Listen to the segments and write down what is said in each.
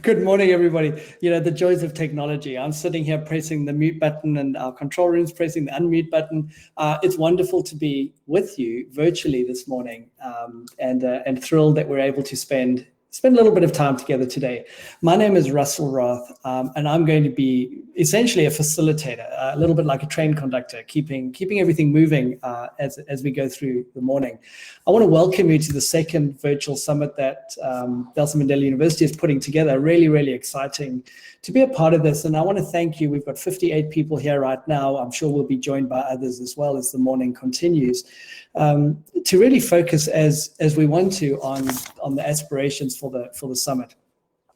Good morning, everybody. You know, the joys of technology. I'm sitting here pressing the mute button and our control room's pressing the unmute button. It's wonderful to be with you virtually this morning, and thrilled that we're able to spend a little bit of time together today. My name is Russell Roth, and I'm going to be essentially a facilitator, a little bit like a train conductor, keeping everything moving as we go through the morning. I want to welcome you to the second virtual summit that Nelson Mandela University is putting together. Really, really exciting to be a part of this. And I want to thank you. We've got 58 people here right now. I'm sure we'll be joined by others as well as the morning continues, to really focus as we want to on the aspirations for the summit.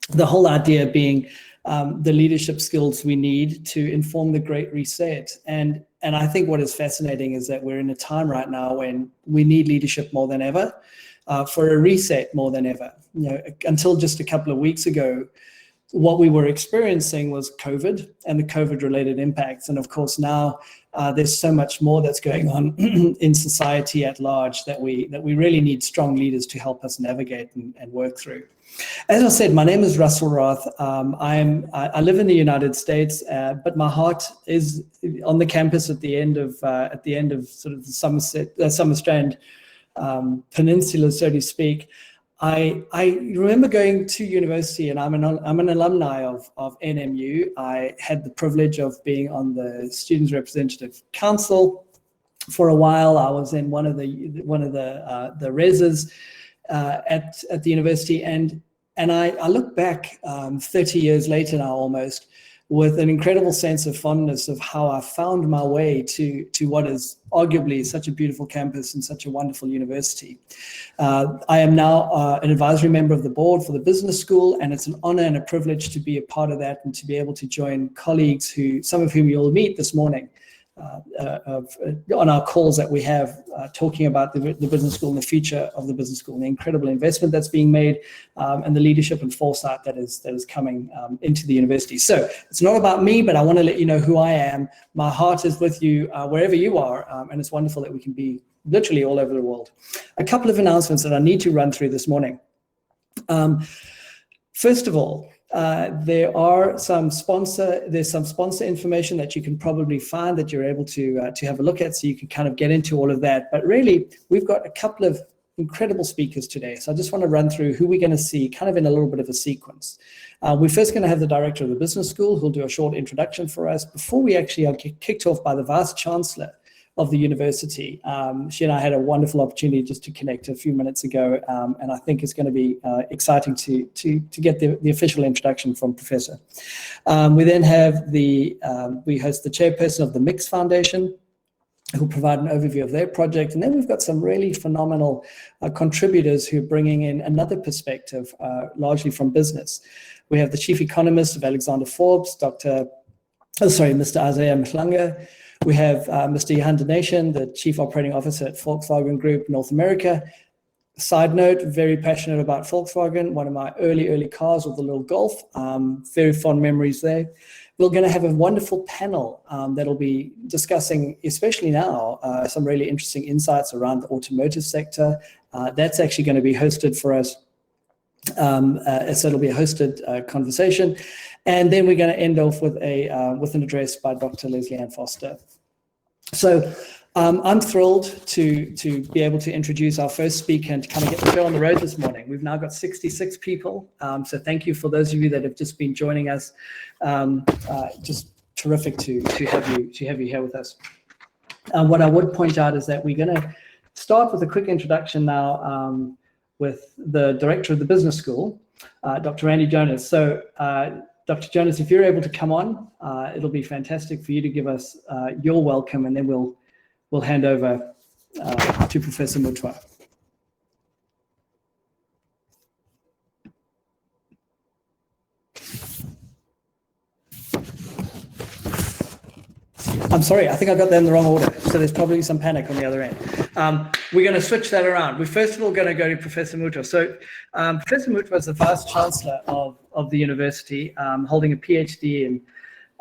The whole idea being the leadership skills we need to inform the Great Reset. And I think what is fascinating is that we're in a time right now when we need leadership more than ever, for a reset more than ever. You know, until just a couple of weeks ago, what we were experiencing was COVID and the COVID-related impacts. And of course, now there's so much more that's going on in society at large that we really need strong leaders to help us navigate and work through. As I said, my name is Russell Roth. I live in the United States, but my heart is on the campus at the end of sort of the Summer Strand Peninsula, so to speak. I remember going to university, and I'm an alumni of NMU. I had the privilege of being on the Students Representative Council for a while. I was in one of the reses at the university, and I look back 30 years later now almost, with an incredible sense of fondness of how I found my way to what is arguably such a beautiful campus and such a wonderful university. I am now an advisory member of the board for the business school, and it's an honor and a privilege to be a part of that and to be able to join colleagues some of whom you'll meet this morning on our calls that we have, talking about the business school and the future of the business school and the incredible investment that's being made, and the leadership and foresight that is coming into the university. So it's not about me, but I want to let you know who I am. My heart is with you wherever you are, and it's wonderful that we can be literally all over the world. A couple of announcements that I need to run through this morning. First of all, there's some sponsor information that you can probably find that you're able to have a look at, so you can kind of get into all of that. But really, we've got a couple of incredible speakers today. So I just want to run through who we're going to see kind of in a little bit of a sequence. We're first going to have the director of the business school, who'll do a short introduction for us before we actually are kicked off by the vice chancellor of the university. She and I had a wonderful opportunity just to connect a few minutes ago, and I think it's going to be exciting to get the official introduction from Professor. We then have we host the chairperson of the Mix Foundation, who'll provide an overview of their project, and then we've got some really phenomenal contributors who are bringing in another perspective, largely from business. We have the chief economist of Alexander Forbes, Mr. Isaiah Clanger. We have Mr. Johan Donation, the Chief Operating Officer at Volkswagen Group North America. Side note, very passionate about Volkswagen, one of my early cars with the little Golf. Very fond memories there. We're going to have a wonderful panel that'll be discussing, especially now, some really interesting insights around the automotive sector. That's actually going to be hosted for us. So it'll be a hosted conversation. And then we're going to end off with an address by Dr. Leslie Ann Foster. So I'm thrilled to be able to introduce our first speaker and to kind of get the show on the road this morning. We've now got 66 people. So thank you for those of you that have just been joining us. Just terrific to have you here with us. What I would point out is that we're going to start with a quick introduction now with the director of the business school, Dr. Randy Jonas. So Dr. Jonas, if you're able to come on, it'll be fantastic for you to give us your welcome, and then we'll hand over to Professor Mutwa. I'm sorry, I think I got them in the wrong order, so there's probably some panic on the other end. We're going to switch that around. We're first of all going to go to Professor Mutwa. So Professor Mutwa is the Vice Chancellor of the university, holding a PhD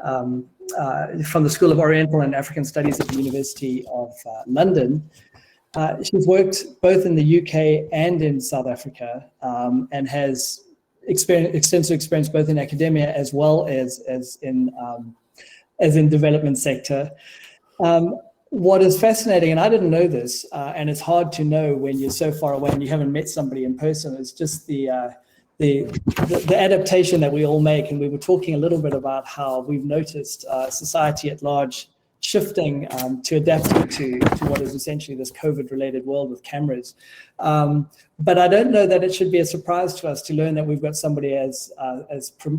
from the School of Oriental and African Studies at the University of London. She's worked both in the UK and in South Africa, and has extensive experience both in academia as well as in development sector. What is fascinating, and I didn't know this, and it's hard to know when you're so far away and you haven't met somebody in person, is just the adaptation that we all make. And we were talking a little bit about how we've noticed society at large shifting to adapting to what is essentially this COVID-related world with cameras. But I don't know that it should be a surprise to us to learn that we've got somebody as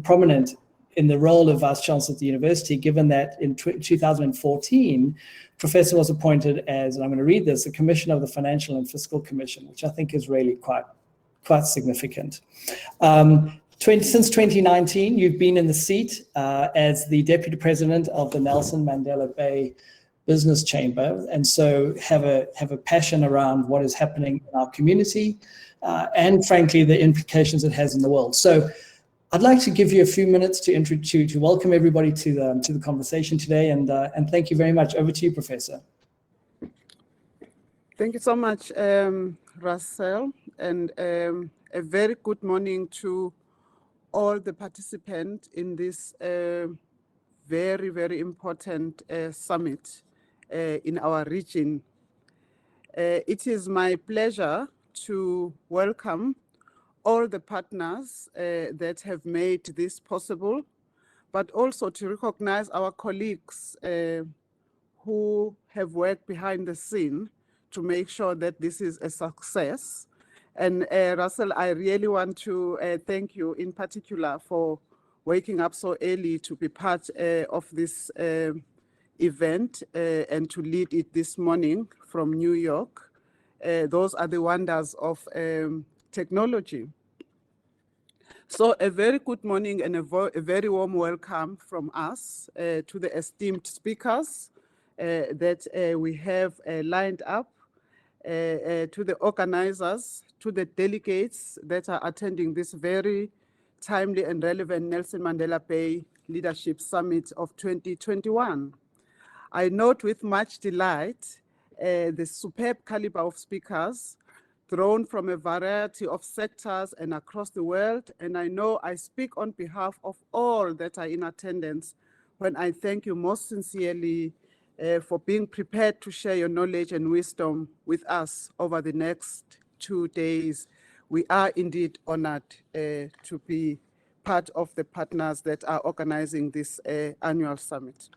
prominent in the role of Vice Chancellor at the university, given that in 2014, Professor was appointed as, and I'm going to read this, the Commissioner of the Financial and Fiscal Commission, which I think is really quite significant. Since 2019, you've been in the seat as the Deputy President of the Nelson Mandela Bay Business Chamber, and so have a passion around what is happening in our community, and frankly, the implications it has in the world. So I'd like to give you a few minutes to welcome everybody to the conversation today, and thank you very much. Over to you, Professor. Thank you so much, Russell, and a very good morning to all the participants in this very, very important summit in our region. It is my pleasure to welcome all the partners that have made this possible, but also to recognize our colleagues who have worked behind the scene to make sure that this is a success. And Russell, I really want to thank you in particular for waking up so early to be part of this event and to lead it this morning from New York. Those are the wonders of technology. So a very good morning and a very warm welcome from us to the esteemed speakers that we have lined up, to the organizers, to the delegates that are attending this very timely and relevant Nelson Mandela Bay Leadership Summit of 2021. I note with much delight the superb caliber of speakers drawn from a variety of sectors and across the world, and I know I speak on behalf of all that are in attendance when I thank you most sincerely for being prepared to share your knowledge and wisdom with us over the next 2 days. We are indeed honored to be part of the partners that are organizing this annual summit.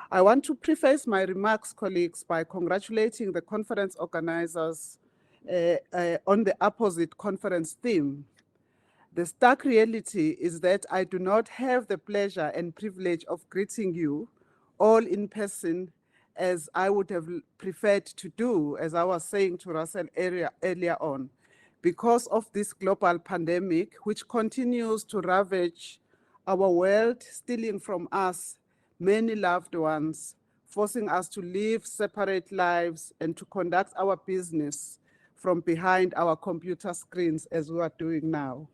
I want to preface my remarks, colleagues, by congratulating the conference organizers on the opposite conference theme. The stark reality is that I do not have the pleasure and privilege of greeting you all in person as I would have preferred to do, as I was saying to Russell earlier on, because of this global pandemic, which continues to ravage our world, stealing from us many loved ones, forcing us to live separate lives and to conduct our business from behind our computer screens as we are doing now.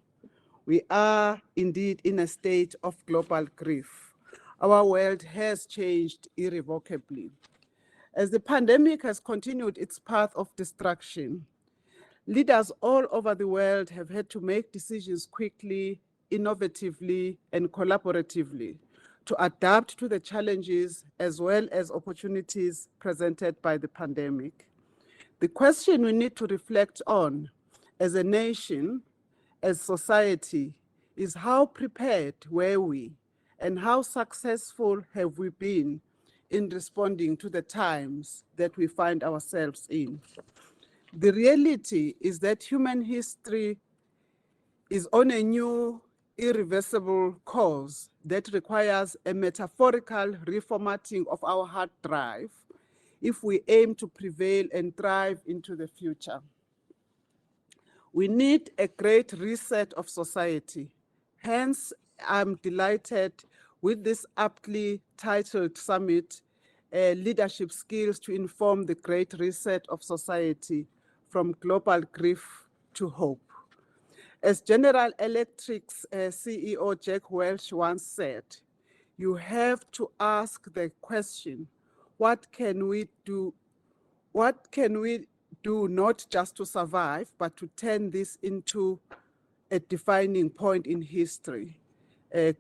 We are indeed in a state of global grief. Our world has changed irrevocably. As the pandemic has continued its path of destruction, leaders all over the world have had to make decisions quickly, innovatively, and collaboratively to adapt to the challenges as well as opportunities presented by the pandemic. The question we need to reflect on as a nation, as society, is how prepared were we and how successful have we been in responding to the times that we find ourselves in. The reality is that human history is on a new, irreversible course that requires a metaphorical reformatting of our hard drive if we aim to prevail and thrive into the future. We need a great reset of society. Hence, I'm delighted with this aptly titled summit, Leadership Skills to Inform the Great Reset of Society, from Global Grief to Hope. As General Electric's CEO Jack Welch once said, you have to ask the question, what can we do? What can we do not just to survive, but to turn this into a defining point in history,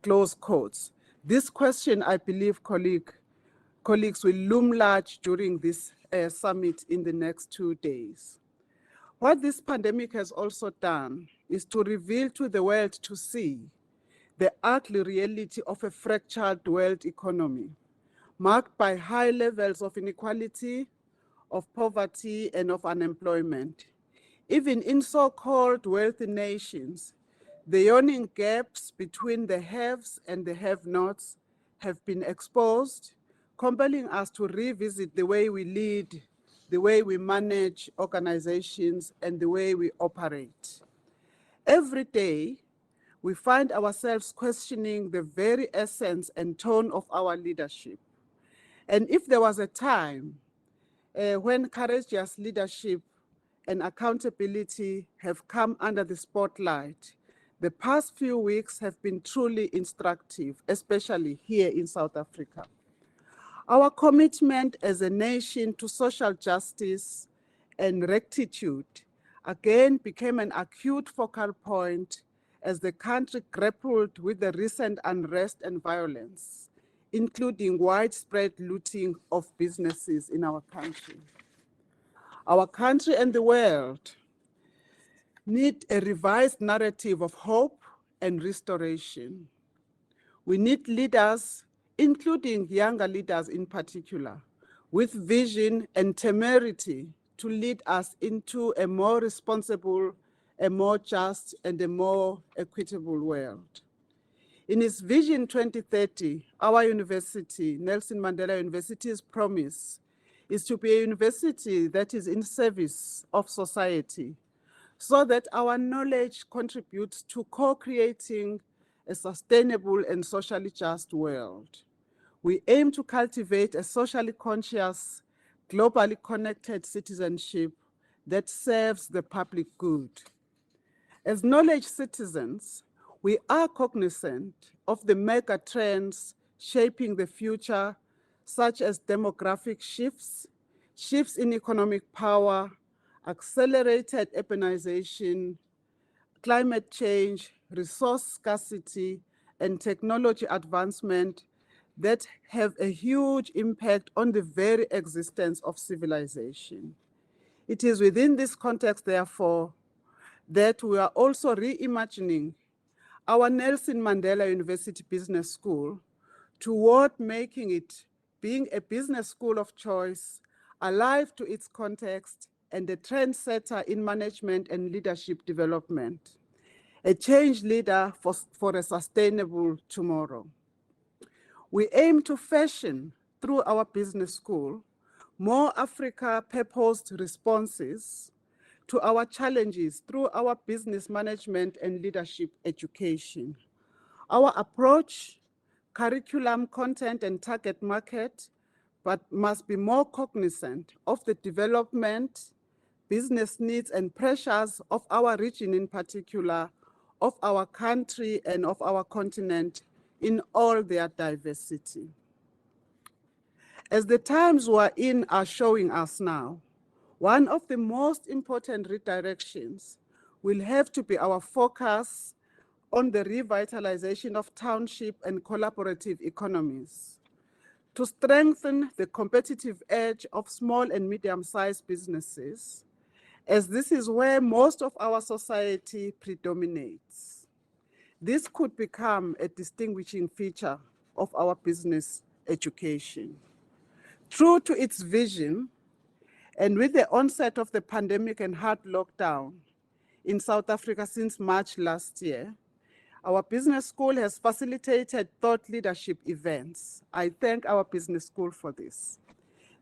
close quotes. This question, I believe, colleagues will loom large during this summit in the next 2 days. What this pandemic has also done is to reveal to the world to see the ugly reality of a fractured world economy, marked by high levels of inequality, of poverty, and of unemployment. Even in so-called wealthy nations, the yawning gaps between the haves and the have-nots have been exposed, compelling us to revisit the way we lead, the way we manage organizations, and the way we operate. Every day, we find ourselves questioning the very essence and tone of our leadership. And if there was a time when courageous leadership and accountability have come under the spotlight, the past few weeks have been truly instructive, especially here in South Africa. Our commitment as a nation to social justice and rectitude again became an acute focal point as the country grappled with the recent unrest and violence, including widespread looting of businesses in our country. Our country and the world need a revised narrative of hope and restoration. We need leaders, including younger leaders in particular, with vision and temerity to lead us into a more responsible, a more just, and a more equitable world. In its Vision 2030, our university, Nelson Mandela University's promise is to be a university that is in service of society, so that our knowledge contributes to co-creating a sustainable and socially just world. We aim to cultivate a socially conscious, globally connected citizenship that serves the public good. As knowledge citizens, we are cognizant of the mega trends shaping the future, such as demographic shifts, shifts in economic power, accelerated urbanization, climate change, resource scarcity, and technology advancement that have a huge impact on the very existence of civilization. It is within this context, therefore, that we are also reimagining our Nelson Mandela University Business School toward making it being a business school of choice, alive to its context, and a trendsetter in management and leadership development, a change leader for a sustainable tomorrow. We aim to fashion, through our business school, more Africa-purposed responses to our challenges through our business management and leadership education. Our approach, curriculum, content, and target market, but must be more cognizant of the development, business needs, and pressures of our region in particular, of our country and of our continent in all their diversity. As the times we're in are showing us now, one of the most important redirections will have to be our focus on the revitalization of township and collaborative economies to strengthen the competitive edge of small and medium-sized businesses, as this is where most of our society predominates. This could become a distinguishing feature of our business education. True to its vision, and with the onset of the pandemic and hard lockdown in South Africa since March last year, our business school has facilitated thought leadership events. I thank our business school for this.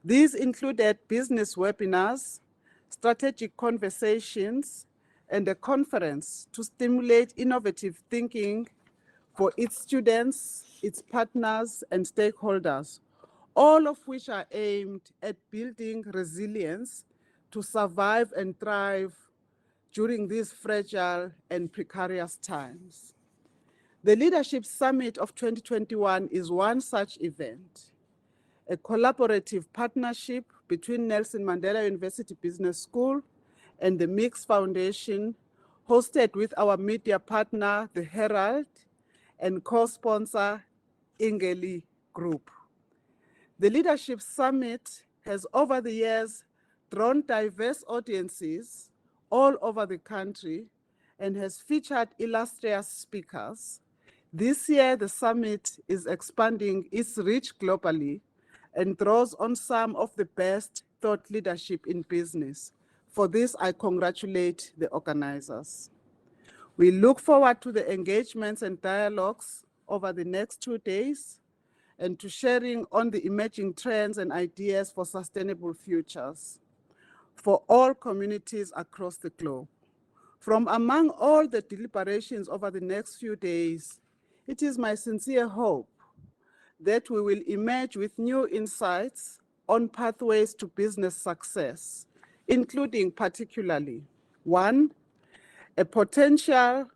These included business webinars, strategic conversations, and a conference to stimulate innovative thinking for its students, its partners, and stakeholders, all of which are aimed at building resilience to survive and thrive during these fragile and precarious times. The Leadership Summit of 2021 is one such event, a collaborative partnership between Nelson Mandela University Business School and the Mix Foundation, hosted with our media partner, The Herald, and co-sponsor Ingeli Group. The Leadership Summit has over the years drawn diverse audiences all over the country and has featured illustrious speakers. This year, the summit is expanding its reach globally and draws on some of the best thought leadership in business. For this, I congratulate the organizers. We look forward to the engagements and dialogues over the next 2 days and to sharing on the emerging trends and ideas for sustainable futures for all communities across the globe. From among all the deliberations over the next few days, it is my sincere hope that we will emerge with new insights on pathways to business success, including particularly, 1, a potential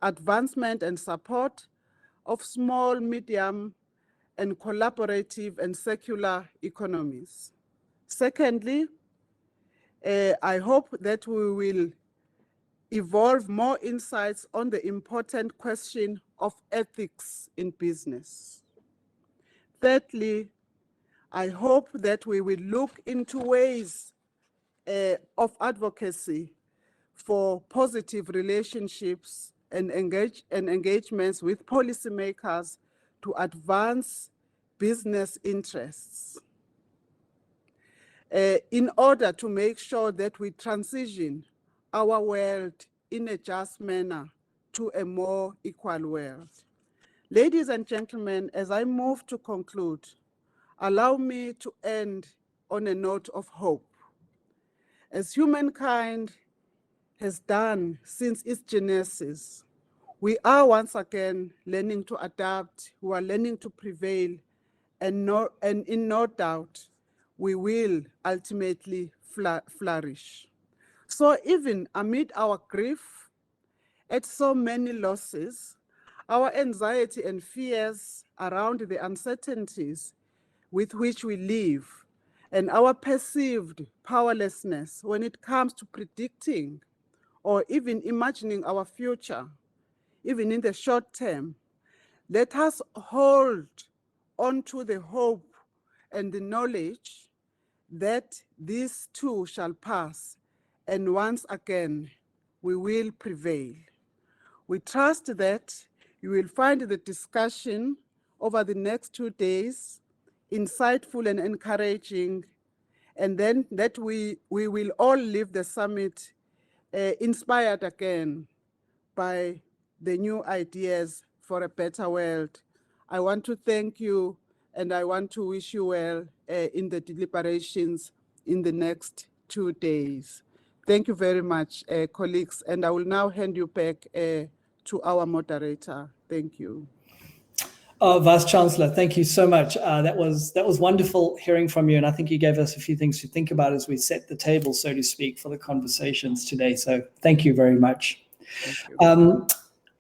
advancement and support of small, medium, and collaborative and circular economies. Secondly, I hope that we will evolve more insights on the important question of ethics in business. Thirdly, I hope that we will look into ways of advocacy for positive relationships and engagements with policymakers to advance business interests in order to make sure that we transition our world in a just manner to a more equal world. Ladies and gentlemen, as I move to conclude, allow me to end on a note of hope. As humankind has done since its genesis, we are once again learning to adapt, we are learning to prevail, and in no doubt, we will ultimately flourish. So even amid our grief at so many losses, our anxiety and fears around the uncertainties with which we live, and our perceived powerlessness when it comes to predicting or even imagining our future, even in the short term, let us hold on to the hope and the knowledge that this too shall pass, and once again, we will prevail. We trust that you will find the discussion over the next 2 days insightful and encouraging, and then that we will all leave the summit inspired again by the new ideas for a better world. I want to thank you, and I want to wish you well in the deliberations in the next 2 days. Thank you very much, colleagues, and I will now hand you back to our moderator. Thank you. Vice Chancellor, thank you so much. That was wonderful hearing from you, and I think you gave us a few things to think about as we set the table, so to speak, for the conversations today. So thank you very much.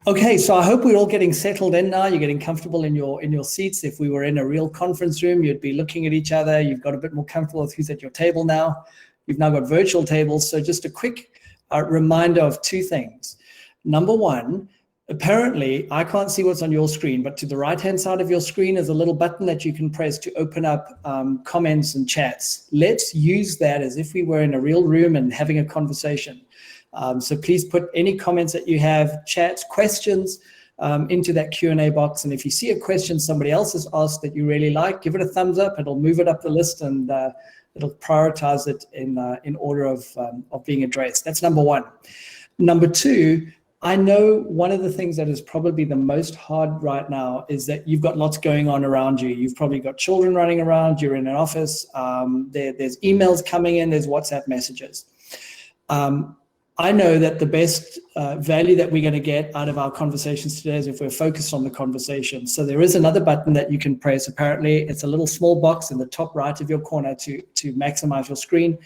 Okay, so I hope we're all getting settled in now. You're getting comfortable in your seats. If we were in a real conference room, you'd be looking at each other. You've got a bit more comfortable with who's at your table now. You've now got virtual tables. So just a quick reminder of 2 things. Number 1, apparently, I can't see what's on your screen, but to the right-hand side of your screen is a little button that you can press to open up comments and chats. Let's use that as if we were in a real room and having a conversation. So please put any comments that you have, chats, questions into that Q&A box. And if you see a question somebody else has asked that you really like, give it a thumbs up. It'll move it up the list, and it'll prioritize it in order of being addressed. That's number 1. Number 2, I know one of the things that is probably the most hard right now is that you've got lots going on around you. You've probably got children running around, you're in an office, there's emails coming in, there's WhatsApp messages. I know that the best value that we're going to get out of our conversations today is if we're focused on the conversation. So there is another button that you can press. Apparently, it's a little small box in the top right of your corner to maximize your screen.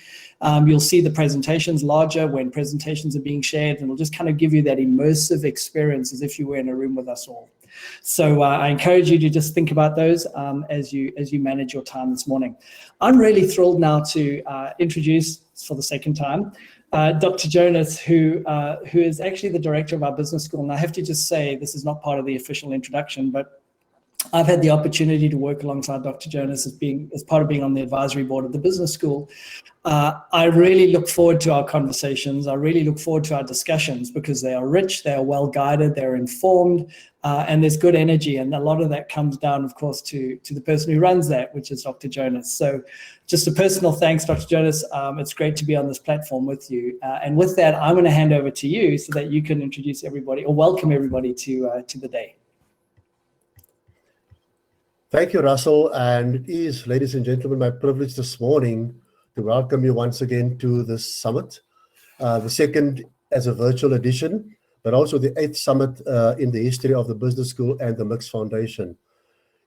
You'll see the presentations larger when presentations are being shared, and it'll just kind of give you that immersive experience as if you were in a room with us all. So I encourage you to just think about those as you manage your time this morning. I'm really thrilled now to introduce for the second time. Dr. Jonas, who is actually the director of our business school. And I have to just say, this is not part of the official introduction, but I've had the opportunity to work alongside Dr. Jonas as part of being on the advisory board of the business school. I really look forward to our conversations. I really look forward to our discussions because they are rich, they are well guided, they're informed, and there's good energy. And a lot of that comes down, of course, to the person who runs that, which is Dr. Jonas. So just a personal thanks, Dr. Jonas. It's great to be on this platform with you. And with that, I'm going to hand over to you so that you can introduce everybody or welcome everybody to the day. Thank you, Russell. And it is, ladies and gentlemen, my privilege this morning to welcome you once again to this summit, the second as a virtual edition, but also the 8th summit in the history of the Business School and the Mix Foundation.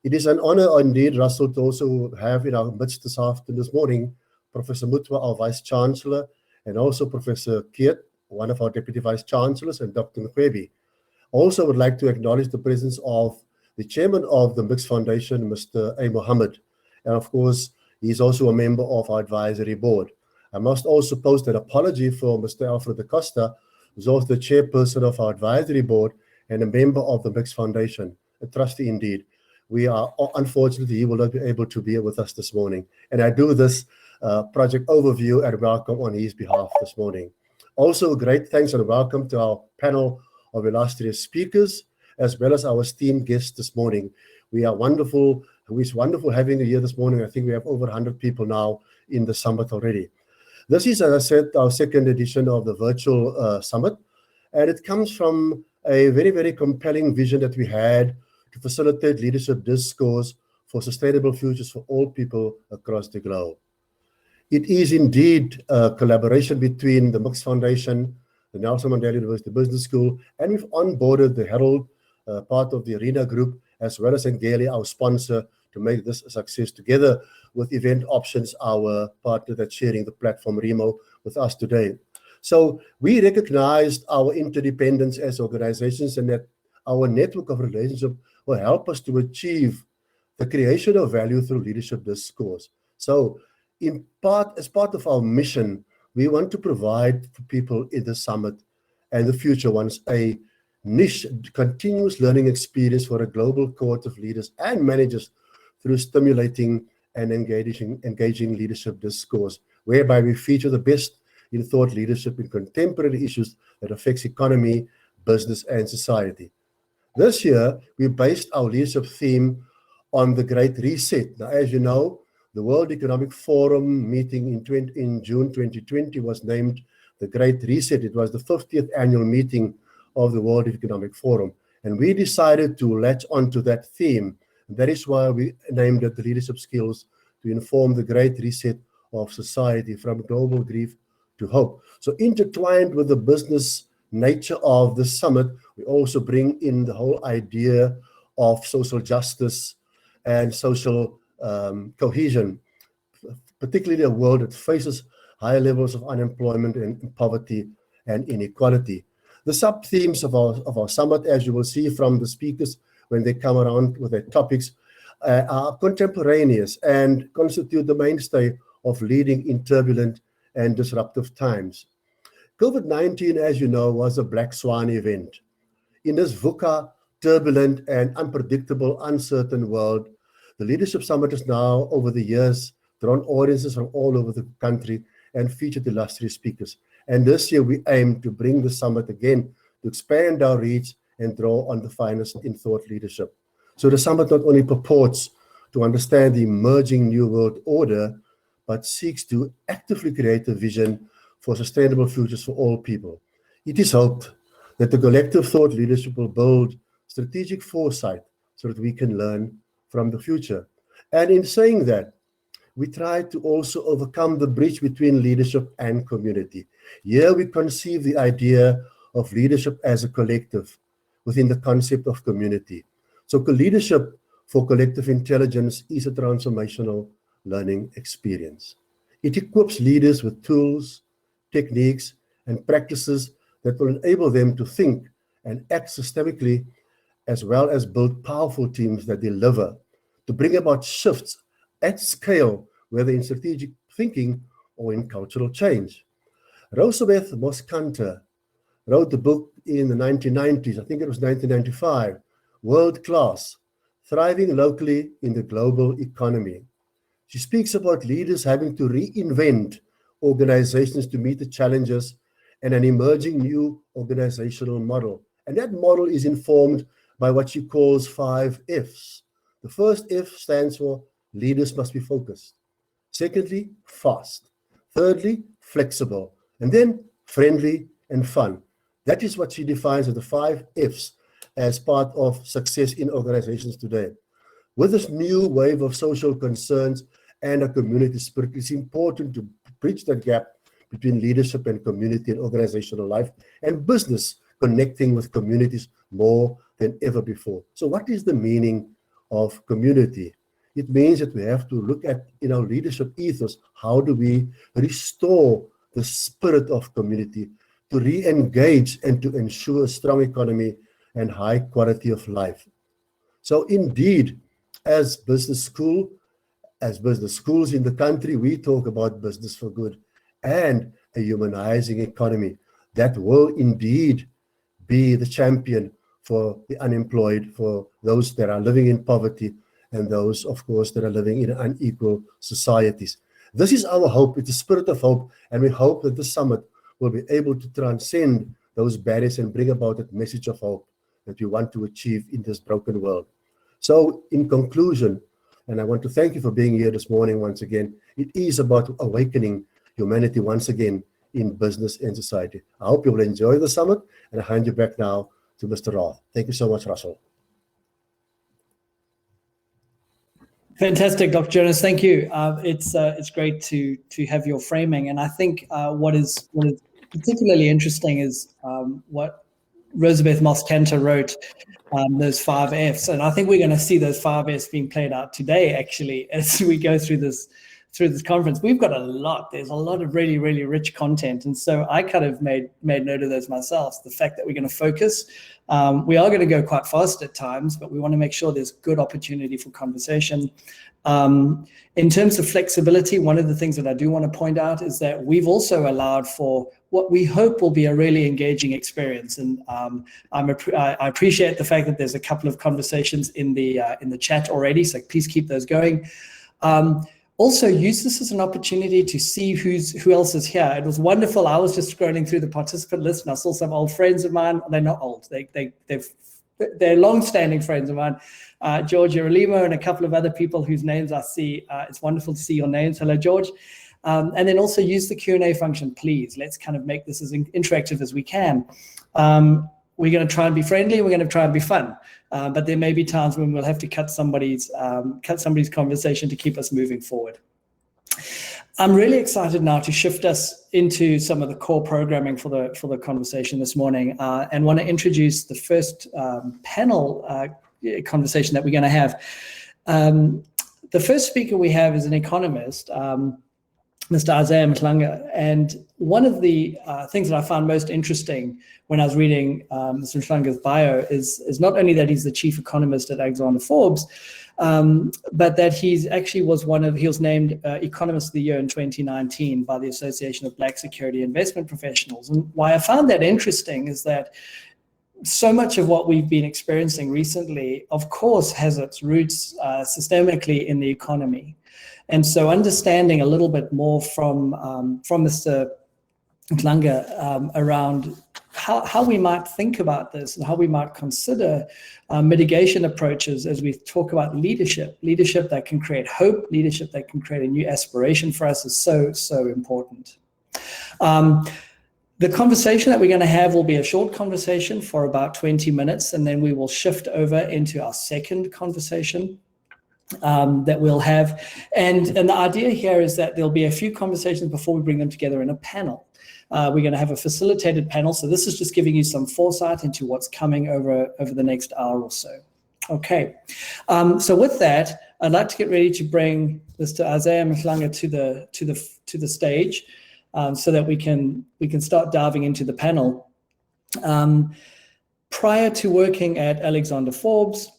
It is an honor indeed, Russell, to also have in our midst this morning, Professor Mutwa, our Vice Chancellor, and also Professor Keet, one of our Deputy Vice Chancellors, and Dr. Nkwebi. Also would like to acknowledge the presence of the Chairman of the Mix Foundation, Mr. A. Mohammed, and of course, he's also a member of our advisory board. I must also post an apology for Mr. Alfred da Costa, who's also the chairperson of our advisory board and a member of the Mix Foundation, a trustee indeed. Unfortunately, he will not be able to be here with us this morning. And I do this project overview and welcome on his behalf this morning. Also, great thanks and welcome to our panel of illustrious speakers, as well as our esteemed guests this morning. It's wonderful having you here this morning. I think we have over 100 people now in the summit already. This is, as I said, our second edition of the virtual summit, and it comes from a very, very compelling vision that we had to facilitate leadership discourse for sustainable futures for all people across the globe. It is indeed a collaboration between the Mix Foundation, the Nelson Mandela University Business School, and we've onboarded the Herald, part of the Arena Group, as well as Ngeli, our sponsor, to make this a success, together with Event Options, our partner that's sharing the platform, Remo, with us today. So we recognized our interdependence as organizations and that our network of relationships will help us to achieve the creation of value through leadership discourse. So as part of our mission, we want to provide for people in the summit and the future ones a niche continuous learning experience for a global cohort of leaders and managers through stimulating and engaging leadership discourse, whereby we feature the best in thought leadership in contemporary issues that affects economy, business, and society. This year, we based our leadership theme on the Great Reset. Now, as you know, the World Economic Forum meeting in June 2020 was named the Great Reset. It was the 50th annual meeting of the World Economic Forum. And we decided to latch onto that theme. And that is why we named it the Leadership Skills to inform the Great Reset of society from global grief to hope. So intertwined with the business nature of the summit, we also bring in the whole idea of social justice and social cohesion, particularly a world that faces high levels of unemployment and poverty and inequality. The sub-themes of our summit, as you will see from the speakers when they come around with their topics, are contemporaneous and constitute the mainstay of leading in turbulent and disruptive times. COVID-19, as you know, was a black swan event. In this VUCA, turbulent and unpredictable, uncertain world, the Leadership Summit has now, over the years, drawn audiences from all over the country and featured illustrious speakers. And this year, we aim to bring the summit again to expand our reach and draw on the finest in thought leadership. So the summit not only purports to understand the emerging new world order, but seeks to actively create a vision for sustainable futures for all people. It is hoped that the collective thought leadership will build strategic foresight so that we can learn from the future. And in saying that, we try to also overcome the bridge between leadership and community. Here we conceive the idea of leadership as a collective within the concept of community. So leadership for collective intelligence is a transformational learning experience. It equips leaders with tools, techniques, and practices that will enable them to think and act systemically, as well as build powerful teams that deliver, to bring about shifts at scale, whether in strategic thinking or in cultural change. Roosevelt Moskanter wrote the book in the 1990s, I think it was 1995, World Class, Thriving Locally in the Global Economy. She speaks about leaders having to reinvent organizations to meet the challenges and an emerging new organizational model. And that model is informed by what she calls 5 Fs. The first F stands for leaders must be focused. Secondly, fast. Thirdly, flexible. And then friendly and fun. That is what she defines as the 5 Fs as part of success in organizations today. With this new wave of social concerns and a community spirit, it's important to bridge that gap between leadership and community and organizational life, and business connecting with communities more than ever before. So what is the meaning of community? It means that we have to look at, in our leadership ethos, how do we restore the spirit of community to re-engage and to ensure a strong economy and high quality of life. So indeed, as business schools in the country, we talk about business for good and a humanizing economy that will indeed be the champion for the unemployed, for those that are living in poverty, and those, of course, that are living in unequal societies. This is our hope. It's a spirit of hope, and we hope that the summit will be able to transcend those barriers and bring about that message of hope that we want to achieve in this broken world. So in conclusion, and I want to thank you for being here this morning once again, it is about awakening humanity once again in business and society. I hope you will enjoy the summit, and I hand you back now to Mr. Roth. Thank you so much, Russell. Fantastic, Dr. Jonas. Thank you. It's great to have your framing, and I think what is particularly interesting is what Roosevelt Moskanter wrote, those 5 Fs, and I think we're going to see those 5 Fs being played out today, actually, as we go through this conference. We've got a lot. There's a lot of really, really rich content, and so I kind of made note of those myself. The fact that we're going to focus. We are going to go quite fast at times, but we want to make sure there's good opportunity for conversation. In terms of flexibility, one of the things that I do want to point out is that we've also allowed for what we hope will be a really engaging experience. And I appreciate the fact that there's a couple of conversations in the chat already, so please keep those going. Also use this as an opportunity to see who else is here. It was wonderful. I was just scrolling through the participant list and I saw some old friends of mine. They're not old. They're long-standing friends of mine. George Yerolimo and a couple of other people whose names I see. It's wonderful to see your names. Hello, George. And then also use the Q&A function, please. Let's kind of make this as interactive as we can. We're going to try and be friendly. We're going to try and be fun. But there may be times when we'll have to cut somebody's conversation to keep us moving forward. I'm really excited now to shift us into some of the core programming for the conversation this morning, and want to introduce the first panel conversation that we're going to have. The first speaker we have is an economist, Mr. Isaiah Clanger, and one of the things that I found most interesting when I was reading Mr. Clanger's bio is not only that he's the chief economist at Alexander Forbes, but that he was named Economist of the Year in 2019 by the Association of Black Security Investment Professionals. And why I found that interesting is that so much of what we've been experiencing recently, of course, has its roots systemically in the economy. And so understanding a little bit more from Mr. Clanger around how we might think about this and how we might consider mitigation approaches as we talk about leadership that can create hope, leadership that can create a new aspiration for us is so important. The conversation that we're going to have will be a short conversation for about 20 minutes, and then we will shift over into our second conversation that we'll have. And the idea here is that there'll be a few conversations before we bring them together in a panel. We're going to have a facilitated panel. So this is just giving you some foresight into what's coming over the next hour or so. Okay. So with that, I'd like to get ready to bring Mr. Isaiah Clanger to the stage so that we can start diving into the panel. Prior to working at Alexander Forbes,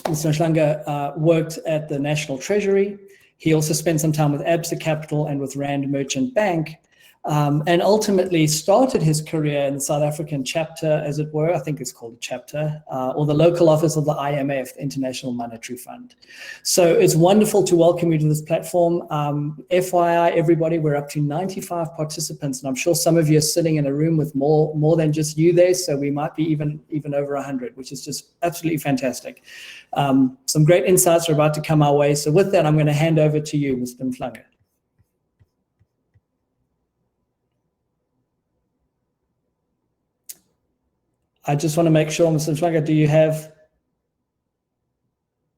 Mr. Clanger worked at the National Treasury. He also spent some time with Absa Capital and with Rand Merchant Bank, and ultimately started his career in the South African chapter, as it were. I think it's called a chapter, or the local office of the IMF, the International Monetary Fund. So it's wonderful to welcome you to this platform. FYI, everybody, we're up to 95 participants, and I'm sure some of you are sitting in a room with more than just you there, so we might be even over 100, which is just absolutely fantastic. Some great insights are about to come our way. So with that, I'm going to hand over to you, Mr. Mhlanga. I just want to make sure, Mr. Mhlanga, do you have?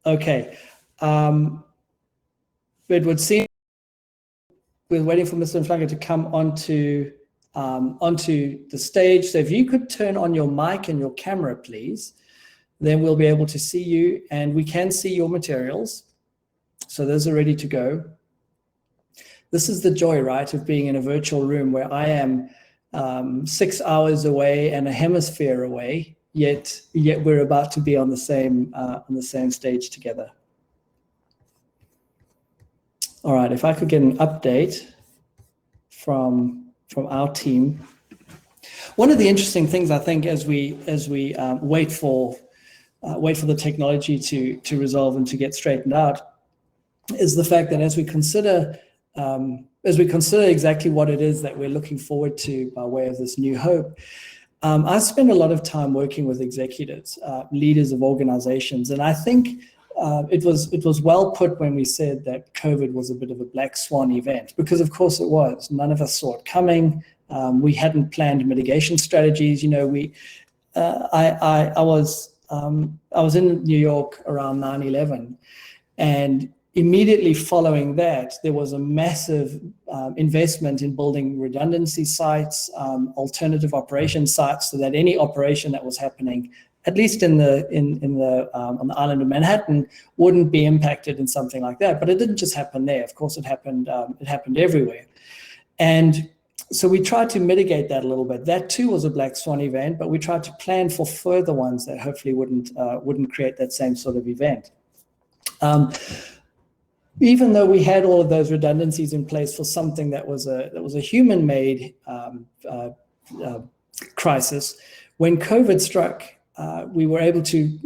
Okay. It would seem we're waiting for Mr. Mhlanga to come onto the stage. So if you could turn on your mic and your camera, please, then we'll be able to see you, and we can see your materials. So those are ready to go. This is the joy, right, of being in a virtual room where I am 6 hours away and a hemisphere away, yet we're about to be on the same stage together. All right, if I could get an update from our team. One of the interesting things, I think, as we wait for the technology to resolve and to get straightened out, is the fact that as we consider exactly what it is that we're looking forward to by way of this new hope, I spend a lot of time working with executives, leaders of organizations, and I think it was well put when we said that COVID was a bit of a black swan event, because of course it was. None of us saw it coming. We hadn't planned mitigation strategies. You know, I was in New York around 9/11, and immediately following that, there was a massive investment in building redundancy sites, alternative operation sites, so that any operation that was happening, at least on the island of Manhattan, wouldn't be impacted in something like that. But it didn't just happen there. Of course, it happened everywhere. And so we tried to mitigate that a little bit. That too was a black swan event, but we tried to plan for further ones that hopefully wouldn't create that same sort of event. Even though we had all of those redundancies in place for something that was a human-made crisis, when COVID struck, we were able to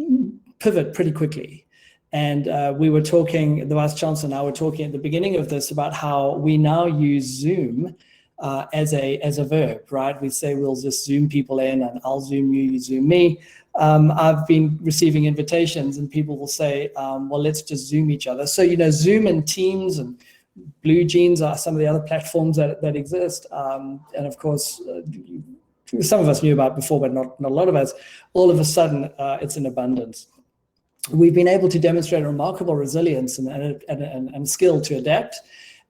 pivot pretty quickly. And we were talking, the Vice Chancellor and I were talking at the beginning of this about how we now use Zoom as a verb, right? We say we'll just Zoom people in, and I'll Zoom you, you Zoom me. I've been receiving invitations and people will say, well, let's just Zoom each other. So, you know, Zoom and Teams and Blue Jeans are some of the other platforms that exist. And of course, some of us knew about before, but not a lot of us. All of a sudden, it's in abundance. We've been able to demonstrate a remarkable resilience and skill to adapt.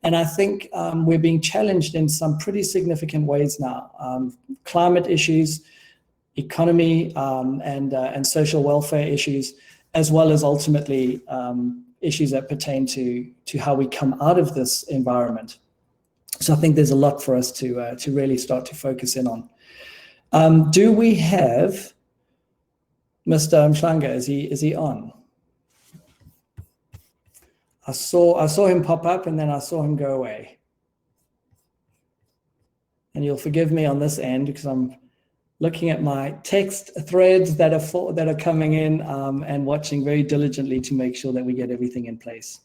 And I think we're being challenged in some pretty significant ways now. Climate issues, economy, and social welfare issues, as well as ultimately issues that pertain to how we come out of this environment. So I think there's a lot for us to really start to focus in on. Do we have Mr. Mhlanga? Is he on? I saw him pop up and then I saw him go away. And you'll forgive me on this end because I'm looking at my text threads that are coming in and watching very diligently to make sure that we get everything in place.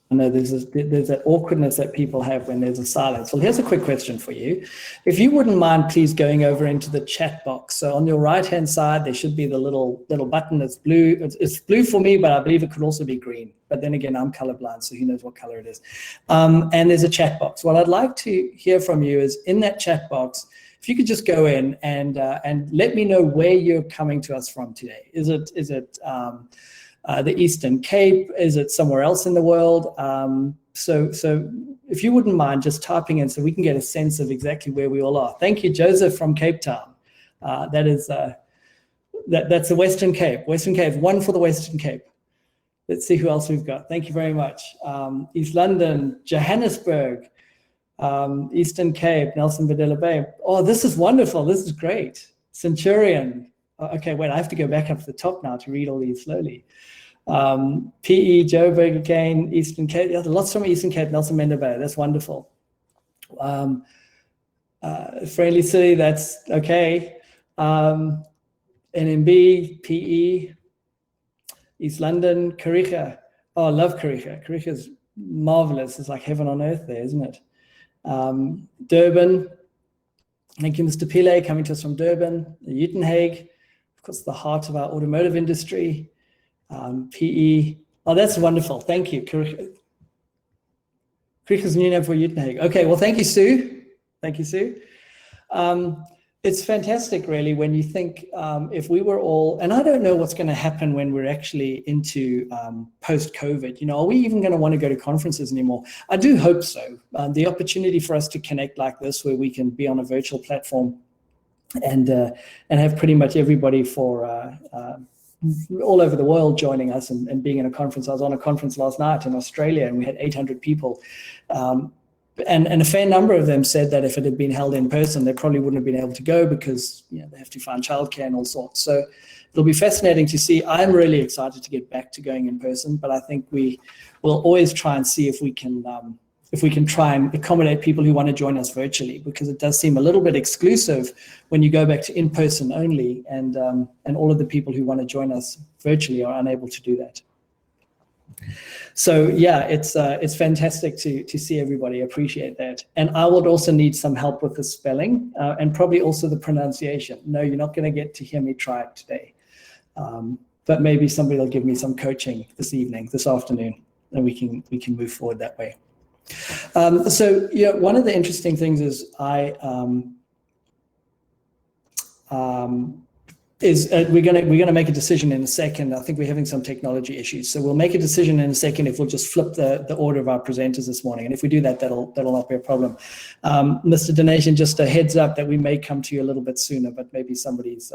I know there's that awkwardness that people have when there's a silence. Well, here's a quick question for you. If you wouldn't mind, please going over into the chat box. So on your right-hand side, there should be the little button that's blue. It's blue for me, but I believe it could also be green. But then again, I'm colorblind, so who knows what color it is. And there's a chat box. What I'd like to hear from you is in that chat box, if you could just go in and let me know where you're coming to us from today. Is it the Eastern Cape? Is it somewhere else in the world? So if you wouldn't mind just typing in so we can get a sense of exactly where we all are. Thank you, Joseph from Cape Town. That's the Western Cape. Western Cape, one for the Western Cape. Let's see who else we've got. Thank you very much. East London, Johannesburg, Eastern Cape, Nelson Mandela Bay. Oh, this is wonderful. This is great. Centurion. Okay, wait, I have to go back up to the top now to read all these slowly. PE, Joburg again, Eastern Cape, lots from Eastern Cape, Nelson Mandela Bay, that's wonderful. Friendly City, that's okay. NMB, PE, East London, Kariga. Oh, I love Kariga. Kariga is marvelous. It's like heaven on earth there, isn't it? Durban. Thank you, Mr. Pile, coming to us from Durban. Uitenhage, of course, the heart of our automotive industry. PE. Oh, that's wonderful. Thank you. Kariga is new name for Uitenhage. Okay, well, thank you, Sue. Thank you, Sue. It's fantastic, really, when you think if we were all, and I don't know what's going to happen when we're actually into post-COVID. You know, are we even going to want to go to conferences anymore? I do hope so. The opportunity for us to connect like this, where we can be on a virtual platform and have pretty much everybody for all over the world joining us and being in a conference. I was on a conference last night in Australia, and we had 800 people. And a fair number of them said that if it had been held in person, they probably wouldn't have been able to go because, you know, they have to find childcare and all sorts. So it'll be fascinating to see. I'm really excited to get back to going in person, but I think we will always try and see if we can try and accommodate people who want to join us virtually, because it does seem a little bit exclusive when you go back to in-person only, and all of the people who want to join us virtually are unable to do that. So yeah, it's fantastic to see everybody. Appreciate that. And I would also need some help with the spelling and probably also the pronunciation. No, you're not going to get to hear me try it today, but maybe somebody will give me some coaching this afternoon, and we can move forward that way. So yeah, one of the interesting things is we're gonna make a decision in a second. I think we're having some technology issues, so we'll make a decision in a second if we'll just flip the order of our presenters this morning. And if we do that, that'll not be a problem. Mr. Donation, just a heads up that we may come to you a little bit sooner, but maybe somebody's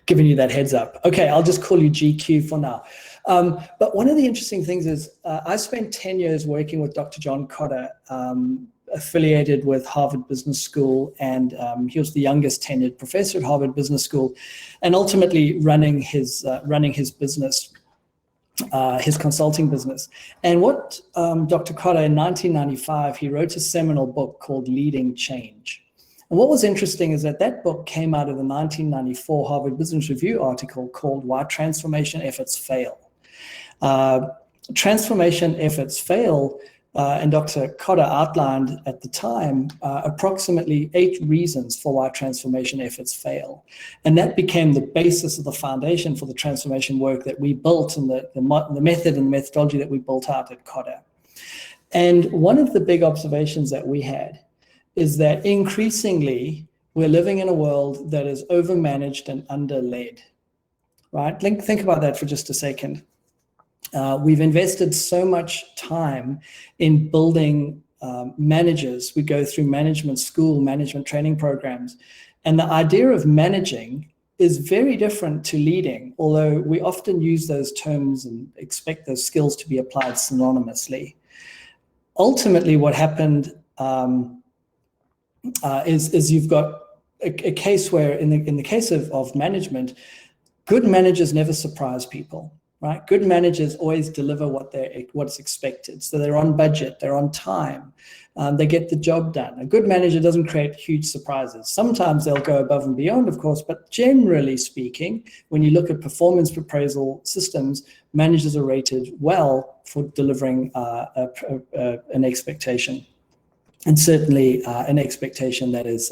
giving you that heads up. Okay, I'll just call you GQ for now. But one of the interesting things is I spent 10 years working with Dr. John Cotter, affiliated with Harvard Business School, and he was the youngest tenured professor at Harvard Business School, and ultimately running his business, his consulting business. And what Dr. Cotter, in 1995, he wrote a seminal book called Leading Change. And what was interesting is that book came out of the 1994 Harvard Business Review article called Why Transformation Efforts Fail. Transformation efforts fail, and Dr. Cotter outlined at the time approximately 8 reasons for why transformation efforts fail. And that became the basis of the foundation for the transformation work that we built, and the method and the methodology that we built out at Cotter. And one of the big observations that we had is that increasingly we're living in a world that is overmanaged and under-led, right? Think about that for just a second. We've invested so much time in building managers. We go through management school, management training programs, and the idea of managing is very different to leading, although we often use those terms and expect those skills to be applied synonymously. Ultimately, what happened is you've got a case where in the case of management, good managers never surprise people. Right? Good managers always deliver what's expected. So they're on budget, they're on time, they get the job done. A good manager doesn't create huge surprises. Sometimes they'll go above and beyond, of course, but generally speaking, when you look at performance appraisal systems, managers are rated well for delivering an expectation, and certainly an expectation that is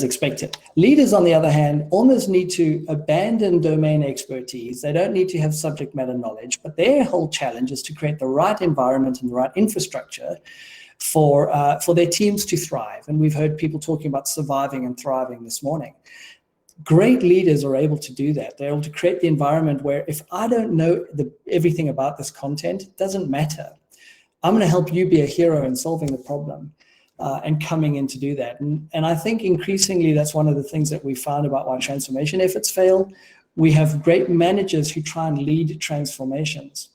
expected. Leaders, on the other hand, almost need to abandon domain expertise. They don't need to have subject matter knowledge, but their whole challenge is to create the right environment and the right infrastructure for their teams to thrive. And we've heard people talking about surviving and thriving this morning. Great leaders are able to do that. They're able to create the environment where if I don't know everything about this content, it doesn't matter. I'm going to help you be a hero in solving the problem. And coming in to do that. And I think increasingly that's one of the things that we found about why transformation efforts fail. We have great managers who try and lead transformations.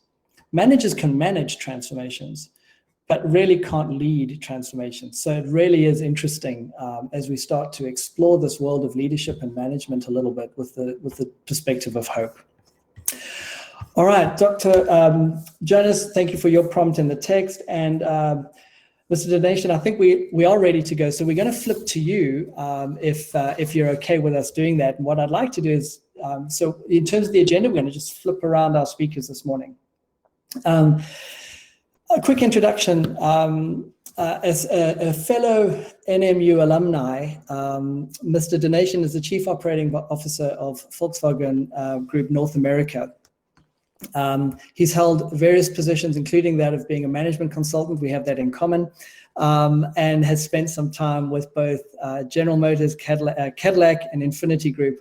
Managers can manage transformations, but really can't lead transformation. So it really is interesting as we start to explore this world of leadership and management a little bit with the perspective of hope. All right, Dr. Jonas, thank you for your prompt in the text. And Mr. Donation, I think we are ready to go. So we're going to flip to you if you're okay with us doing that. And what I'd like to do is, so in terms of the agenda, we're going to just flip around our speakers this morning. A quick introduction. As a fellow NMU alumni, Mr. Donation is the Chief Operating Officer of Volkswagen Group North America. He's held various positions, including that of being a management consultant. We have that in common, and has spent some time with both General Motors, Cadillac, and Infinity Group,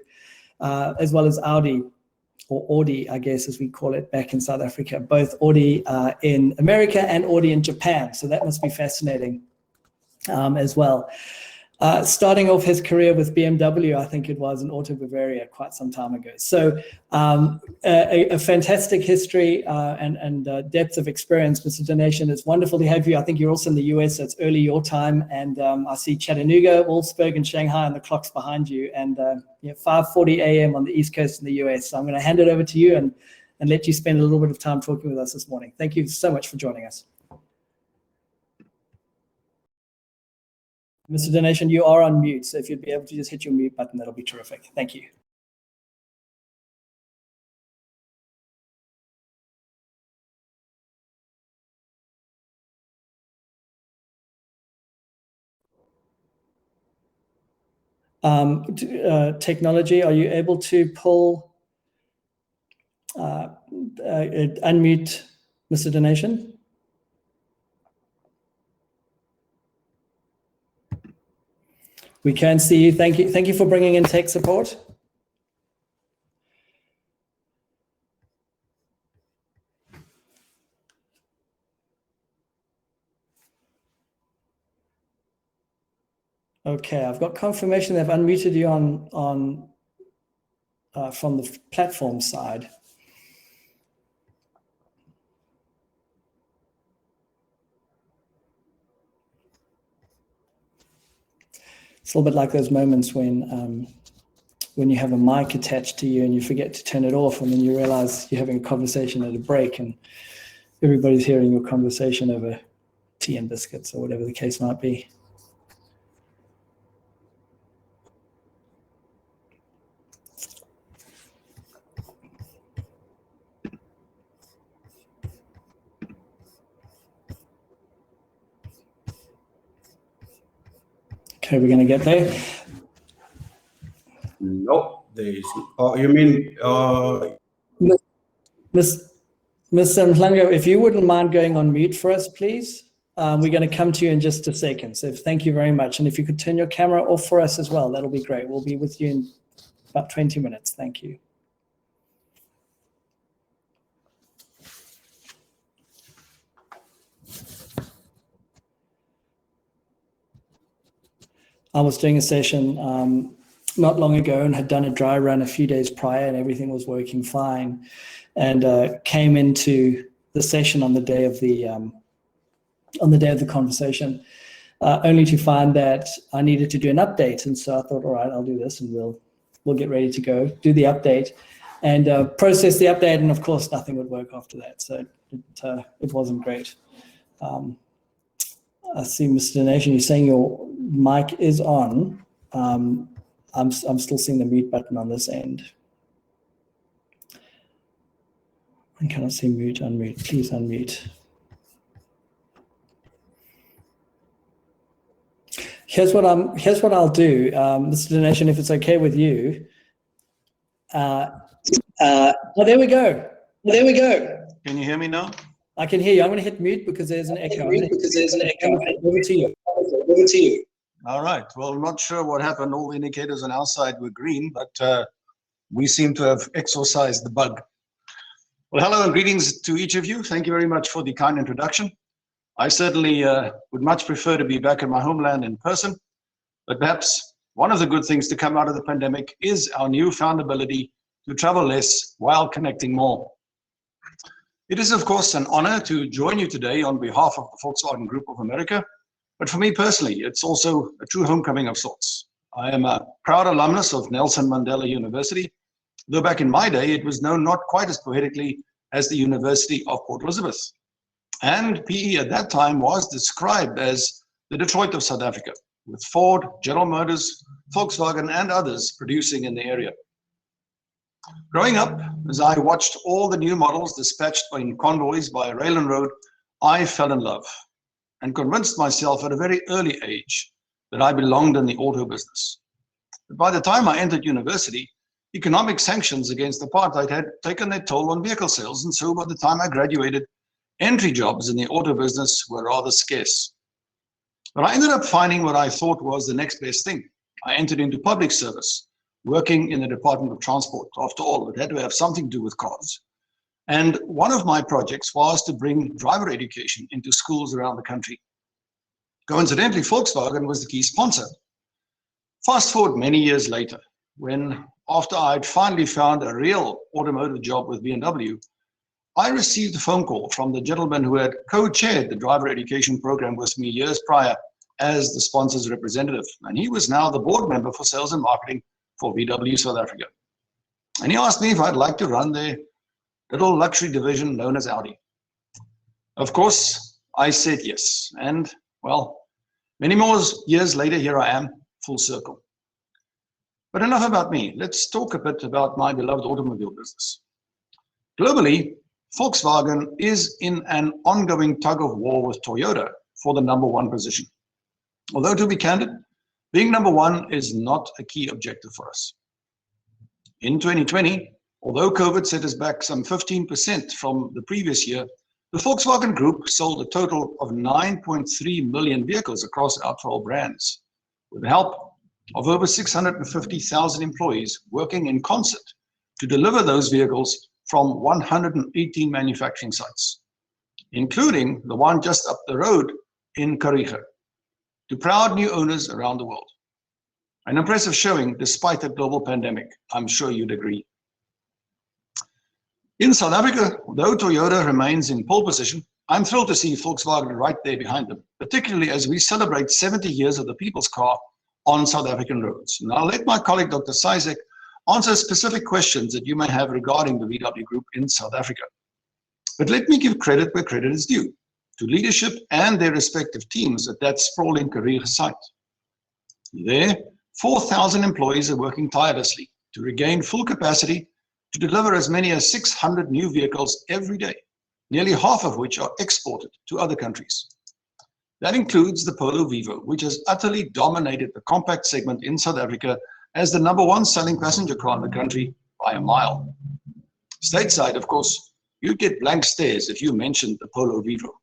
as well as Audi, or Audi, I guess, as we call it back in South Africa, both Audi in America and Audi in Japan. So that must be fascinating as well. Starting off his career with BMW, I think it was in Auto Bavaria quite some time ago. So a fantastic history and depth of experience, Mr. Donation. It's wonderful to have you. I think you're also in the US, so it's early your time. And I see Chattanooga, Wolfsburg, and Shanghai on the clocks behind you. And 5:40 a.m. on the East Coast in the US. So I'm going to hand it over to you and let you spend a little bit of time talking with us this morning. Thank you so much for joining us. Mr. Donation, you are on mute, so if you'd be able to just hit your mute button, that'll be terrific. Thank you. Technology, are you able to pull, unmute Mr. Donation? We can see you. Thank you. Thank you for bringing in tech support. Okay, I've got confirmation they've unmuted you from the platform side. It's a little bit like those moments when you have a mic attached to you and you forget to turn it off, and then you realize you're having a conversation at a break and everybody's hearing your conversation over tea and biscuits or whatever the case might be. Okay, we're going to get there. No, there's. Oh, you mean? Ms. Clanger, if you wouldn't mind going on mute for us, please. We're going to come to you in just a second. So thank you very much. And if you could turn your camera off for us as well, that'll be great. We'll be with you in about 20 minutes. Thank you. I was doing a session not long ago and had done a dry run a few days prior, and everything was working fine. And came into the session on the day of the conversation, only to find that I needed to do an update. And so I thought, all right, I'll do this, and we'll get ready to go do the update, and process the update. And of course, nothing would work after that. So it wasn't great. I see, Mr. Donation, you're saying your mic is on. I'm still seeing the mute button on this end. I cannot see mute, unmute. Please unmute. Here's what I'll do, Mr. Donation, if it's okay with you. Well, there we go. Well, there we go. Can you hear me now? I can hear you. I'm going to hit mute because there's an echo. Over to you. Over to you. All right. Well, not sure what happened. All the indicators on our side were green, but we seem to have exorcised the bug. Well, hello and greetings to each of you. Thank you very much for the kind introduction. I certainly would much prefer to be back in my homeland in person, but perhaps one of the good things to come out of the pandemic is our newfound ability to travel less while connecting more. It is, of course, an honor to join you today on behalf of the Volkswagen Group of America. But for me personally, it's also a true homecoming of sorts. I am a proud alumnus of Nelson Mandela University, though back in my day, it was known not quite as poetically as the University of Port Elizabeth. And PE at that time was described as the Detroit of South Africa, with Ford, General Motors, Volkswagen, and others producing in the area. Growing up, as I watched all the new models dispatched in convoys by rail and road, I fell in love and convinced myself at a very early age that I belonged in the auto business. But by the time I entered university, economic sanctions against apartheid had taken their toll on vehicle sales, and so by the time I graduated, entry jobs in the auto business were rather scarce. But I ended up finding what I thought was the next best thing. I entered into public service, working in the Department of Transport. After all, it had to have something to do with cars. And one of my projects was to bring driver education into schools around the country. Coincidentally, Volkswagen was the key sponsor. Fast forward many years later, when after I'd finally found a real automotive job with BMW, I received a phone call from the gentleman who had co-chaired the driver education program with me years prior as the sponsor's representative. And he was now the board member for sales and marketing for VW South Africa. And he asked me if I'd like to run their little luxury division known as Audi. Of course, I said yes. And well, many more years later, here I am, full circle. But enough about me. Let's talk a bit about my beloved automobile business. Globally, Volkswagen is in an ongoing tug of war with Toyota for the #1 position. Although, to be candid, being #1 is not a key objective for us. In 2020, although COVID set us back some 15% from the previous year, the Volkswagen Group sold a total of 9.3 million vehicles across our 12 brands, with the help of over 650,000 employees working in concert to deliver those vehicles from 118 manufacturing sites, including the one just up the road in Kariga, to proud new owners around the world. An impressive showing despite the global pandemic, I'm sure you'd agree. In South Africa, though Toyota remains in pole position, I'm thrilled to see Volkswagen right there behind them, particularly as we celebrate 70 years of the people's car on South African roads. Now, I'll let my colleague, Dr. Susic, answer specific questions that you may have regarding the VW Group in South Africa. But let me give credit where credit is due, to leadership and their respective teams at that sprawling career site. There, 4,000 employees are working tirelessly to regain full capacity to deliver as many as 600 new vehicles every day, nearly half of which are exported to other countries. That includes the Polo Vivo, which has utterly dominated the compact segment in South Africa as the #1 selling passenger car in the country by a mile. Stateside, of course, you'd get blank stares if you mentioned the Polo Vivo.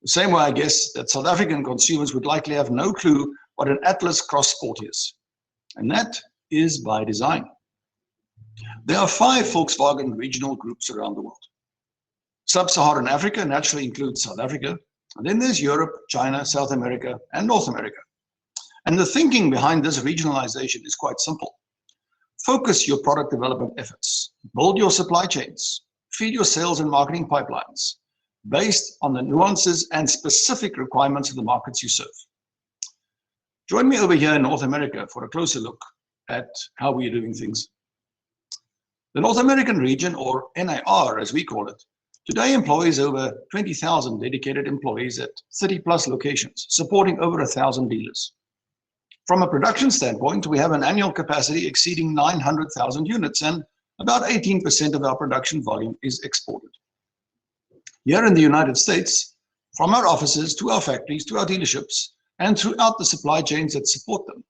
The same way, I guess, that South African consumers would likely have no clue what an Atlas Cross Sport is. And that is by design. There are 5 Volkswagen regional groups around the world. Sub-Saharan Africa naturally includes South Africa, and then there's Europe, China, South America, and North America. And the thinking behind this regionalization is quite simple. Focus your product development efforts, build your supply chains, feed your sales and marketing pipelines based on the nuances and specific requirements of the markets you serve. Join me over here in North America for a closer look at how we are doing things. The North American region, or NAR as we call it, today employs over 20,000 dedicated employees at 30+ locations, supporting over 1,000 dealers. From a production standpoint, we have an annual capacity exceeding 900,000 units, and about 18% of our production volume is exported. Here in the United States, from our offices to our factories to our dealerships, and throughout the supply chains that support them,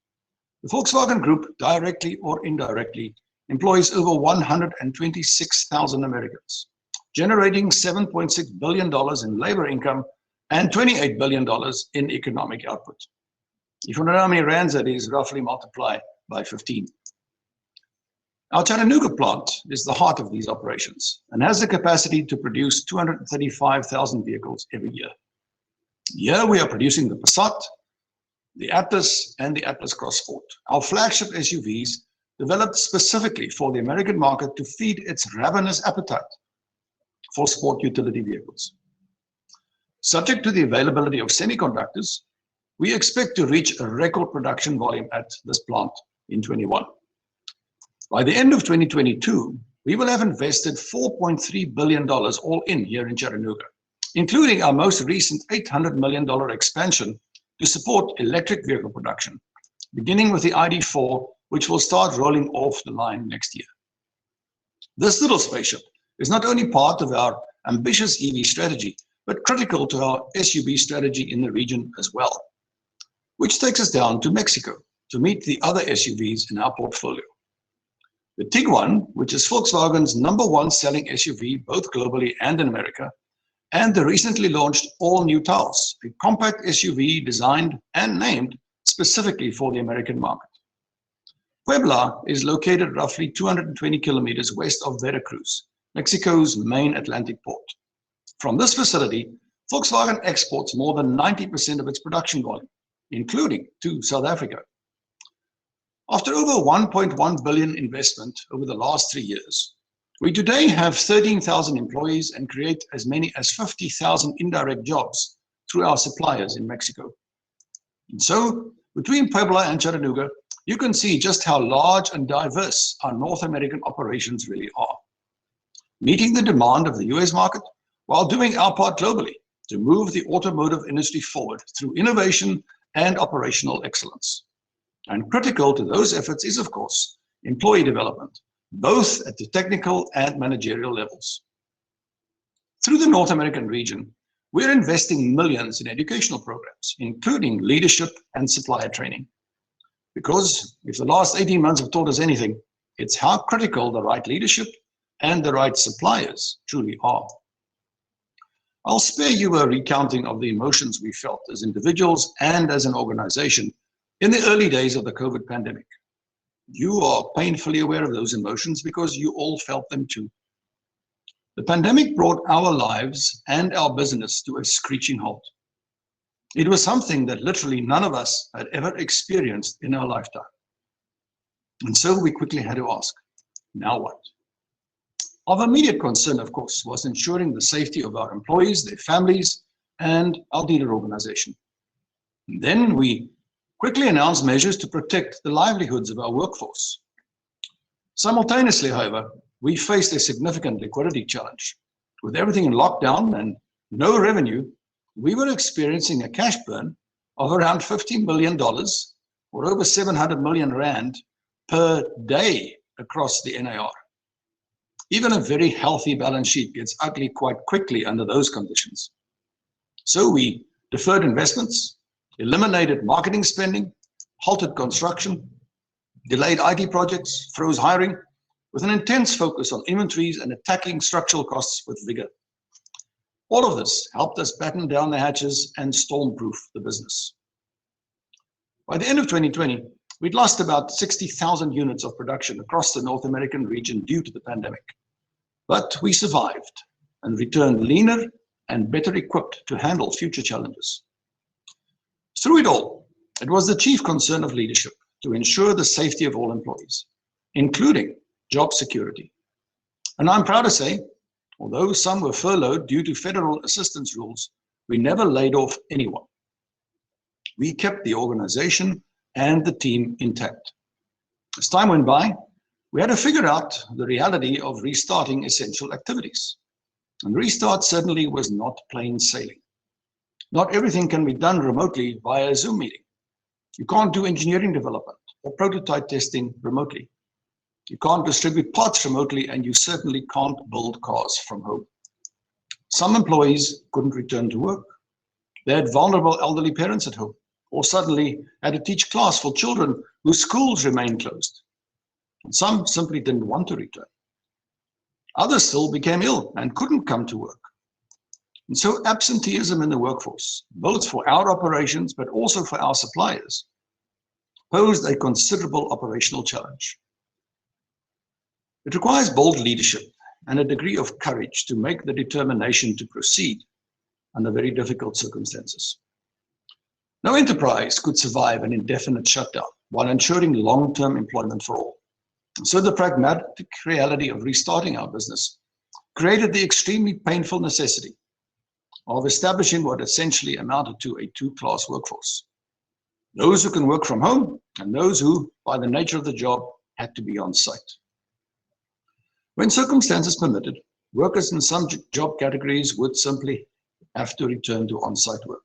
the Volkswagen Group, directly or indirectly, employs over 126,000 Americans, generating $7.6 billion in labor income and $28 billion in economic output. If you want to know how many rands that is, roughly multiply by 15. Our Chattanooga plant is the heart of these operations and has the capacity to produce 235,000 vehicles every year. Here we are producing the Passat, the Atlas, and the Atlas Cross Sport, our flagship SUVs developed specifically for the American market to feed its ravenous appetite for sport utility vehicles. Subject to the availability of semiconductors, we expect to reach a record production volume at this plant in 21. By the end of 2022, we will have invested $4.3 billion all in here in Chattanooga, including our most recent $800 million expansion to support electric vehicle production, beginning with the ID.4, which will start rolling off the line next year. This little spaceship is not only part of our ambitious EV strategy, but critical to our SUV strategy in the region as well, which takes us down to Mexico to meet the other SUVs in our portfolio. The Tiguan, which is Volkswagen's #1 selling SUV both globally and in America, and the recently launched all-new Taos, a compact SUV designed and named specifically for the American market. Puebla is located roughly 220 kilometers west of Veracruz, Mexico's main Atlantic port. From this facility, Volkswagen exports more than 90% of its production volume, including to South Africa. After over $1.1 billion investment over the last 3 years, we today have 13,000 employees and create as many as 50,000 indirect jobs through our suppliers in Mexico. And so, between Puebla and Chattanooga, you can see just how large and diverse our North American operations really are, meeting the demand of the US market while doing our part globally to move the automotive industry forward through innovation and operational excellence. And critical to those efforts is, of course, employee development, both at the technical and managerial levels. Through the North American region, we're investing millions in educational programs, including leadership and supplier training. Because if the last 18 months have taught us anything, it's how critical the right leadership and the right suppliers truly are. I'll spare you a recounting of the emotions we felt as individuals and as an organization in the early days of the COVID pandemic. You are painfully aware of those emotions because you all felt them too. The pandemic brought our lives and our business to a screeching halt. It was something that literally none of us had ever experienced in our lifetime. And so we quickly had to ask, now what? Of immediate concern, of course, was ensuring the safety of our employees, their families, and our dealer organization. And then we quickly announced measures to protect the livelihoods of our workforce. Simultaneously, however, we faced a significant liquidity challenge. With everything in lockdown and no revenue, we were experiencing a cash burn of around $15 million, or over 700 million rand per day across the NAR. Even a very healthy balance sheet gets ugly quite quickly under those conditions. So we deferred investments, eliminated marketing spending, halted construction, delayed IT projects, froze hiring, with an intense focus on inventories and attacking structural costs with vigor. All of this helped us batten down the hatches and storm-proof the business. By the end of 2020, we'd lost about 60,000 units of production across the North American region due to the pandemic. But we survived and returned leaner and better equipped to handle future challenges. Through it all, it was the chief concern of leadership to ensure the safety of all employees, including job security. And I'm proud to say, although some were furloughed due to federal assistance rules, we never laid off anyone. We kept the organization and the team intact. As time went by, we had to figure out the reality of restarting essential activities. And restart certainly was not plain sailing. Not everything can be done remotely via a Zoom meeting. You can't do engineering development or prototype testing remotely. You can't distribute parts remotely, and you certainly can't build cars from home. Some employees couldn't return to work. They had vulnerable elderly parents at home, or suddenly had to teach class for children whose schools remained closed. And some simply didn't want to return. Others still became ill and couldn't come to work. And so absenteeism in the workforce, both for our operations but also for our suppliers, posed a considerable operational challenge. It requires bold leadership and a degree of courage to make the determination to proceed under very difficult circumstances. No enterprise could survive an indefinite shutdown while ensuring long-term employment for all. And so the pragmatic reality of restarting our business created the extremely painful necessity of establishing what essentially amounted to a two-class workforce. Those who can work from home and those who, by the nature of the job, had to be on site. When circumstances permitted, workers in some job categories would simply have to return to on-site work.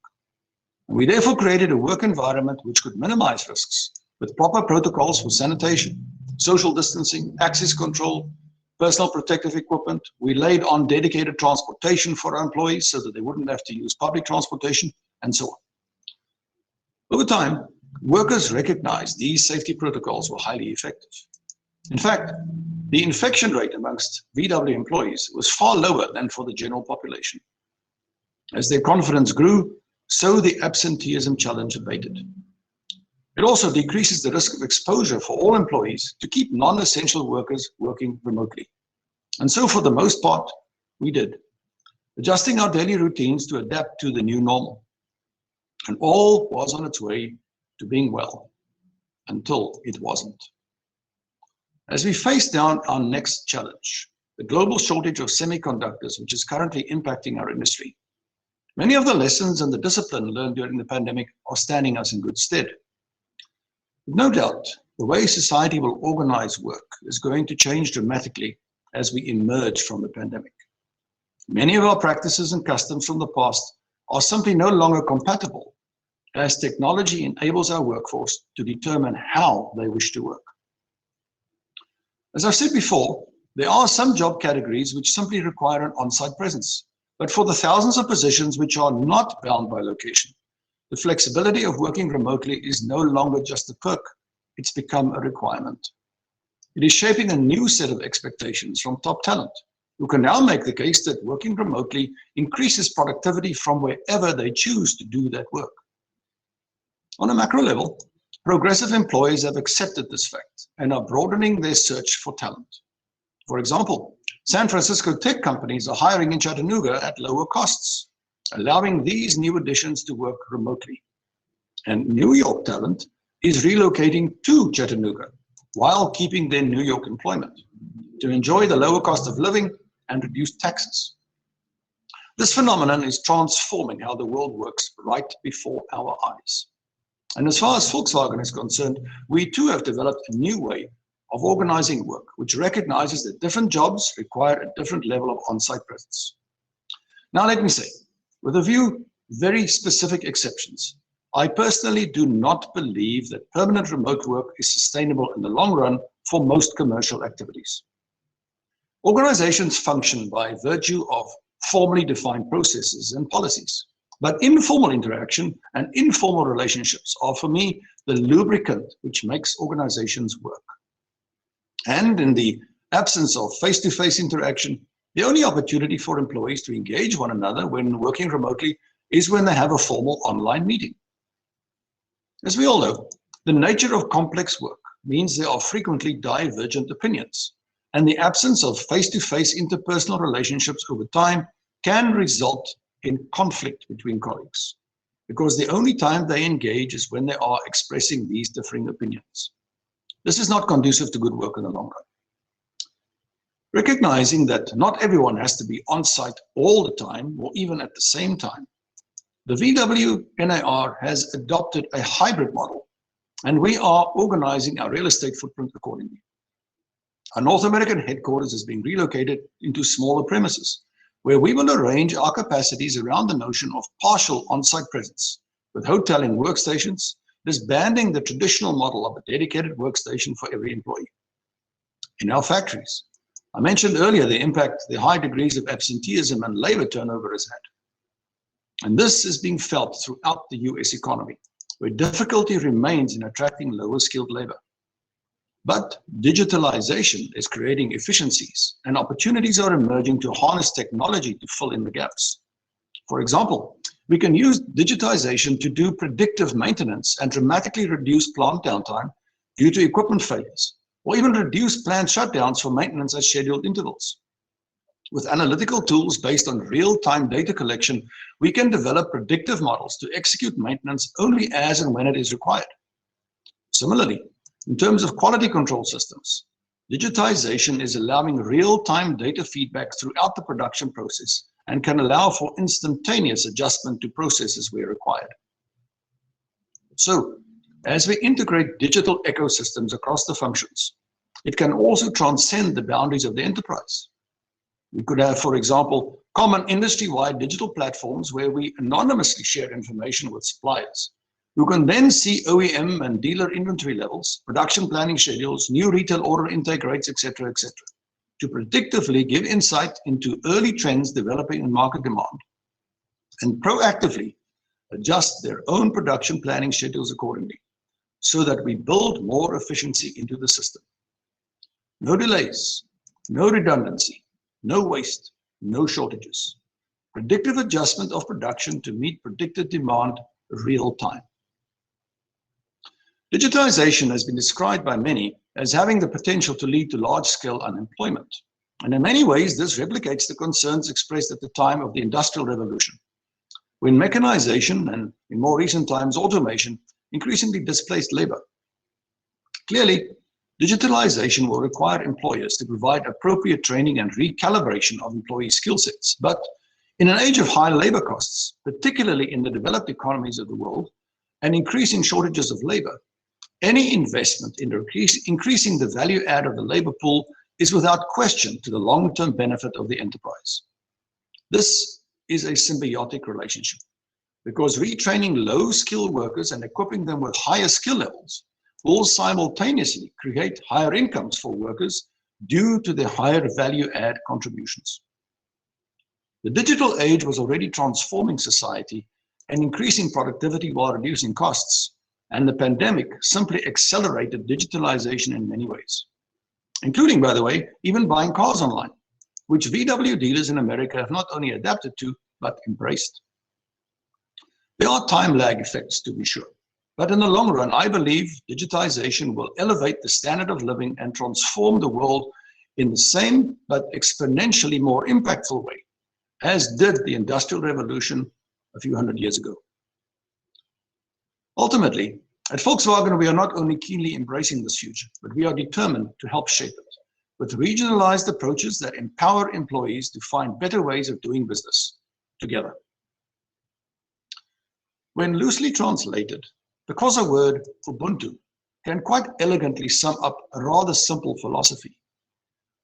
And we therefore created a work environment which could minimize risks with proper protocols for sanitation, social distancing, access control, personal protective equipment. We laid on dedicated transportation for our employees so that they wouldn't have to use public transportation, and so on. Over time, workers recognized these safety protocols were highly effective. In fact, the infection rate amongst VW employees was far lower than for the general population. As their confidence grew, so the absenteeism challenge abated. It also decreases the risk of exposure for all employees to keep non-essential workers working remotely. And so for the most part, we did, adjusting our daily routines to adapt to the new normal. And all was on its way to being well, until it wasn't. As we face down our next challenge, the global shortage of semiconductors, which is currently impacting our industry, many of the lessons and the discipline learned during the pandemic are standing us in good stead. No doubt, the way society will organize work is going to change dramatically as we emerge from the pandemic. Many of our practices and customs from the past are simply no longer compatible, as technology enables our workforce to determine how they wish to work. As I've said before, there are some job categories which simply require an on-site presence. But for the thousands of positions which are not bound by location, the flexibility of working remotely is no longer just a perk, it's become a requirement. It is shaping a new set of expectations from top talent, who can now make the case that working remotely increases productivity from wherever they choose to do that work. On a macro level, progressive employers have accepted this fact and are broadening their search for talent. For example, San Francisco tech companies are hiring in Chattanooga at lower costs, allowing these new additions to work remotely. And New York talent is relocating to Chattanooga while keeping their New York employment to enjoy the lower cost of living and reduced taxes. This phenomenon is transforming how the world works right before our eyes. And as far as Volkswagen is concerned, we too have developed a new way of organizing work, which recognizes that different jobs require a different level of on-site presence. Now, let me say, with a few very specific exceptions, I personally do not believe that permanent remote work is sustainable in the long run for most commercial activities. Organizations function by virtue of formally defined processes and policies, but informal interaction and informal relationships are, for me, the lubricant which makes organizations work. And in the absence of face-to-face interaction, the only opportunity for employees to engage one another when working remotely is when they have a formal online meeting. As we all know, the nature of complex work means there are frequently divergent opinions, and the absence of face-to-face interpersonal relationships over time can result in conflict between colleagues, because the only time they engage is when they are expressing these differing opinions. This is not conducive to good work in the long run. Recognizing that not everyone has to be on site all the time or even at the same time, the VW NAR has adopted a hybrid model, and we are organizing our real estate footprint accordingly. Our North American headquarters is being relocated into smaller premises, where we will arrange our capacities around the notion of partial on-site presence, with hoteling workstations, disbanding the traditional model of a dedicated workstation for every employee. In our factories, I mentioned earlier the impact the high degrees of absenteeism and labor turnover has had. And this is being felt throughout the US economy, where difficulty remains in attracting lower skilled labor. But digitalization is creating efficiencies, and opportunities are emerging to harness technology to fill in the gaps. For example, we can use digitization to do predictive maintenance and dramatically reduce plant downtime due to equipment failures, or even reduce planned shutdowns for maintenance at scheduled intervals. With analytical tools based on real-time data collection, we can develop predictive models to execute maintenance only as and when it is required. Similarly, in terms of quality control systems, Digitization is allowing real-time data feedback throughout the production process and can allow for instantaneous adjustment to processes where required. So, as we integrate digital ecosystems across the functions, it can also transcend the boundaries of the enterprise. We could have, for example, common industry-wide digital platforms where we anonymously share information with suppliers, who can then see OEM and dealer inventory levels, production planning schedules, new retail order intake rates, etc., to predictively give insight into early trends developing in market demand and proactively adjust their own production planning schedules accordingly, so that we build more efficiency into the system. No delays, no redundancy, no waste, no shortages. Predictive adjustment of production to meet predicted demand real time. Digitization has been described by many as having the potential to lead to large-scale unemployment. And in many ways, this replicates the concerns expressed at the time of the Industrial Revolution, when mechanization and, in more recent times, automation increasingly displaced labor. Clearly, digitalization will require employers to provide appropriate training and recalibration of employee skill sets. But in an age of high labor costs, particularly in the developed economies of the world, and increasing shortages of labor, any investment in increasing the value add of the labor pool is without question to the long-term benefit of the enterprise. This is a symbiotic relationship, because retraining low-skilled workers and equipping them with higher skill levels will simultaneously create higher incomes for workers due to their higher value add contributions. The digital age was already transforming society and increasing productivity while reducing costs, and the pandemic simply accelerated digitalization in many ways, including, by the way, even buying cars online, which VW dealers in America have not only adapted to, but embraced. There are time lag effects, to be sure, but in the long run, I believe digitization will elevate the standard of living and transform the world in the same but exponentially more impactful way as did the Industrial Revolution a few hundred years ago. Ultimately, at Volkswagen, we are not only keenly embracing this future, but we are determined to help shape it with regionalized approaches that empower employees to find better ways of doing business together. When loosely translated, the Xhosa word Ubuntu can quite elegantly sum up a rather simple philosophy.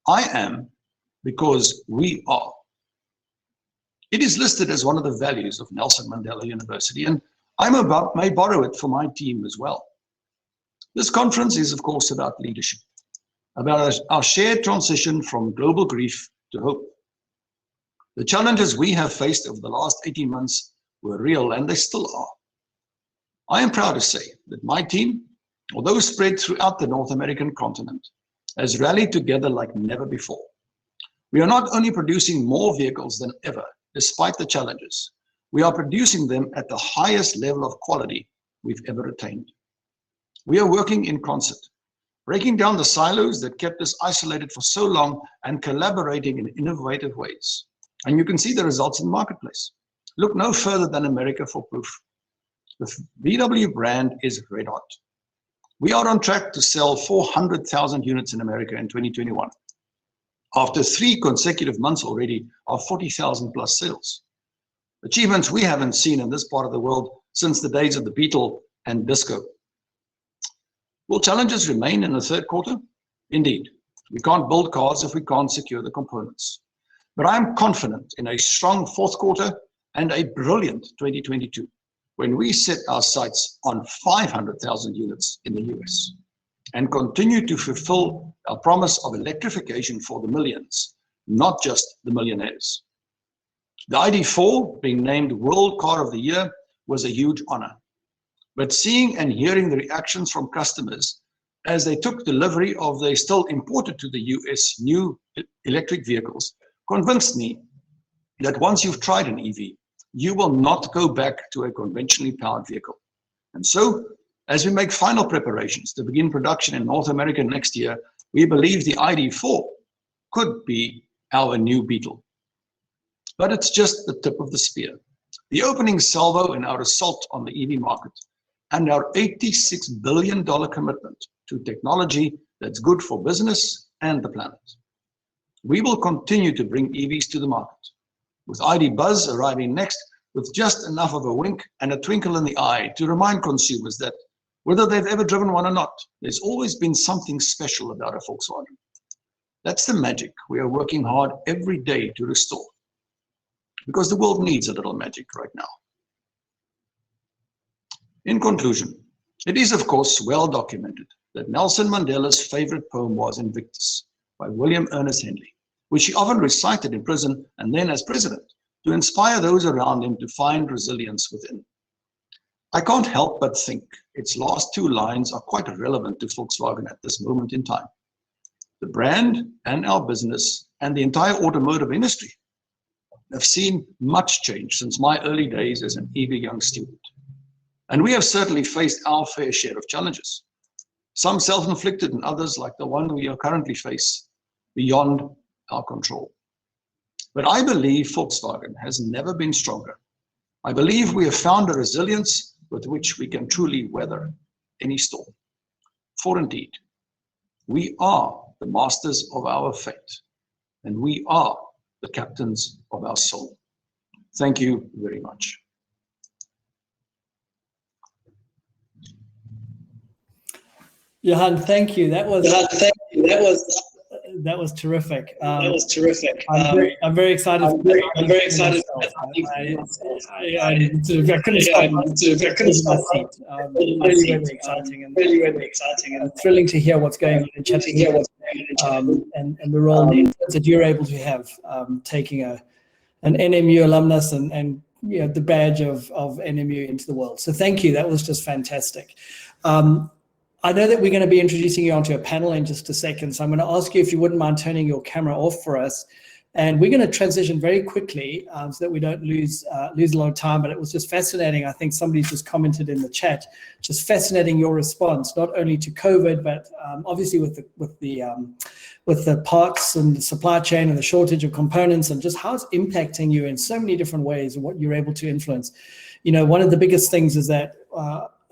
I am because we are. It is listed as one of the values of Nelson Mandela University, and I may borrow it for my team as well. This conference is, of course, about leadership, about our shared transition from global grief to hope. The challenges we have faced over the last 18 months were real, and they still are. I am proud to say that my team, although spread throughout the North American continent, has rallied together like never before. We are not only producing more vehicles than ever, despite the challenges, we are producing them at the highest level of quality we've ever attained. We are working in concert, breaking down the silos that kept us isolated for so long and collaborating in innovative ways. And you can see the results in the marketplace. Look no further than America for proof. The VW brand is red hot. We are on track to sell 400,000 units in America in 2021. After 3 consecutive months already of 40,000 plus sales. Achievements we haven't seen in this part of the world since the days of the Beatle and disco. Will challenges remain in the third quarter? Indeed. We can't build cars if we can't secure the components. But I'm confident in a strong fourth quarter and a brilliant 2022 when we set our sights on 500,000 units in the US and continue to fulfill our promise of electrification for the millions, not just the millionaires. The ID.4 being named World Car of the Year was a huge honor. But seeing and hearing the reactions from customers as they took delivery of their still imported to the US new electric vehicles convinced me that once you've tried an EV, you will not go back to a conventionally powered vehicle. And so, as we make final preparations to begin production in North America next year, we believe the ID.4 could be our new Beetle. But it's just the tip of the spear. The opening salvo in our assault on the EV market and our $86 billion commitment to technology that's good for business and the planet. We will continue to bring EVs to the market, with ID Buzz arriving next with just enough of a wink and a twinkle in the eye to remind consumers that whether they've ever driven one or not, there's always been something special about a Volkswagen. That's the magic we are working hard every day to restore, because the world needs a little magic right now. In conclusion, it is of course well documented that Nelson Mandela's favorite poem was Invictus by William Ernest Henley, which he often recited in prison and then as president to inspire those around him to find resilience within. I can't help but think its last two lines are quite relevant to Volkswagen at this moment in time. The brand and our business and the entire automotive industry have seen much change since my early days as an eager young student. And we have certainly faced our fair share of challenges, some self-inflicted and others like the one we are currently face beyond our control. But I believe Volkswagen has never been stronger. I believe we have found a resilience with which we can truly weather any storm. For indeed, we are the masters of our fate, and we are the captains of our soul. Thank you very much. Johan, thank you. That was terrific. I'm very excited. I couldn't stop. Really exciting and thrilling to hear what's going on in Chattanooga, and the role that you're able to have, taking an NMU alumnus and the badge of NMU into the world. So thank you. That was just fantastic. I know that we're going to be introducing you onto a panel in just a second, so I'm going to ask you if you wouldn't mind turning your camera off for us. And we're going to transition very quickly so that we don't lose a lot of time. But it was just fascinating. I think somebody just commented in the chat, just fascinating your response, not only to COVID, but obviously with the parts and the supply chain and the shortage of components, and just how it's impacting you in so many different ways and what you're able to influence. One of the biggest things is that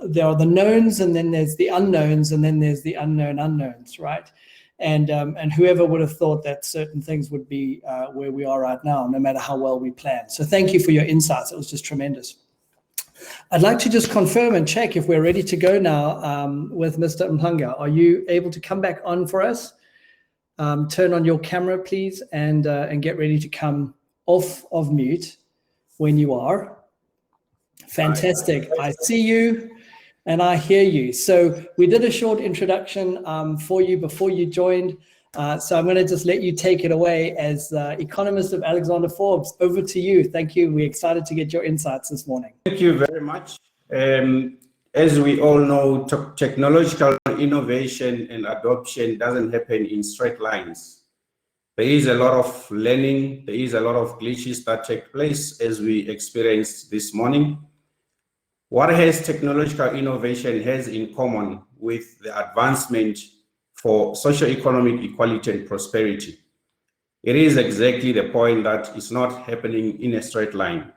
there are the knowns, and then there's the unknowns, and then there's the unknown unknowns, right? And whoever would have thought that certain things would be where we are right now, no matter how well we plan. So thank you for your insights. It was just tremendous. I'd like to just confirm and check if we're ready to go now with Mr. Mhlanga. Are you able to come back on for us? Turn on your camera, please, and get ready to come off of mute when you are. Fantastic. I see you. And I hear you. So we did a short introduction for you before you joined. So I'm going to just let you take it away as economist of Alexander Forbes. Over to you. Thank you. We're excited to get your insights this morning. Thank you very much. As we all know, technological innovation and adoption doesn't happen in straight lines. There is a lot of learning. There is a lot of glitches that take place, as we experienced this morning. What has technological innovation has in common with the advancement for socio-economic equality and prosperity? It is exactly the point that it's not happening in a straight line.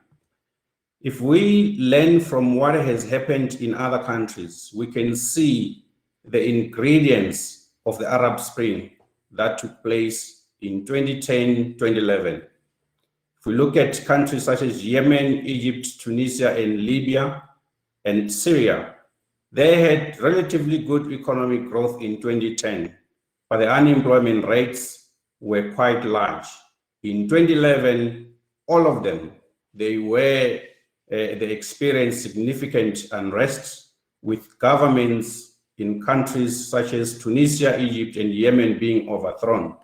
If we learn from what has happened in other countries, we can see the ingredients of the Arab Spring that took place in 2010, 2011. If we look at countries such as Yemen, Egypt, Tunisia, and Libya, and Syria, they had relatively good economic growth in 2010, but the unemployment rates were quite large. In 2011, all of them, they experienced significant unrest, with governments in countries such as Tunisia, Egypt, and Yemen being overthrown.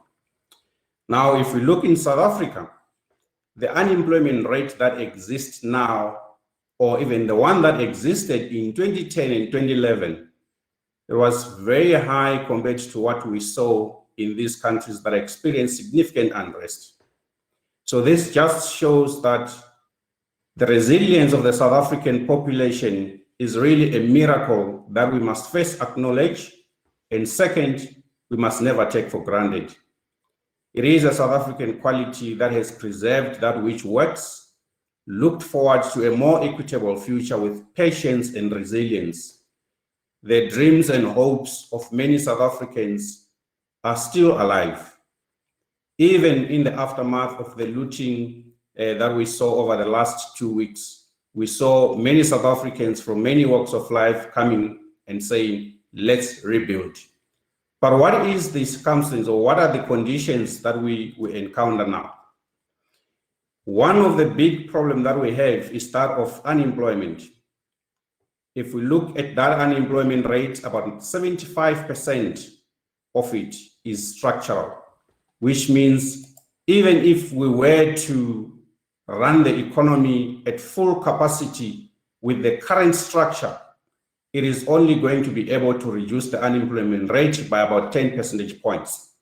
Now, if we look in South Africa, the unemployment rate that exists now, or even the one that existed in 2010 and 2011, it was very high compared to what we saw in these countries that experienced significant unrest. So this just shows that the resilience of the South African population is really a miracle that we must first acknowledge, and second, we must never take for granted. It is a South African quality that has preserved that which works, looked forward to a more equitable future with patience and resilience. The dreams and hopes of many South Africans are still alive. Even in the aftermath of the looting that we saw over the last 2 weeks, we saw many South Africans from many walks of life coming and saying, let's rebuild. But what is the circumstance, or what are the conditions that we encounter now? One of the big problems that we have is that of unemployment. If we look at that unemployment rate, about 75% of it is structural, which means even if we were to run the economy at full capacity with the current structure, it is only going to be able to reduce the unemployment rate by about 10 percentage points,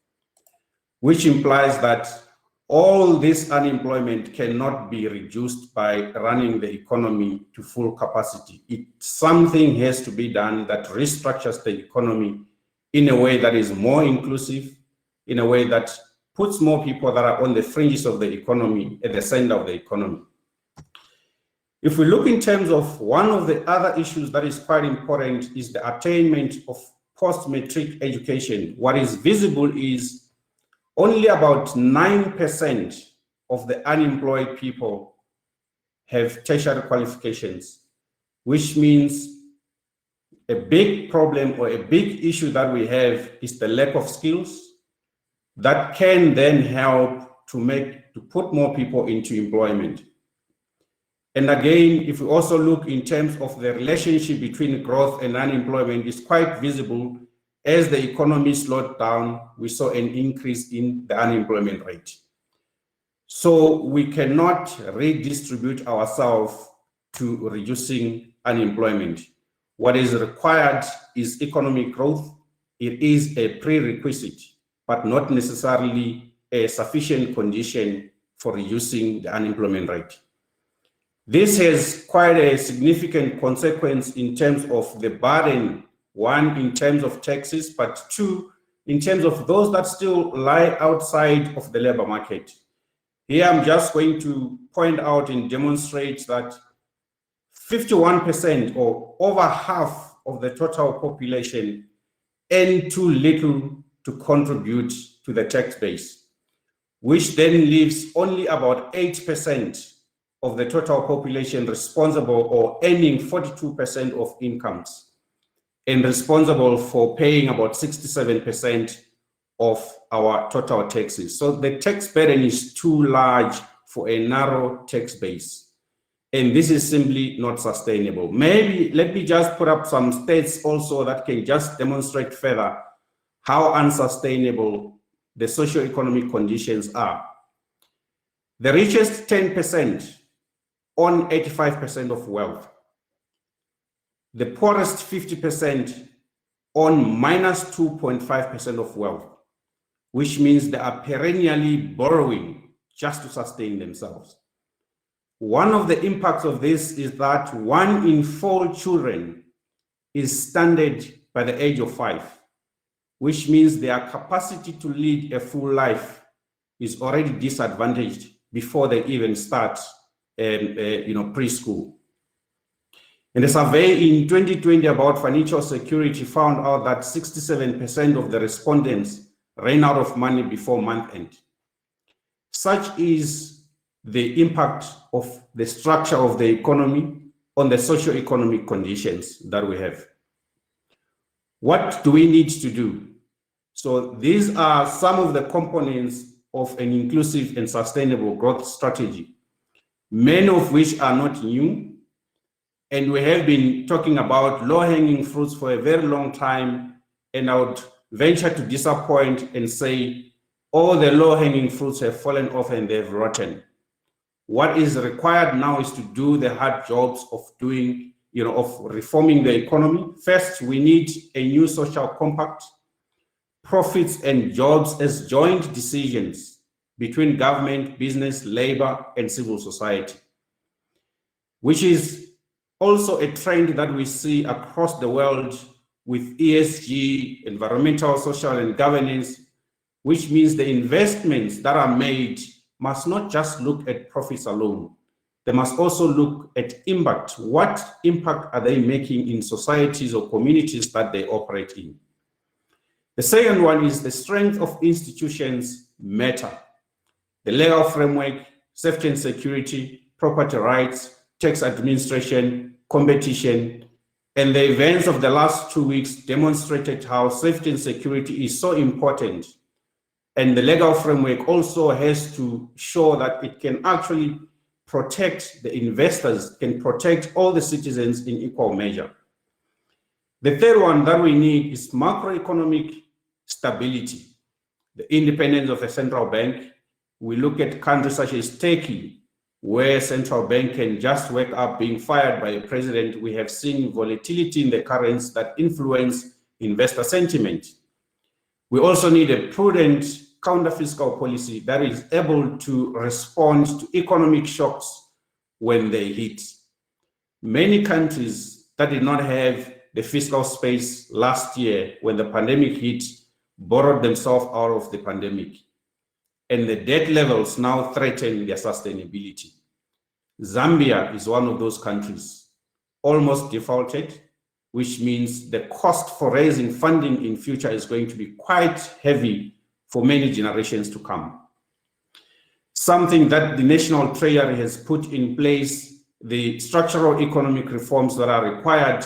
which implies that all this unemployment cannot be reduced by running the economy to full capacity. Something has to be done that restructures the economy in a way that is more inclusive, in a way that puts more people that are on the fringes of the economy at the center of the economy. If we look in terms of one of the other issues that is quite important is the attainment of post-matric education. What is visible is only about 9% of the unemployed people have tertiary qualifications, which means a big problem or a big issue that we have is the lack of skills that can then help to put more people into employment. And again, if we also look in terms of the relationship between growth and unemployment, it's quite visible. As the economy slowed down, we saw an increase in the unemployment rate. So we cannot redistribute ourselves to reducing unemployment. What is required is economic growth. It is a prerequisite, but not necessarily a sufficient condition for reducing the unemployment rate. This has quite a significant consequence in terms of the burden. One, in terms of taxes, but two, in terms of those that still lie outside of the labor market. Here, I'm just going to point out and demonstrate that 51% or over half of the total population earn too little to contribute to the tax base, which then leaves only about 8% of the total population responsible or earning 42% of incomes, and responsible for paying about 67% of our total taxes. So the tax burden is too large for a narrow tax base. And this is simply not sustainable. Maybe let me just put up some stats also that can just demonstrate further how unsustainable the socioeconomic conditions are. The richest 10% own 85% of wealth. The poorest 50% own minus 2.5% of wealth, which means they are perennially borrowing just to sustain themselves. One of the impacts of this is that 1 in 4 children is stranded by the age of 5, which means their capacity to lead a full life is already disadvantaged before they even start preschool. And a survey in 2020 about financial security found out that 67% of the respondents ran out of money before month end. Such is the impact of the structure of the economy on the socio-economic conditions that we have. What do we need to do? So these are some of the components of an inclusive and sustainable growth strategy, many of which are not new. And we have been talking about low-hanging fruits for a very long time, and I would venture to disappoint and say all the low-hanging fruits have fallen off and they've rotten. What is required now is to do the hard jobs of doing, of reforming the economy. First, we need a new social compact, profits and jobs as joint decisions between government, business, labor, and civil society, which is also a trend that we see across the world with ESG, environmental, social, and governance, which means the investments that are made must not just look at profits alone. They must also look at impact. What impact are they making in societies or communities that they operate in? The second one is the strength of institutions matter. The legal framework, safety and security, property rights, tax administration, competition, and the events of the last 2 weeks demonstrated how safety and security is so important. And the legal framework also has to show that it can actually protect the investors, can protect all the citizens in equal measure. The third one that we need is macroeconomic stability, the independence of a central bank. We look at countries such as Turkey, where central bank can just wake up being fired by a president. We have seen volatility in the currency that influence investor sentiment. We also need a prudent counter-fiscal policy that is able to respond to economic shocks when they hit. Many countries that did not have the fiscal space last year when the pandemic hit borrowed themselves out of the pandemic, and the debt levels now threaten their sustainability. Zambia is one of those countries, almost defaulted, which means the cost for raising funding in future is going to be quite heavy for many generations to come. Something that the National Treasury has put in place, the structural economic reforms that are required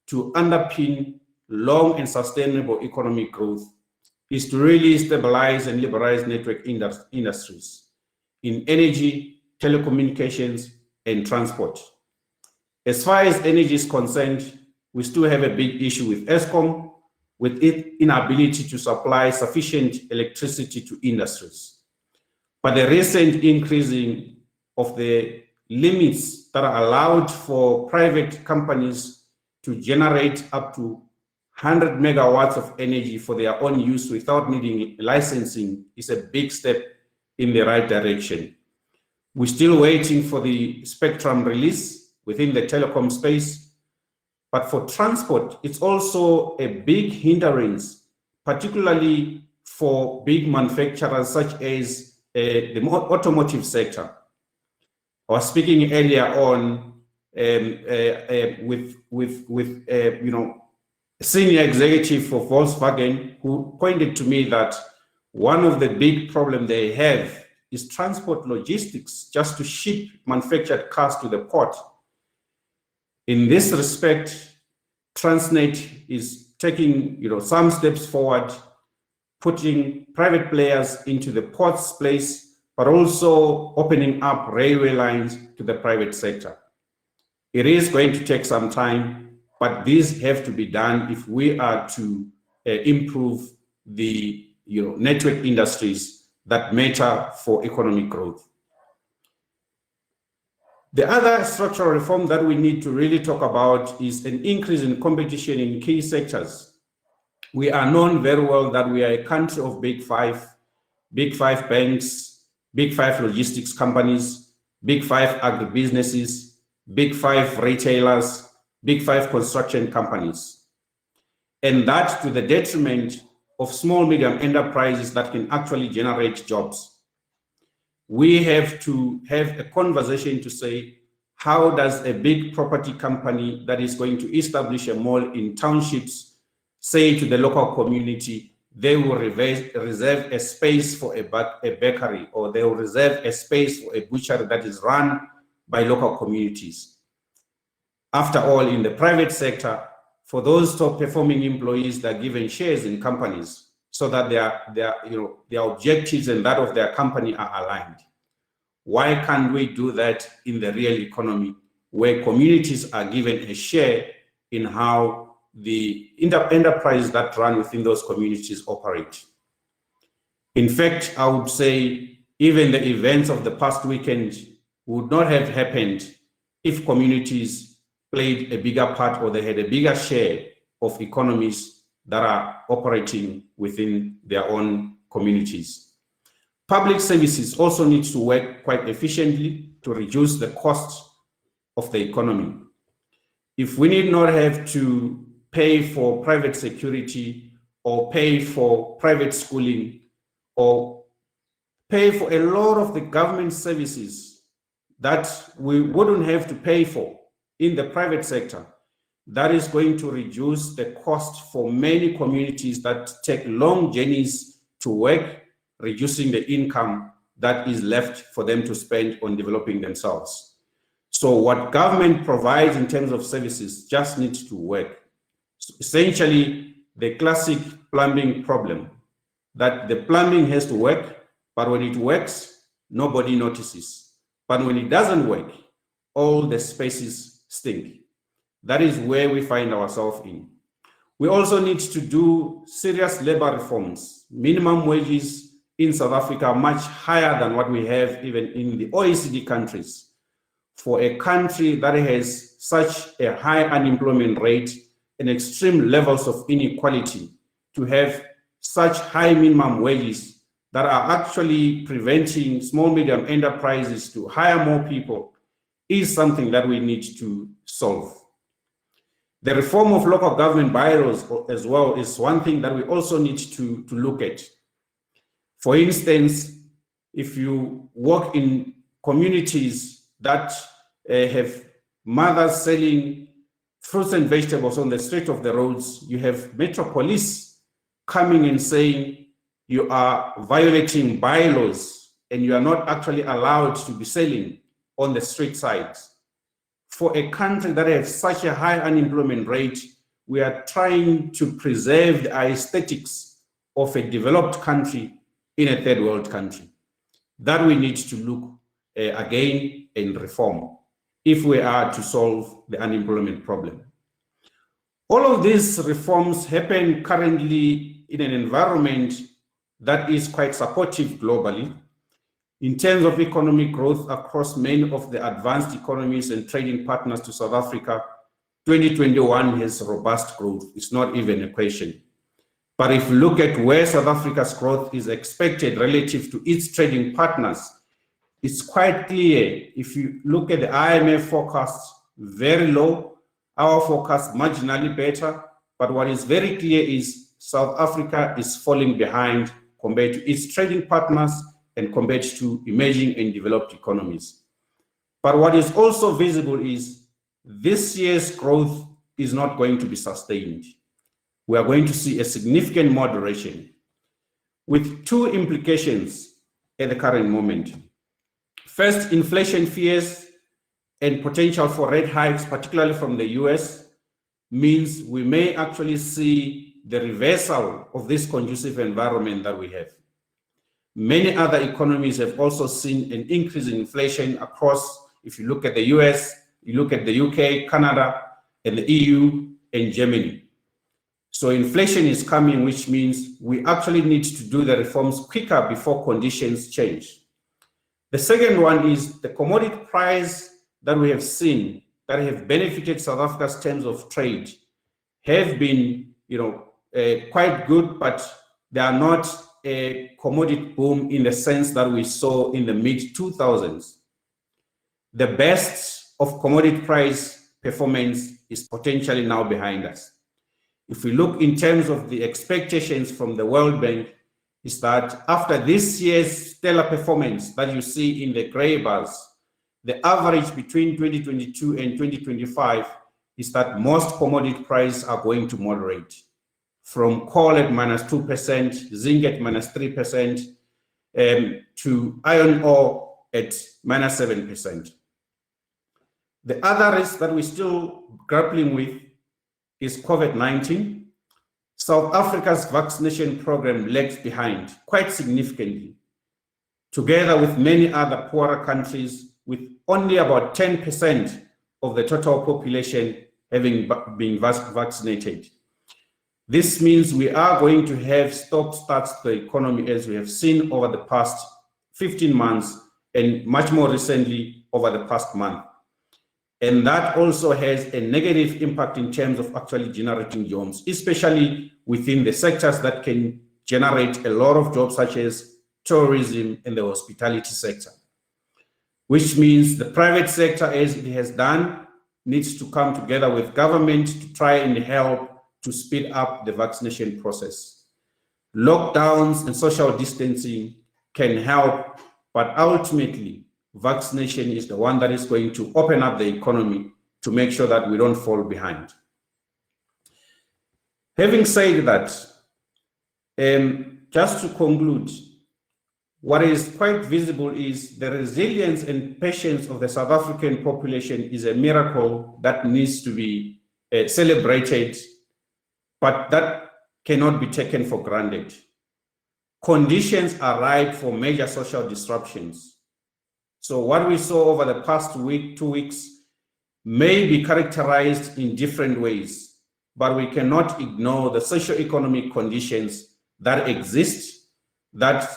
to underpin long and sustainable economic growth, is to really stabilize and liberalize network industries in energy, telecommunications, and transport. As far as energy is concerned, we still have a big issue with Eskom, with its inability to supply sufficient electricity to industries. But the recent increasing of the limits that are allowed for private companies to generate up to 100 megawatts of energy for their own use without needing licensing is a big step in the right direction. We're still waiting for the spectrum release within the telecom space, but for transport, it's also a big hindrance, particularly for big manufacturers such as the automotive sector. I was speaking earlier on with senior executive for Volkswagen, who pointed to me that one of the big problems they have is transport logistics, just to ship manufactured cars to the port. In this respect, Transnet is taking some steps forward, putting private players into the port's place, but also opening up railway lines to the private sector. It is going to take some time, but these have to be done if we are to improve the network industries that matter for economic growth. The other structural reform that we need to really talk about is an increase in competition in key sectors. We are known very well that we are a country of big five banks, big five logistics companies, big five agribusinesses, big five retailers, big five construction companies, and that to the detriment of small, medium enterprises that can actually generate jobs. We have to have a conversation to say, how does a big property company that is going to establish a mall in townships say to the local community, they will reserve a space for a bakery, or they will reserve a space for a butchery that is run by local communities? After all, in the private sector, for those top performing employees, they're given shares in companies so that their objectives and that of their company are aligned. Why can't we do that in the real economy, where communities are given a share in how the enterprises that run within those communities operate? In fact, I would say even the events of the past weekend would not have happened if communities played a bigger part, or they had a bigger share of economies that are operating within their own communities. Public services also need to work quite efficiently to reduce the cost of the economy. If we need not have to pay for private security, or pay for private schooling, or pay for a lot of the government services that we wouldn't have to pay for in the private sector, that is going to reduce the cost for many communities that take long journeys to work, reducing the income that is left for them to spend on developing themselves. So what government provides in terms of services just needs to work. So essentially, the classic plumbing problem, that the plumbing has to work, but when it works, nobody notices. But when it doesn't work, all the spaces stink. That is where we find ourselves in. We also need to do serious labor reforms. Minimum wages in South Africa are much higher than what we have even in the OECD countries. For a country that has such a high unemployment rate and extreme levels of inequality, to have such high minimum wages that are actually preventing small, medium enterprises to hire more people is something that we need to solve. The reform of local government bylaws as well is one thing that we also need to look at. For instance, if you work in communities that have mothers selling fruits and vegetables on the street of the roads, you have Metro Police coming and saying you are violating bylaws and you are not actually allowed to be selling on the street sides. For a country that has such a high unemployment rate, we are trying to preserve the aesthetics of a developed country in a third world country. That we need to look again and reform if we are to solve the unemployment problem. All of these reforms happen currently in an environment that is quite supportive globally. In terms of economic growth across many of the advanced economies and trading partners to South Africa, 2021 has robust growth. It's not even a question. But if you look at where South Africa's growth is expected relative to its trading partners, it's quite clear. If you look at the IMF forecasts, very low, our forecast marginally better, but what is very clear is South Africa is falling behind compared to its trading partners and compared to emerging and developed economies. But what is also visible is this year's growth is not going to be sustained. We are going to see a significant moderation with two implications at the current moment. First, inflation fears and potential for rate hikes, particularly from the US, means we may actually see the reversal of this conducive environment that we have. Many other economies have also seen an increase in inflation across, if you look at the US, you look at the UK, Canada, and the EU, and Germany. So inflation is coming, which means we actually need to do the reforms quicker before conditions change. The second one is the commodity price that we have seen that have benefited South Africa's terms of trade have been, quite good, but they are not a commodity boom in the sense that we saw in the mid-2000s. The best of commodity price performance is potentially now behind us. If we look in terms of the expectations from the World Bank, is that after this year's stellar performance that you see in the gray bars, the average between 2022 and 2025 is that most commodity prices are going to moderate, from coal at -2%, zinc at -3%, to iron ore at -7%. The other risk that we're still grappling with is COVID-19. South Africa's vaccination program lags behind quite significantly, together with many other poorer countries, with only about 10% of the total population having been vaccinated. This means we are going to have stop-starts to the economy as we have seen over the past 15 months and much more recently over the past month. And that also has a negative impact in terms of actually generating jobs, especially within the sectors that can generate a lot of jobs, such as tourism and the hospitality sector. Which means the private sector, as it has done, needs to come together with government to try and help to speed up the vaccination process. Lockdowns and social distancing can help, but ultimately, vaccination is the one that is going to open up the economy to make sure that we don't fall behind. Having said that, just to conclude, what is quite visible is the resilience and patience of the South African population is a miracle that needs to be celebrated, but that cannot be taken for granted. Conditions are ripe for major social disruptions. So what we saw over the past 2 weeks may be characterized in different ways, but we cannot ignore the socio-economic conditions that exist that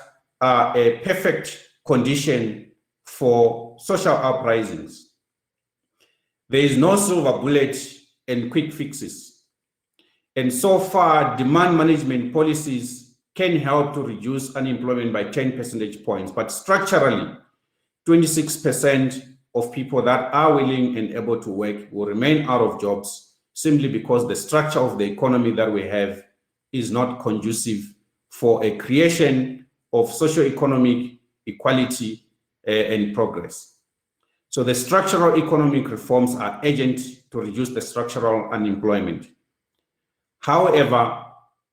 are a perfect condition for social uprisings. There is no silver bullet and quick fixes. And so far, demand management policies can help to reduce unemployment by 10 percentage points, but structurally, 26% of people that are willing and able to work will remain out of jobs simply because the structure of the economy that we have is not conducive for a creation of socio-economic equality and progress. So the structural economic reforms are urgent to reduce the structural unemployment. However,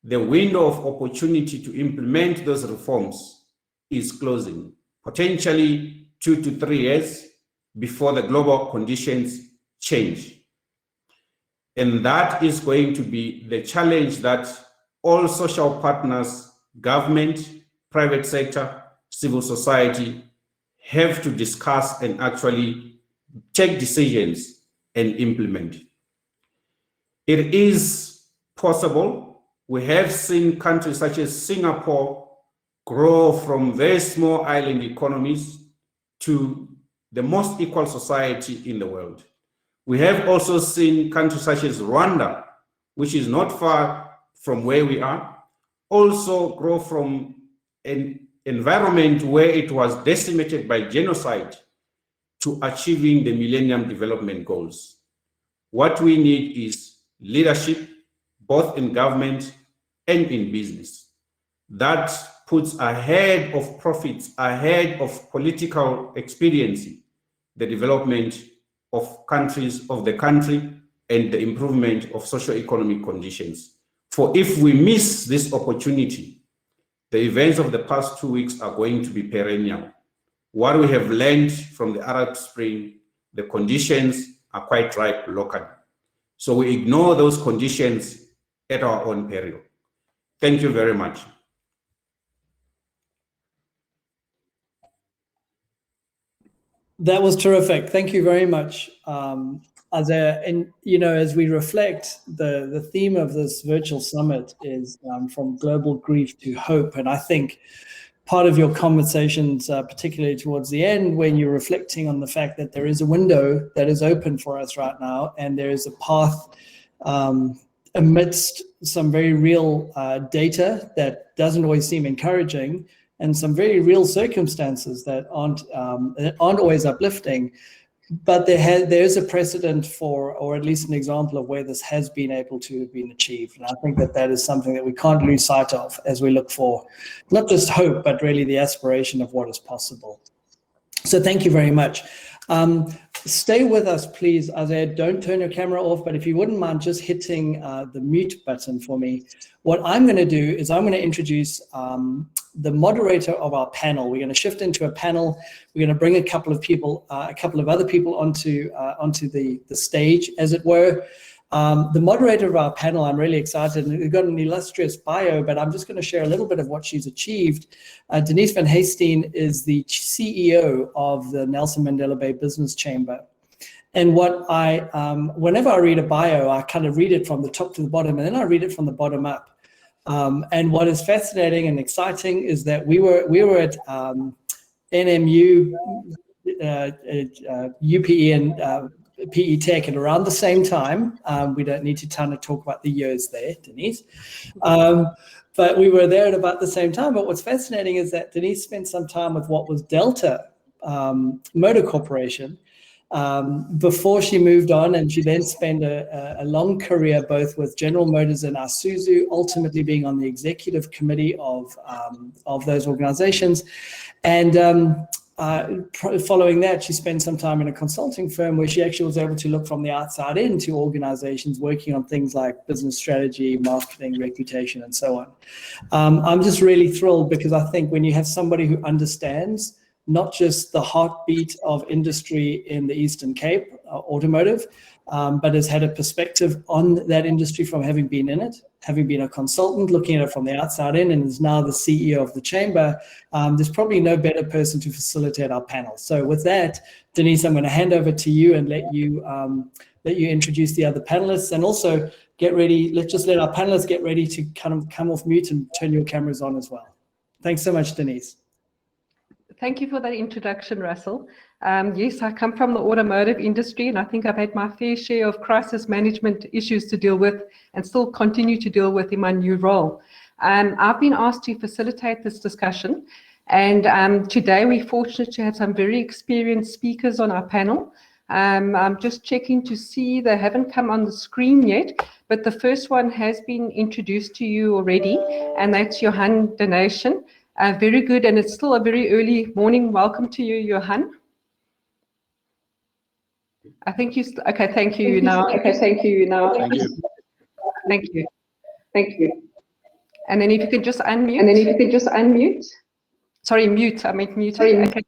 the window of opportunity to implement those reforms is closing, potentially 2 to 3 years before the global conditions change. And that is going to be the challenge that all social partners, government, private sector, civil society, have to discuss and actually take decisions and implement. It is possible. We have seen countries such as Singapore grow from very small island economies to the most equal society in the world. We have also seen countries such as Rwanda, which is not far from where we are, also grow from an environment where it was decimated by genocide to achieving the Millennium Development Goals. What we need is leadership, both in government and in business, that puts ahead of profits, ahead of political expediency, the development of countries, of the country, and the improvement of socio-economic conditions. For if we miss this opportunity, the events of the past 2 weeks are going to be perennial. What we have learned from the Arab Spring, the conditions are quite ripe locally. So we ignore those conditions at our own peril. Thank you very much. That was terrific. Thank you very much, Isaiah. And, you know, as we reflect, the theme of this virtual summit is from global grief to hope. And I think part of your conversations, particularly towards the end, when you're reflecting on the fact that there is a window that is open for us right now, and there is a path amidst some very real data that doesn't always seem encouraging, and some very real circumstances that aren't always uplifting, but there is a precedent for, or at least an example of where this has been able to have been achieved. And I think that that is something that we can't lose sight of as we look for not just hope, but really the aspiration of what is possible. So thank you very much. Stay with us, please, Isaiah. Don't turn your camera off, but if you wouldn't mind just hitting the mute button for me. What I'm going to do is I'm going to introduce the moderator of our panel. We're going to shift into a panel. We're going to bring a couple of people, a couple of other people onto the stage, as it were. The moderator of our panel, I'm really excited. We've got an illustrious bio, but I'm just going to share a little bit of what she's achieved. Denise Van Gastine is the CEO of the Nelson Mandela Bay Business Chamber. And what whenever I read a bio, I kind of read it from the top to the bottom, and then I read it from the bottom up. And what is fascinating and exciting is that we were at NMU, UPE, and PE Tech at around the same time. We don't need to kind of talk about the years there, Denise. But we were there at about the same time. But what's fascinating is that Denise spent some time with what was Delta Motor Corporation before she moved on, and she then spent a long career both with General Motors and Isuzu, ultimately being on the executive committee of those organizations. And following that, she spent some time in a consulting firm where she actually was able to look from the outside into organizations working on things like business strategy, marketing, reputation, and so on. I'm just really thrilled because I think when you have somebody who understands not just the heartbeat of industry in the Eastern Cape, automotive, but has had a perspective on that industry from having been in it, having been a consultant, looking at it from the outside in, and is now the CEO of the chamber, there's probably no better person to facilitate our panel. So with that, Denise, I'm going to hand over to you and let you introduce the other panelists, and also get ready. Let's just let our panelists get ready to kind of come off mute and turn your cameras on as well. Thanks so much, Denise. Thank you for that introduction, Russell. Yes, I come from the automotive industry, and I think I've had my fair share of crisis management issues to deal with and still continue to deal with in my new role. I've been asked to facilitate this discussion, and today we're fortunate to have some very experienced speakers on our panel. I'm just checking to see, they haven't come on the screen yet, but the first one has been introduced to you already, and that's Johan Donation. Very good, and it's still a very early morning. Welcome to you, Johan. I think you, okay, thank you now. Okay, thank you now. Thank you. Thank you. Thank you. And then if you could just unmute. Sorry, mute, I meant mute. Okay. Because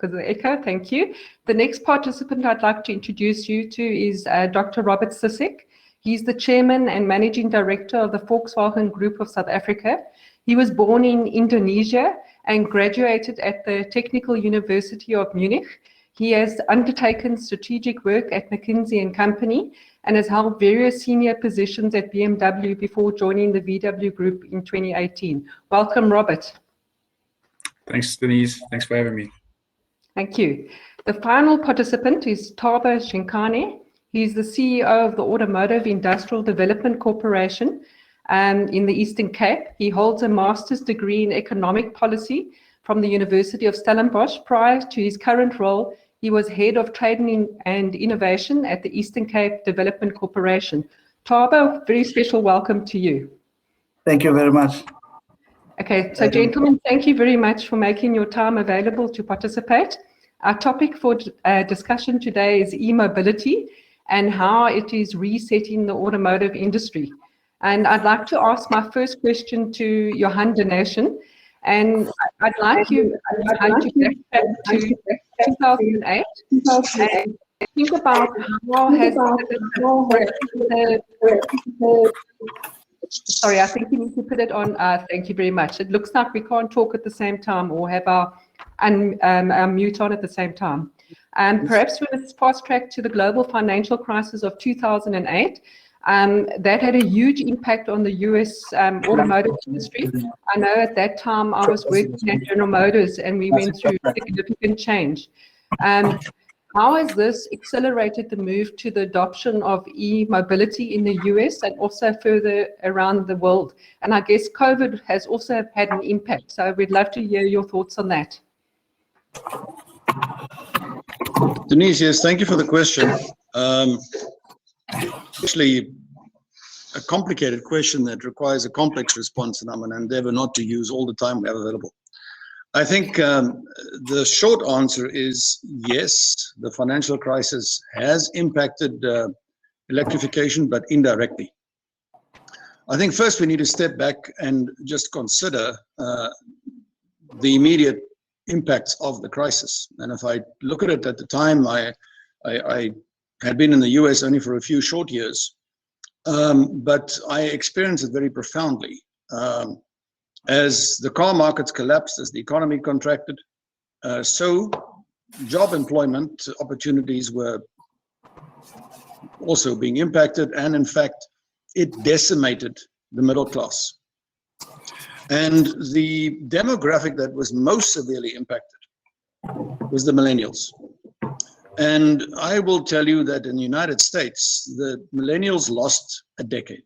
of the echo, thank you. The next participant I'd like to introduce you to is Dr. Robert Susic. He's the chairman and managing director of the Volkswagen Group of South Africa. He was born in Indonesia and graduated at the Technical University of Munich. He has undertaken strategic work at McKinsey & Company and has held various senior positions at BMW before joining the VW Group in 2018. Welcome, Robert. Thanks, Denise. Thanks for having me. Thank you. The final participant is Thorber Shinkani. He's the CEO of the Automotive Industrial Development Corporation in the Eastern Cape. He holds a master's degree in economic policy from the University of Stellenbosch. Prior to his current role, he was head of trade and innovation at the Eastern Cape Development Corporation. Thorber, very special welcome to you. Thank you very much. Okay, so gentlemen, thank you very much for making your time available to participate. Our topic for discussion today is e-mobility and how it is resetting the automotive industry. And I'd like to ask my first question to Johan Donation, and I'd like you to back to 2008 and think about how has sorry, I think you need to put it on. Thank you very much. It looks like we can't talk at the same time or have our mute on at the same time. Perhaps let's fast track to the global financial crisis of 2008. That had a huge impact on the US automotive industry. I know at that time I was working at General Motors and we went through significant change. How has this accelerated the move to the adoption of e-mobility in the US and also further around the world? And I guess COVID has also had an impact. So we'd love to hear your thoughts on that. Denise, yes, thank you for the question. Actually, a complicated question that requires a complex response, and I'm going to endeavor not to use all the time we have available. I think the short answer is yes, the financial crisis has impacted electrification, but indirectly. I think first we need to step back and just consider the immediate impacts of the crisis. And if I look at it at the time, I had been in the US only for a few short years, but I experienced it very profoundly. As the car markets collapsed, as the economy contracted, so job employment opportunities were also being impacted, and in fact, it decimated the middle class. And the demographic that was most severely impacted was the millennials. And I will tell you that in the United States, the millennials lost a decade.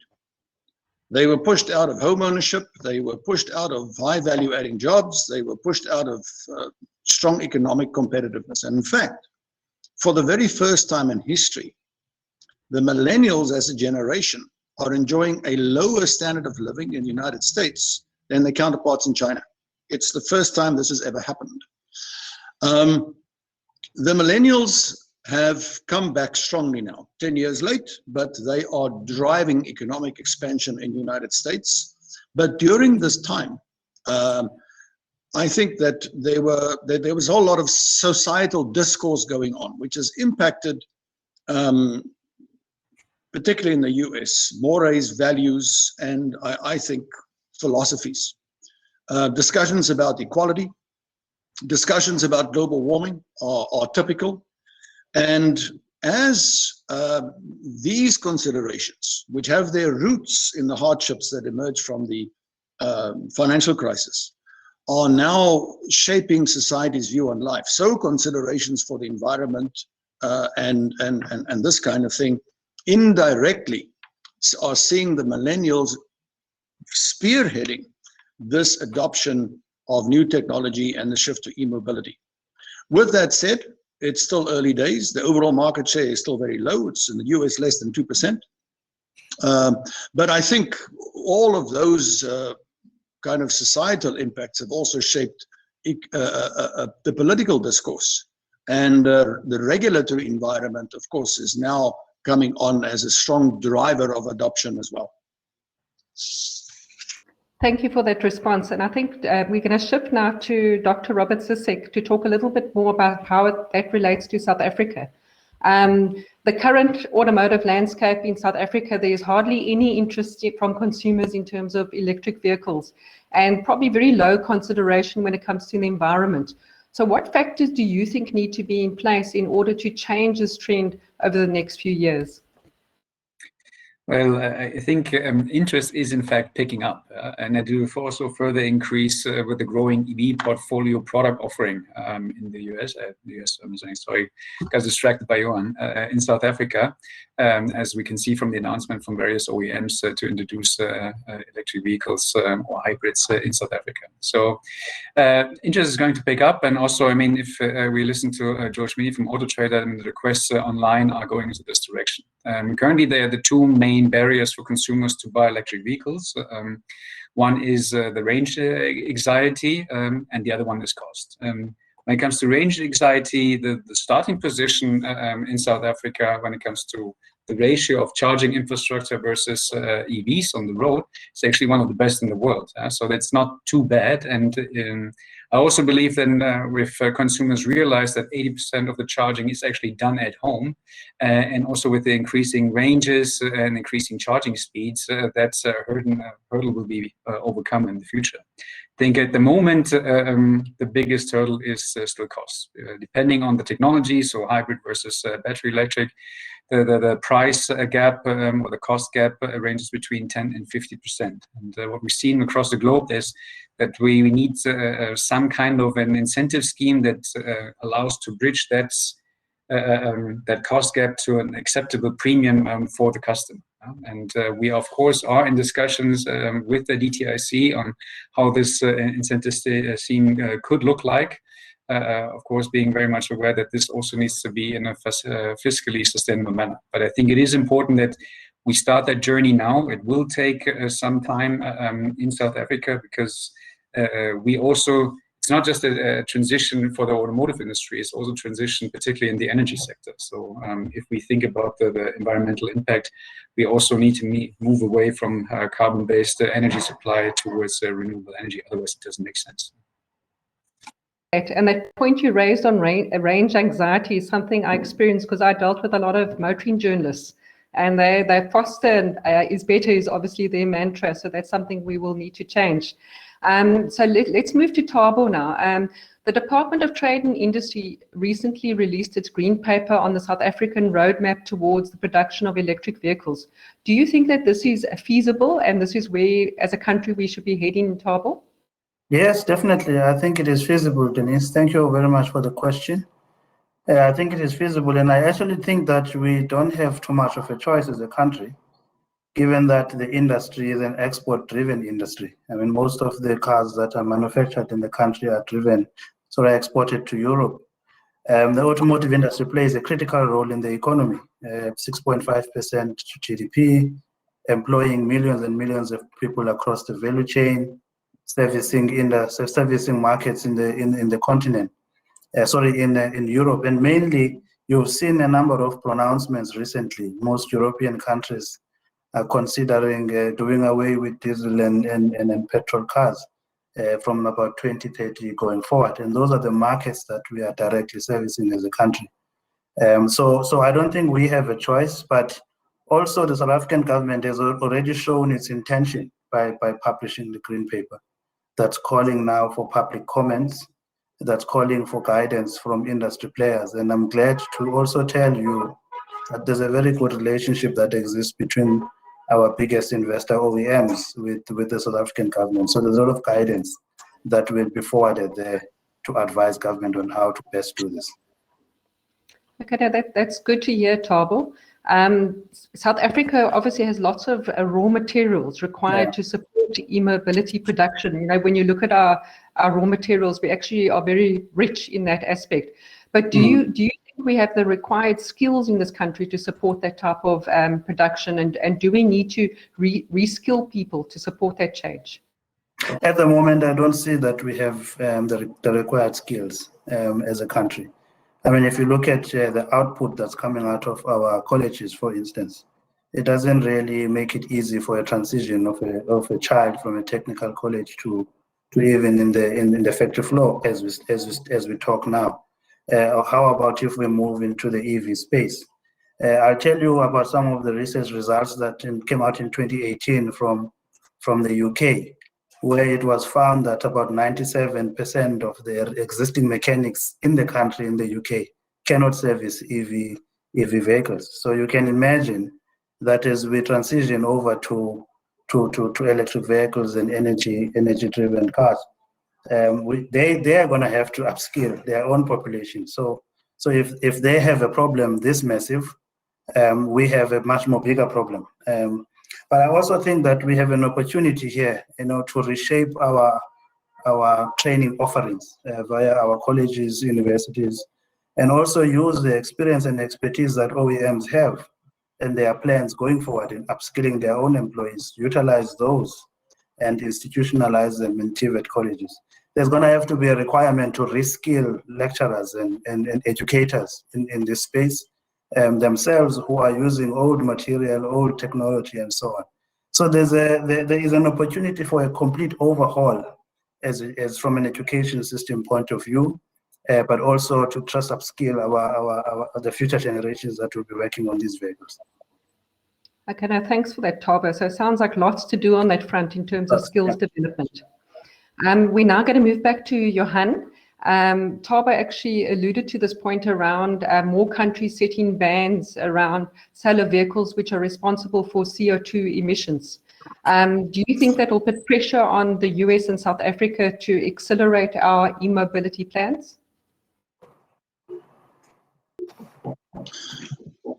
They were pushed out of home ownership. They were pushed out of high value adding jobs. They were pushed out of strong economic competitiveness. And in fact, for the very first time in history, the millennials as a generation are enjoying a lower standard of living in the United States than their counterparts in China. It's the first time this has ever happened. The millennials have come back strongly now, 10 years late, but they are driving economic expansion in the United States. But during this time, I think that there was a whole lot of societal discourse going on, which has impacted, particularly in the US, mores, values, and I think philosophies. Discussions about equality, discussions about global warming are typical. And as these considerations, which have their roots in the hardships that emerged from the financial crisis, are now shaping society's view on life, so considerations for the environment and this kind of thing indirectly are seeing the millennials spearheading this adoption of new technology and the shift to e-mobility. With that said, it's still early days. The overall market share is still very low. It's in the US less than 2%. But I think all of those kind of societal impacts have also shaped the political discourse. And the regulatory environment, of course, is now coming on as a strong driver of adoption as well. Thank you for that response. And I think we're going to shift now to Dr. Robert Susic to talk a little bit more about how that relates to South Africa. The current automotive landscape in South Africa, there is hardly any interest from consumers in terms of electric vehicles, and probably very low consideration when it comes to the environment. So what factors do you think need to be in place in order to change this trend over the next few years? Well, I think interest is in fact picking up, and I do also further increase with the growing EV portfolio product offering in the US. I'm sorry, got distracted by Johan. In South Africa, as we can see from the announcement from various OEMs to introduce electric vehicles or hybrids in South Africa. So interest is going to pick up, and also, I mean, if we listen to George Meany from Auto Trader, the requests online are going into this direction. Currently, they are the two main barriers for consumers to buy electric vehicles. One is the range anxiety, and the other one is cost. When it comes to range anxiety, the starting position in South Africa when it comes to the ratio of charging infrastructure versus EVs on the road is actually one of the best in the world. So that's not too bad. And I also believe that if consumers realize that 80% of the charging is actually done at home, and also with the increasing ranges and increasing charging speeds, that's a hurdle will be overcome in the future. I think at the moment, the biggest hurdle is still cost. Depending on the technology, so hybrid versus battery electric, the price gap or the cost gap ranges between 10 and 50%. And what we've seen across the globe is that we need some kind of an incentive scheme that allows to bridge that cost gap to an acceptable premium for the customer. And we, of course, are in discussions with the DTIC on how this incentive scheme could look like. Of course, being very much aware that this also needs to be in a fiscally sustainable manner. But I think it is important that we start that journey now. It will take some time in South Africa because we also, it's not just a transition for the automotive industry, it's also transition particularly in the energy sector. So if we think about the environmental impact, we also need to move away from carbon-based energy supply towards renewable energy, otherwise it doesn't make sense. And that point you raised on range anxiety is something I experienced because I dealt with a lot of motoring journalists, and they foster is better is obviously their mantra. So that's something we will need to change. So let's move to Thabo now. The Department of Trade and Industry recently released its green paper on the South African roadmap towards the production of electric vehicles. Do you think that this is feasible and this is where, as a country, we should be heading, Thabo? Yes, definitely. I think it is feasible, Denise. Thank you very much for the question. I think it is feasible, and I actually think that we don't have too much of a choice as a country, given that the industry is an export-driven industry. I mean, most of the cars that are manufactured in the country are exported to Europe. The automotive industry plays a critical role in the economy, 6.5% to GDP, employing millions and millions of people across the value chain, servicing markets in the continent. in Europe, and mainly you've seen a number of pronouncements recently. Most European countries are considering doing away with diesel and petrol cars from about 2030 going forward, and those are the markets that we are directly servicing as a country. So I don't think we have a choice, but also the South African government has already shown its intention by publishing the green paper that's calling now for public comments, that's calling for guidance from industry players. And I'm glad to also tell you that there's a very good relationship that exists between our biggest investor OEMs with the South African government. So there's a lot of guidance that will be forwarded there to advise government on how to best do this. Okay, now that's good to hear, Thabo. South Africa obviously has lots of raw materials required to support e-mobility production. You know, when you look at our raw materials, we actually are very rich in that aspect. But do you think we have the required skills in this country to support that type of production, and do we need to reskill people to support that change? At the moment, I don't see that we have the required skills as a country. I mean, if you look at the output that's coming out of our colleges, for instance, it doesn't really make it easy for a transition of a child from a technical college to even in the factory floor as we talk now. Or how about if we move into the EV space? I'll tell you about some of the research results that came out in 2018 from the UK, where it was found that about 97% of the existing mechanics in the country, in the UK, cannot service EV vehicles. So you can imagine that as we transition over to electric vehicles and energy-driven cars, they are going to have to upskill their own population. So if they have a problem this massive, we have a much more bigger problem. But I also think that we have an opportunity here, to reshape our training offerings via our colleges, universities, and also use the experience and expertise that OEMs have and their plans going forward in upskilling their own employees, utilize those and institutionalize them in TVET colleges. There's going to have to be a requirement to reskill lecturers and educators in this space themselves, who are using old material, old technology, and so on. So there is an opportunity for a complete overhaul as from an education system point of view, but also to trust upskill the future generations that will be working on these vehicles. Okay, now thanks for that, Thabo. So it sounds like lots to do on that front in terms of skills development. We're now going to move back to Johan. Thabo actually alluded to this point around more countries setting bans around solar vehicles which are responsible for CO2 emissions. Do you think that will put pressure on the US and South Africa to accelerate our e-mobility plans?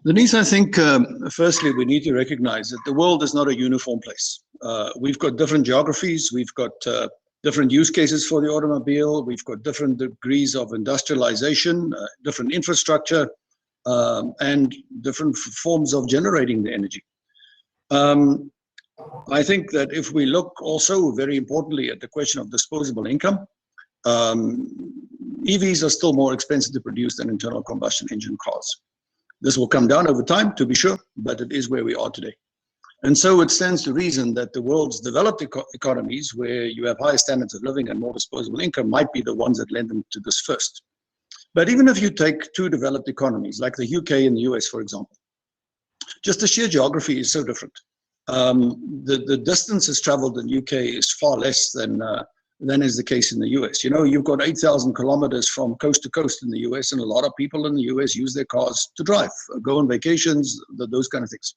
Denise, I think firstly we need to recognize that the world is not a uniform place. We've got different geographies, we've got different use cases for the automobile, we've got different degrees of industrialization, different infrastructure, and different forms of generating the energy. I think that if we look also very importantly at the question of disposable income, EVs are still more expensive to produce than internal combustion engine cars. This will come down over time, to be sure, but it is where we are today. And so it stands to reason that the world's developed economies, where you have higher standards of living and more disposable income, might be the ones that lend them to this first. But even if you take two developed economies, like the UK and the US, for example, just the sheer geography is so different. The distances traveled in the UK is far less than is the case in the US. You know, you've got 8,000 kilometers from coast to coast in the US, and a lot of people in the US use their cars to drive, go on vacations, those kind of things.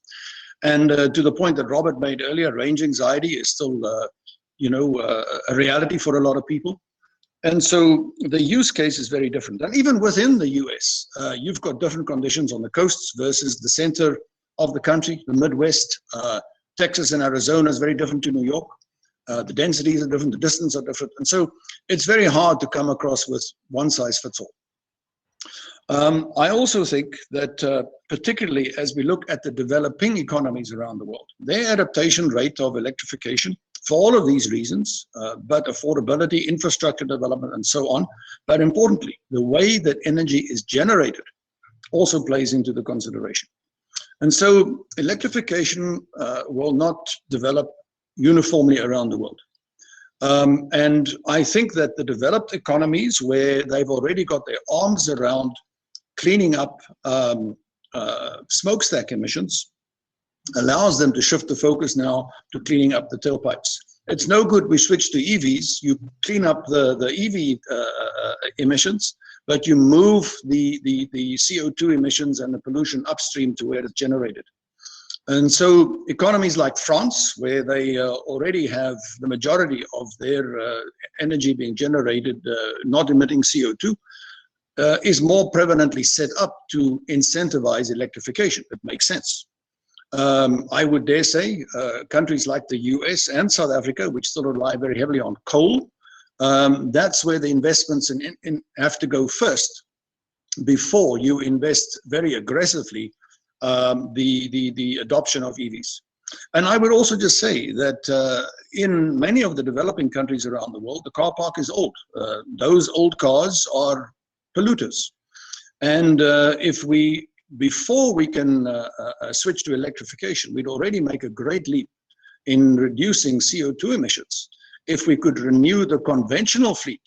And to the point that Robert made earlier, range anxiety is still, a reality for a lot of people. And so the use case is very different. And even within the US, you've got different conditions on the coasts versus the center of the country, the Midwest. Texas and Arizona is very different to New York. The densities are different, the distance are different. And so it's very hard to come across with one size fits all. I also think that particularly as we look at the developing economies around the world, their adaptation rate of electrification, for all of these reasons, but affordability, infrastructure development, and so on. But importantly, the way that energy is generated also plays into the consideration. And so electrification will not develop uniformly around the world. And I think that the developed economies, where they've already got their arms around cleaning up smokestack emissions, allows them to shift the focus now to cleaning up the tailpipes. It's no good we switch to EVs, you clean up the EV emissions, but you move the CO2 emissions and the pollution upstream to where it's generated. And so economies like France, where they already have the majority of their energy being generated not emitting CO2, is more prevalently set up to incentivize electrification. It makes sense. I would dare say countries like the US and South Africa, which still rely very heavily on coal, that's where the investments in have to go first before you invest very aggressively the adoption of EVs. And I would also just say that in many of the developing countries around the world, the car park is old. Those old cars are polluters. And before we can switch to electrification, we'd already make a great leap in reducing CO2 emissions if we could renew the conventional fleet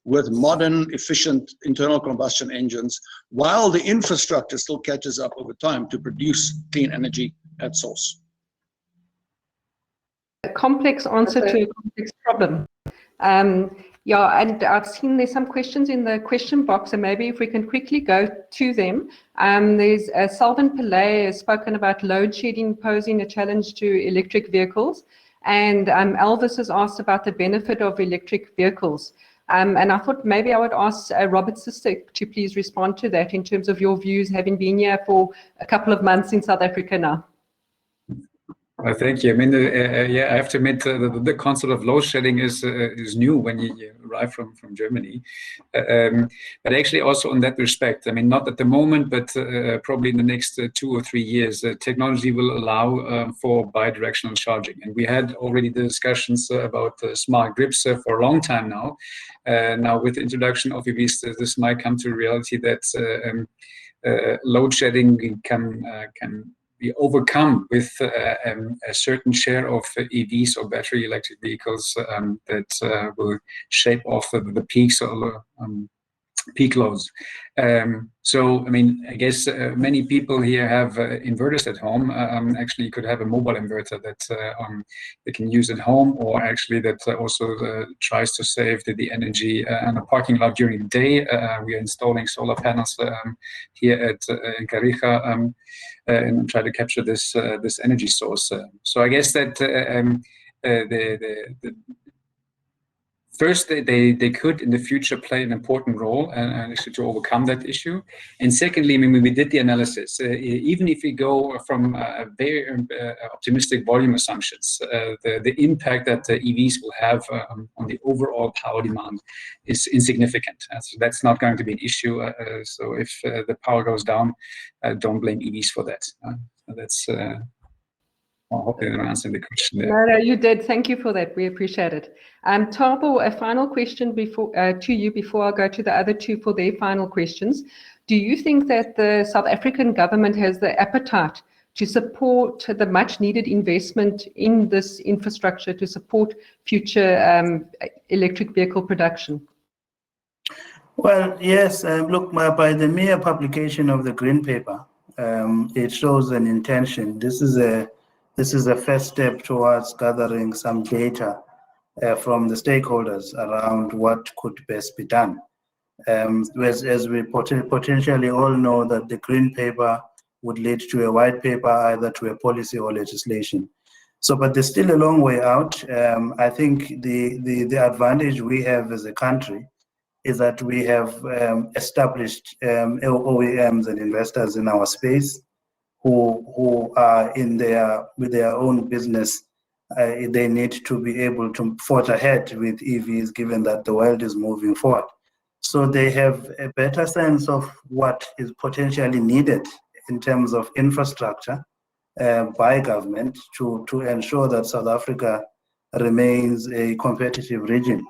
with modern, efficient internal combustion engines, while the infrastructure still catches up over time to produce clean energy at source. A complex answer to a complex problem. Yeah, and I've seen there's some questions in the question box, and maybe if we can quickly go to them. There's Salvan Pillay has spoken about load shedding posing a challenge to electric vehicles, and Elvis has asked about the benefit of electric vehicles. And I thought maybe I would ask Robert Susic to please respond to that in terms of your views, having been here for a couple of months in South Africa now. Thank you. I mean, yeah, I have to admit the concept of load shedding is new when you arrive from Germany. But actually also in that respect, I mean, not at the moment, but probably in the next 2 or 3 years, technology will allow for bi-directional charging. And we had already the discussions about smart grids for a long time now. Now with the introduction of EVs, this might come to reality that load shedding can be overcome with a certain share of EVs or battery electric vehicles that will shape off the peaks or peak loads. So, I mean, I guess many people here have inverters at home. Actually, you could have a mobile inverter that they can use at home, or actually that also tries to save the energy in a parking lot during the day. We are installing solar panels here at in Kariga and try to capture this energy source. So I guess that first, they could in the future play an important role and actually to overcome that issue. And secondly, I mean, when we did the analysis, even if we go from very optimistic volume assumptions, the impact that the EVs will have on the overall power demand is insignificant. So that's not going to be an issue. So if the power goes down, don't blame EVs for that. That's. I hope I answered the question there. No, you did. Thank you for that. We appreciate it. Thorber, a final question to you before I go to the other two for their final questions. Do you think that the South African government has the appetite to support the much needed investment in this infrastructure to support future electric vehicle production? Well, yes. Look, by the mere publication of the Green Paper, it shows an intention. This is a first step towards gathering some data from the stakeholders around what could best be done. As we potentially all know that the Green Paper would lead to a white paper, either to a policy or legislation. So, but there's still a long way out. I think the advantage we have as a country is that we have established OEMs and investors in our space who are with their own business. They need to be able to forge ahead with EVs, given that the world is moving forward. So they have a better sense of what is potentially needed in terms of infrastructure by government to ensure that South Africa remains a competitive region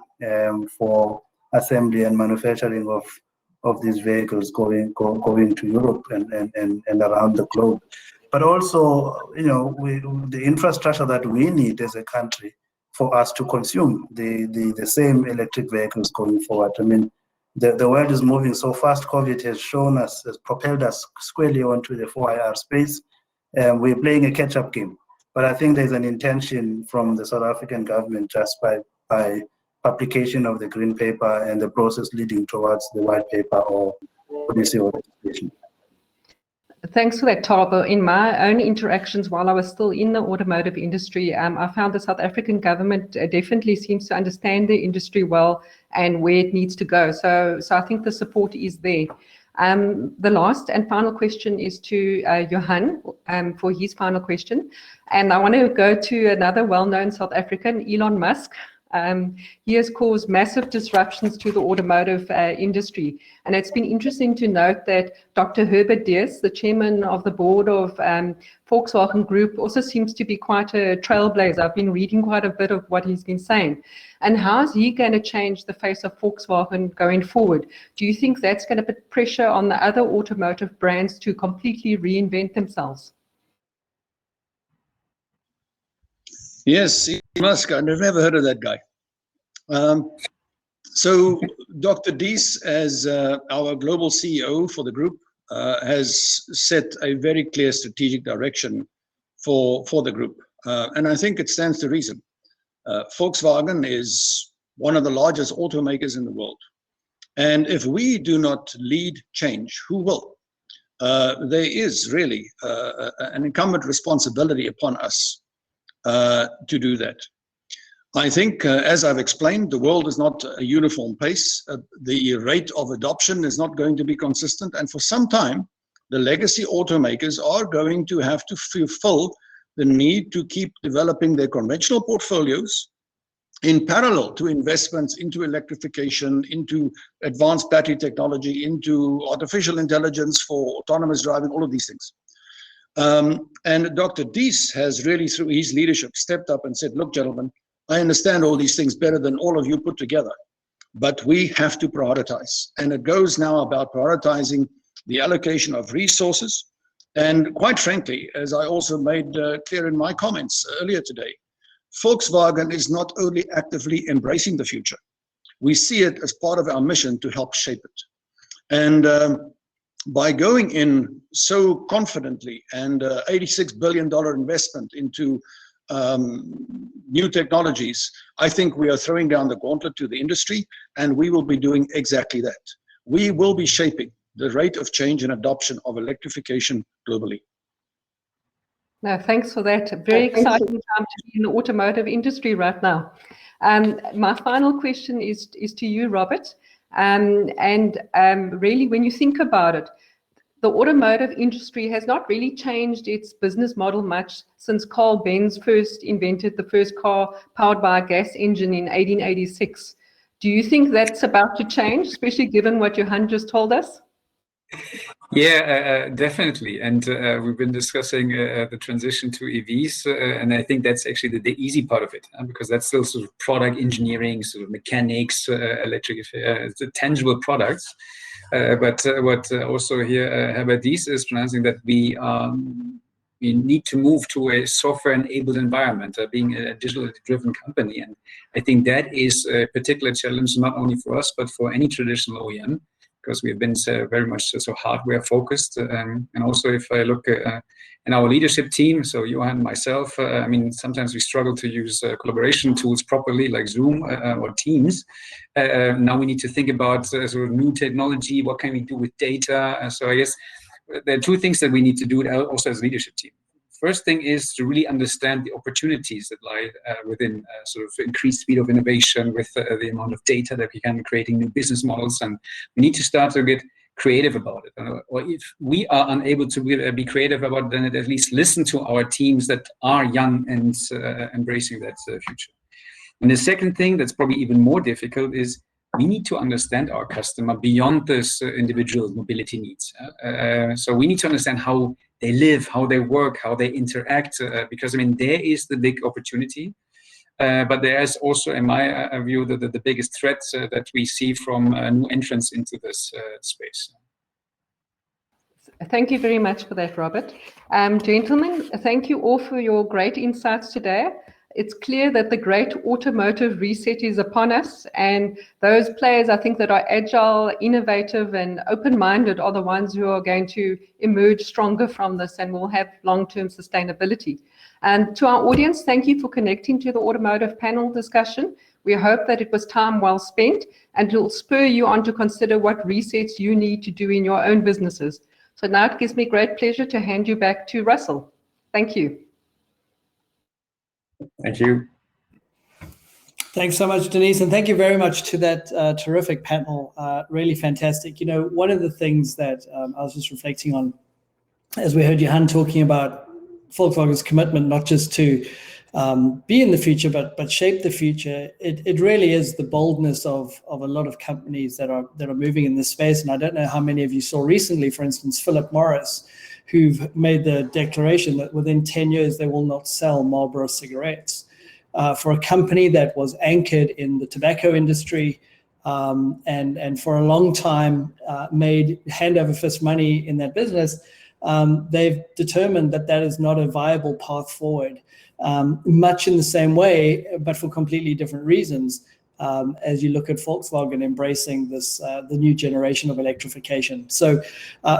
for assembly and manufacturing of these vehicles going to Europe and around the globe. But also, the infrastructure that we need as a country for us to consume the same electric vehicles going forward. I mean, the world is moving so fast. COVID has propelled us squarely onto the 4IR space. We're playing a catch-up game. But I think there's an intention from the South African government just by publication of the green paper and the process leading towards the white paper or policy or legislation. Thanks for that, Thorber. In my own interactions while I was still in the automotive industry, I found the South African government definitely seems to understand the industry well and where it needs to go. So I think the support is there. The last and final question is to Johan for his final question. And I want to go to another well-known South African, Elon Musk. He has caused massive disruptions to the automotive industry. And it's been interesting to note that Dr. Herbert Diess, the chairman of the board of Volkswagen Group, also seems to be quite a trailblazer. I've been reading quite a bit of what he's been saying. And how is he going to change the face of Volkswagen going forward? Do you think that's going to put pressure on the other automotive brands to completely reinvent themselves? Yes, Elon Musk. I've never heard of that guy. So Dr. Diess, as our global CEO for the group, has set a very clear strategic direction for the group. And I think it stands to reason. Volkswagen is one of the largest automakers in the world. And if we do not lead change, who will? There is really an incumbent responsibility upon us to do that. I think, as I've explained, the world is not a uniform pace. The rate of adoption is not going to be consistent. And for some time, the legacy automakers are going to have to fulfill the need to keep developing their conventional portfolios in parallel to investments into electrification, into advanced battery technology, into artificial intelligence for autonomous driving, all of these things. And Dr. Diess has really, through his leadership, stepped up and said, look, gentlemen, I understand all these things better than all of you put together, but we have to prioritize. And it goes now about prioritizing the allocation of resources. And quite frankly, as I also made clear in my comments earlier today, Volkswagen is not only actively embracing the future, we see it as part of our mission to help shape it. And by going in so confidently and $86 billion investment into new technologies, I think we are throwing down the gauntlet to the industry, and we will be doing exactly that. We will be shaping the rate of change and adoption of electrification globally. No, thanks for that. Very exciting time to be in the automotive industry right now. My final question is to you, Robert. Really, when you think about it, the automotive industry has not really changed its business model much since Carl Benz first invented the first car powered by a gas engine in 1886. Do you think that's about to change, especially given what Johan just told us? Yeah, definitely. And we've been discussing the transition to EVs, and I think that's actually the easy part of it, because that's still sort of product engineering, sort of mechanics, electric, the tangible products. But what also here Herbert Diess is pronouncing that we need to move to a software-enabled environment, being a digitally driven company. And I think that is a particular challenge, not only for us, but for any traditional OEM, because we've been very much so hardware focused. And also if I look in our leadership team, so Johan and myself, I mean, sometimes we struggle to use collaboration tools properly, like Zoom or Teams. Now we need to think about sort of new technology. What can we do with data? So I guess there are two things that we need to do also as a leadership team. First thing is to really understand the opportunities that lie within sort of increased speed of innovation with the amount of data that we can creating new business models, and we need to start to get creative about it. Or if we are unable to be creative about it, then at least listen to our teams that are young and embracing that future. And the second thing that's probably even more difficult is we need to understand our customer beyond this individual mobility needs. So we need to understand how they live, how they work, how they interact, because I mean, there is the big opportunity. But there is also, in my view, the biggest threat that we see from new entrants into this space. Thank you very much for that, Robert. Gentlemen, thank you all for your great insights today. It's clear that the great automotive reset is upon us, and those players, I think, that are agile, innovative, and open-minded are the ones who are going to emerge stronger from this and will have long-term sustainability. And to our audience, thank you for connecting to the automotive panel discussion. We hope that it was time well spent, and it will spur you on to consider what resets you need to do in your own businesses. So now it gives me great pleasure to hand you back to Russell. Thank you. Thank you. Thanks so much, Denise, and thank you very much to that terrific panel. Really fantastic. You know, one of the things that I was just reflecting on as we heard Johan talking about Volkswagen's commitment, not just to be in the future, but shape the future. It really is the boldness of a lot of companies that are moving in this space. And I don't know how many of you saw recently, for instance, Philip Morris, who've made the declaration that within 10 years they will not sell Marlboro cigarettes. For a company that was anchored in the tobacco industry and for a long time made hand over fist money in that business, they've determined that that is not a viable path forward. Much in the same way, but for completely different reasons, as you look at Volkswagen embracing this, the new generation of electrification. So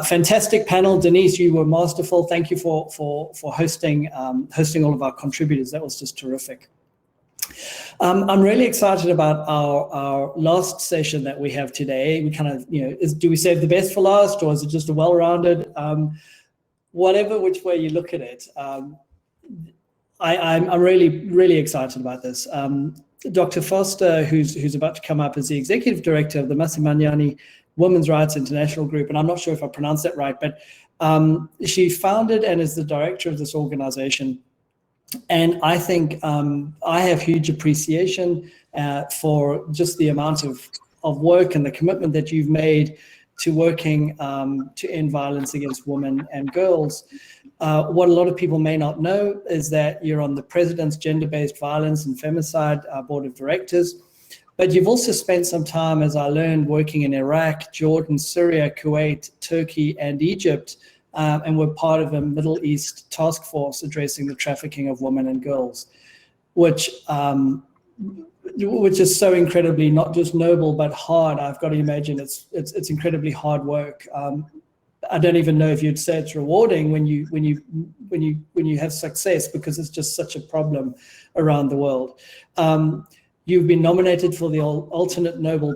fantastic panel. Denise, you were masterful. Thank you for hosting all of our contributors. That was just terrific. I'm really excited about our last session that we have today. We kind of, do we save the best for last, or is it just a well-rounded, whatever which way you look at it. I'm really excited about this. Dr. Foster, who's about to come up, is the executive director of the Massimanyani Women's Rights International Group, and I'm not sure if I pronounced that right, but she founded and is the director of this organization. And I think I have huge appreciation for just the amount of work and the commitment that you've made to working to end violence against women and girls. What a lot of people may not know is that you're on the President's Gender-Based Violence and Femicide Board of Directors, but you've also spent some time, as I learned, working in Iraq, Jordan, Syria, Kuwait, Turkey, and Egypt, and we're part of a Middle East task force addressing the trafficking of women and girls, which is so incredibly not just noble but hard. I've got to imagine it's incredibly hard work. I don't even know if you'd say it's rewarding when you have success, because it's just such a problem around the world. You've been nominated for the alternate Nobel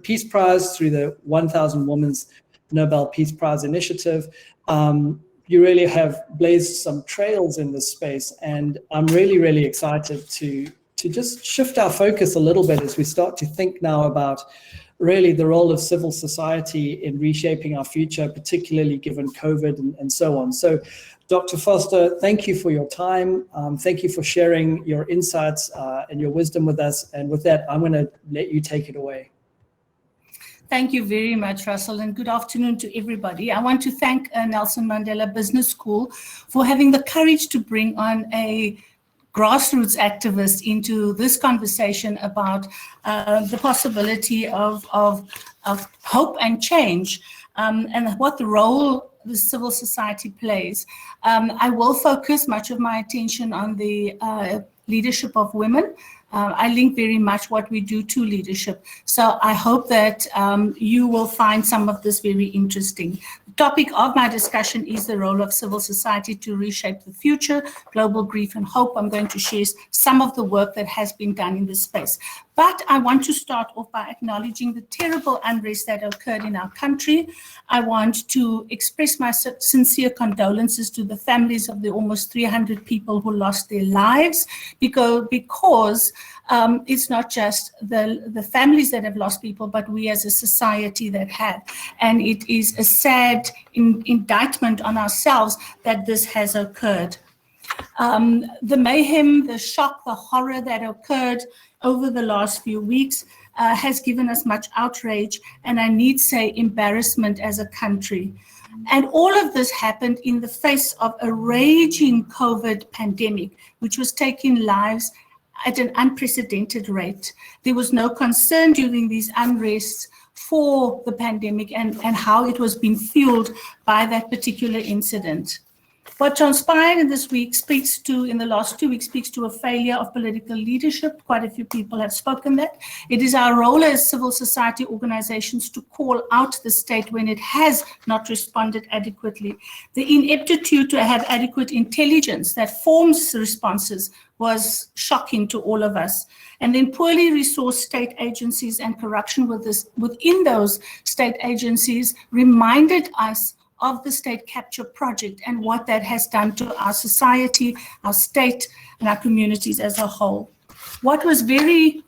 Peace Prize through the 1000 Women's Nobel Peace Prize initiative. You really have blazed some trails in this space, and I'm really excited to just shift our focus a little bit as we start to think now about really the role of civil society in reshaping our future, particularly given COVID and so on. So, Dr. Foster, thank you for your time. Thank you for sharing your insights and your wisdom with us. And with that, I'm going to let you take it away. Thank you very much, Russell, and good afternoon to everybody. I want to thank Nelson Mandela Business School for having the courage to bring on a grassroots activist into this conversation about the possibility of hope and change, and what the role the civil society plays. I will focus much of my attention on the leadership of women. I link very much what we do to leadership. So I hope that you will find some of this very interesting. The topic of my discussion is the role of civil society to reshape the future, global grief and hope. I'm going to share some of the work that has been done in this space. But I want to start off by acknowledging the terrible unrest that occurred in our country. I want to express my sincere condolences to the families of the almost 300 people who lost their lives, because it's not just the families that have lost people, but we as a society that have. And it is a sad indictment on ourselves that this has occurred. The mayhem, the shock, the horror that occurred over the last few weeks has given us much outrage, and I need say embarrassment as a country. And all of this happened in the face of a raging COVID pandemic, which was taking lives at an unprecedented rate. There was no concern during these unrests for the pandemic and how it was being fueled by that particular incident. What transpired in this week in the last 2 weeks, speaks to a failure of political leadership. Quite a few people have spoken that. It is our role as civil society organizations to call out the state when it has not responded adequately. The ineptitude to have adequate intelligence that forms responses was shocking to all of us. And then poorly resourced state agencies and corruption within those state agencies reminded us of the state capture project and what that has done to our society, our state, and our communities as a whole. What was very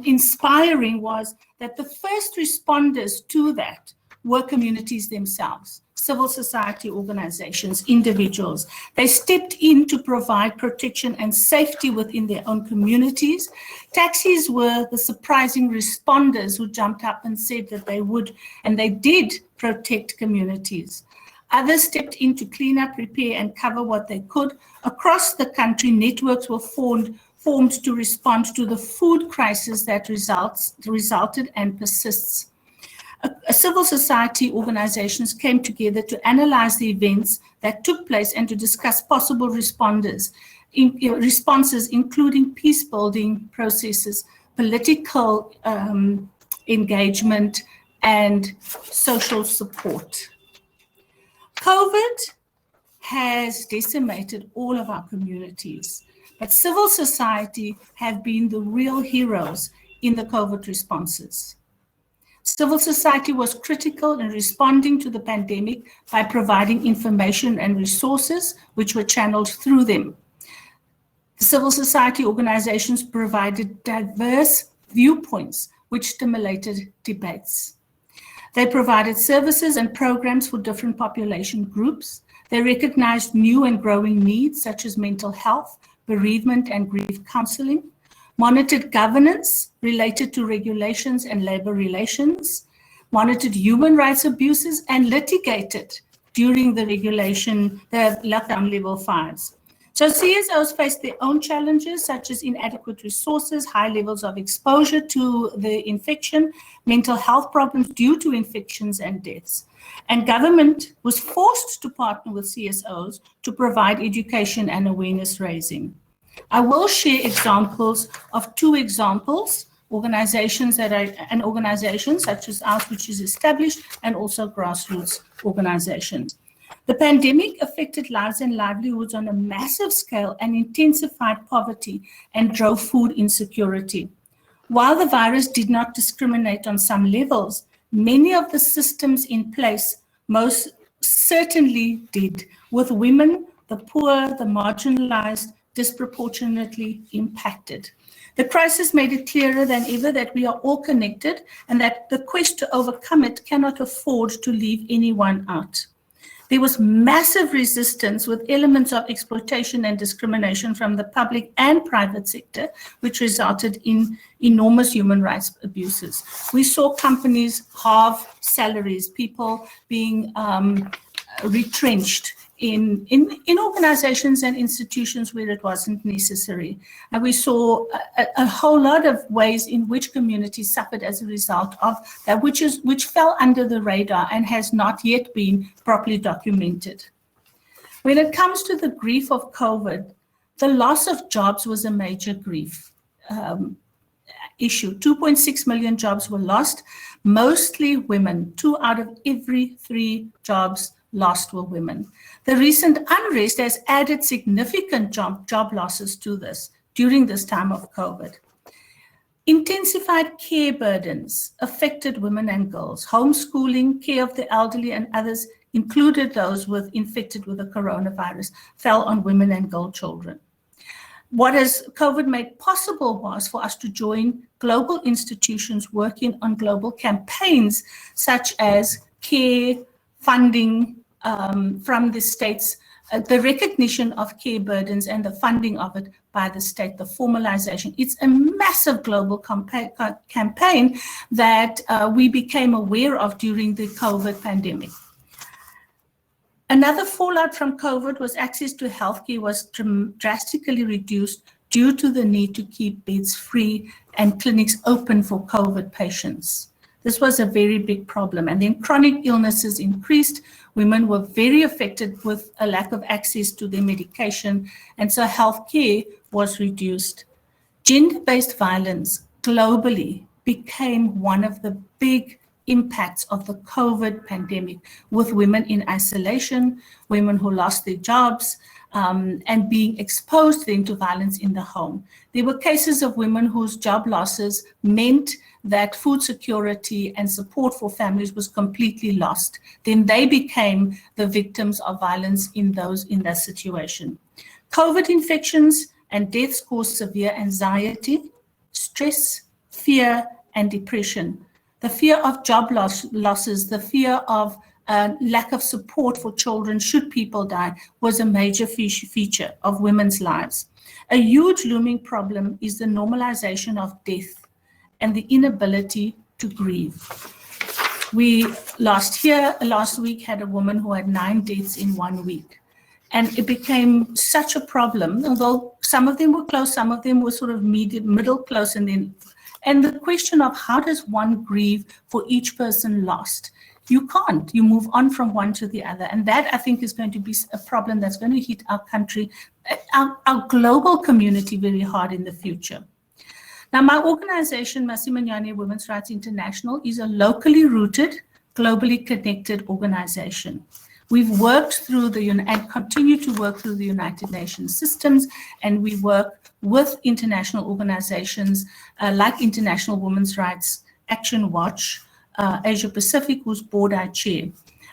inspiring was that the first responders to that were communities themselves, civil society organizations, individuals. They stepped in to provide protection and safety within their own communities. Taxis were the surprising responders who jumped up and said that they would, and they did, protect communities. Others stepped in to clean up, repair, and cover what they could. Across the country, networks were formed to respond to the food crisis that resulted and persists. Civil society organizations came together to analyze the events that took place and to discuss possible responses, including peace-building processes, political engagement, and social support. COVID has decimated all of our communities, but civil society have been the real heroes in the COVID responses. Civil society was critical in responding to the pandemic by providing information and resources which were channeled through them. Civil society organizations provided diverse viewpoints which stimulated debates. They provided services and programs for different population groups. They recognized new and growing needs such as mental health, bereavement and grief counseling, monitored governance related to regulations and labor relations, monitored human rights abuses, and litigated during the lockdown level 5s. So CSOs faced their own challenges, such as inadequate resources, high levels of exposure to the infection, mental health problems due to infections and deaths. And government was forced to partner with CSOs to provide education and awareness raising. I will share examples of two examples, organizations such as ours, which is established, and also grassroots organizations. The pandemic affected lives and livelihoods on a massive scale and intensified poverty and drove food insecurity. While the virus did not discriminate on some levels, many of the systems in place most certainly did, with women, the poor, the marginalized, disproportionately impacted. The crisis made it clearer than ever that we are all connected and that the quest to overcome it cannot afford to leave anyone out. There was massive resistance with elements of exploitation and discrimination from the public and private sector, which resulted in enormous human rights abuses. We saw companies halve salaries, people being retrenched in organizations and institutions where it wasn't necessary. And we saw a whole lot of ways in which communities suffered as a result of that, which fell under the radar and has not yet been properly documented. When it comes to the grief of COVID, the loss of jobs was a major grief issue. 2.6 million jobs were lost, mostly women. 2 out of every 3 jobs lost were women. The recent unrest has added significant job losses to this during this time of COVID. Intensified care burdens affected women and girls. Homeschooling, care of the elderly and others, included those infected with the coronavirus, fell on women and girl children. What has COVID made possible was for us to join global institutions working on global campaigns such as care, funding, from the states, the recognition of care burdens and the funding of it by the state, the formalization. It's a massive global campaign that we became aware of during the COVID pandemic. Another fallout from COVID was access to healthcare was drastically reduced due to the need to keep beds free and clinics open for COVID patients. This was a very big problem. And then chronic illnesses increased. Women were very affected with a lack of access to their medication, and so healthcare was reduced. Gender-based violence globally became one of the big impacts of the COVID pandemic, with women in isolation, women who lost their jobs, and being exposed then to violence in the home. There were cases of women whose job losses meant that food security and support for families was completely lost. Then they became the victims of violence in that situation. COVID infections and deaths caused severe anxiety, stress, fear, and depression. The fear of job losses, the fear of lack of support for children should people die was a major feature of women's lives. A huge looming problem is the normalization of death and the inability to grieve. We last week had a woman who had 9 deaths in 1 week. And it became such a problem, although some of them were close, some of them were sort of middle close, and the question of how does one grieve for each person lost? You can't. You move on from one to the other. And that, I think, is going to be a problem that's going to hit our country, our global community very hard in the future. Now, my organization, Massimanyani Women's Rights International, is a locally rooted, globally connected organization. We've worked through and continue to work through the United Nations systems, and we work with international organizations like International Women's Rights Action Watch, Asia Pacific, whose board I chair.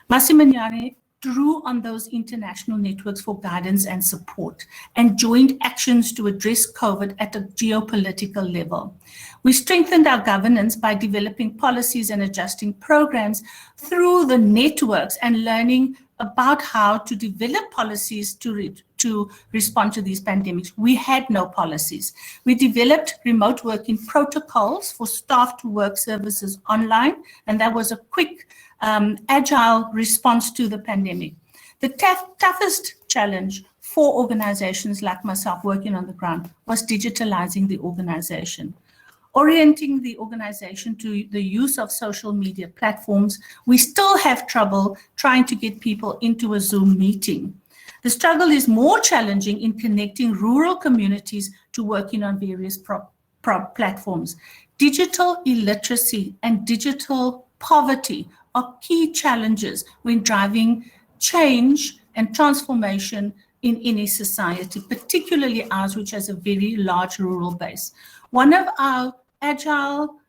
Massimanyani drew on those international networks for guidance and support and joined actions to address COVID at a geopolitical level. We strengthened our governance by developing policies and adjusting programs through the networks and learning about how to develop policies to respond to these pandemics. We had no policies. We developed remote working protocols for staff to work services online, and that was a quick, agile response to the pandemic. The toughest challenge for organizations like myself working on the ground was digitalizing the organization. Orienting the organization to the use of social media platforms. We still have trouble trying to get people into a Zoom meeting. The struggle is more challenging in connecting rural communities to working on various platforms. Digital illiteracy and digital poverty are key challenges when driving change and transformation in any society, particularly ours, which has a very large rural base. One of our agile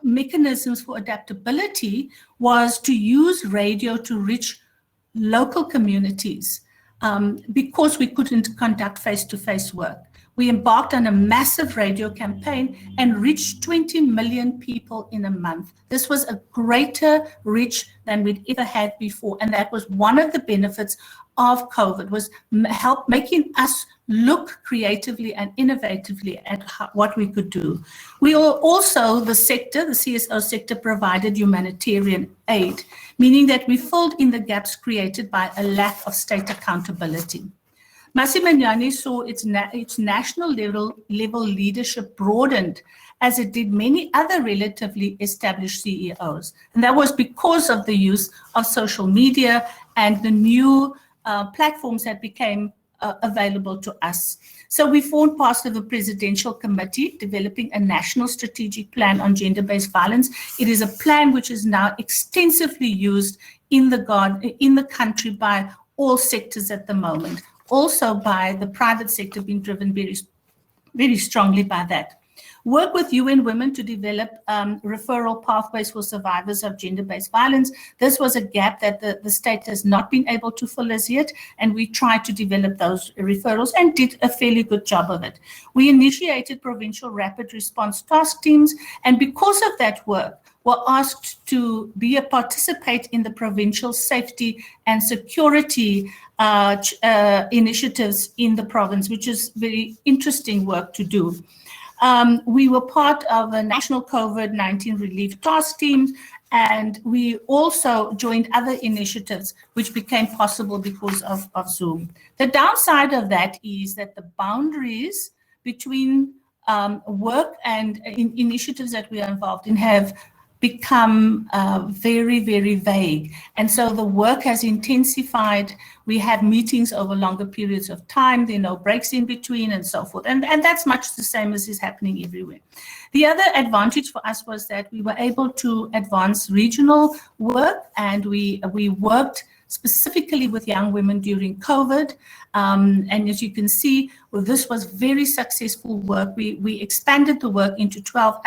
mechanisms for adaptability was to use radio to reach local communities because we couldn't conduct face-to-face work. We embarked on a massive radio campaign and reached 20 million people in a month. This was a greater reach than we'd ever had before, and that was one of the benefits of COVID, was making us look creatively and innovatively at what we could do. We also, the CSO sector, provided humanitarian aid, meaning that we filled in the gaps created by a lack of state accountability. Massimanyani saw its national level leadership broadened as it did many other relatively established CEOs. And that was because of the use of social media and the new platforms that became available to us. So we formed part of a presidential committee developing a national strategic plan on gender-based violence. It is a plan which is now extensively used in the country by all sectors at the moment, also by the private sector being driven very, very strongly by that. Work with UN Women to develop referral pathways for survivors of gender-based violence. This was a gap that the state has not been able to fill as yet, and we tried to develop those referrals and did a fairly good job of it. We initiated provincial rapid response task teams, and because of that work, were asked to participate in the provincial safety and security initiatives in the province, which is very interesting work to do. We were part of a national COVID-19 relief task team, And we also joined other initiatives which became possible because of Zoom. The downside of that is that the boundaries between work and initiatives that we are involved in have become very, very vague. And so the work has intensified. We have meetings over longer periods of time. There are no breaks in between and so forth. And that's much the same as is happening everywhere. The other advantage for us was that we were able to advance regional work, and we worked specifically with young women during COVID. And as you can see, well, this was very successful work. We expanded the work into 12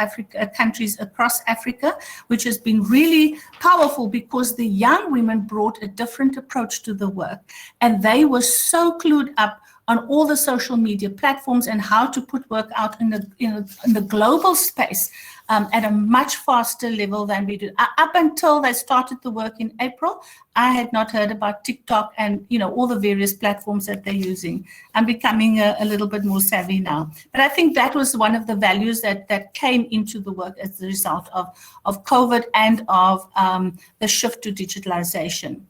countries across Africa, which has been really powerful because the young women brought a different approach to the work. And they were so clued up on all the social media platforms and how to put work out in the global space at a much faster level than we did. Up until they started the work in April, I had not heard about TikTok and all the various platforms that they're using. I'm becoming a little bit more savvy now. But I think that was one of the values that came into the work as a result of COVID and of the shift to digitalization.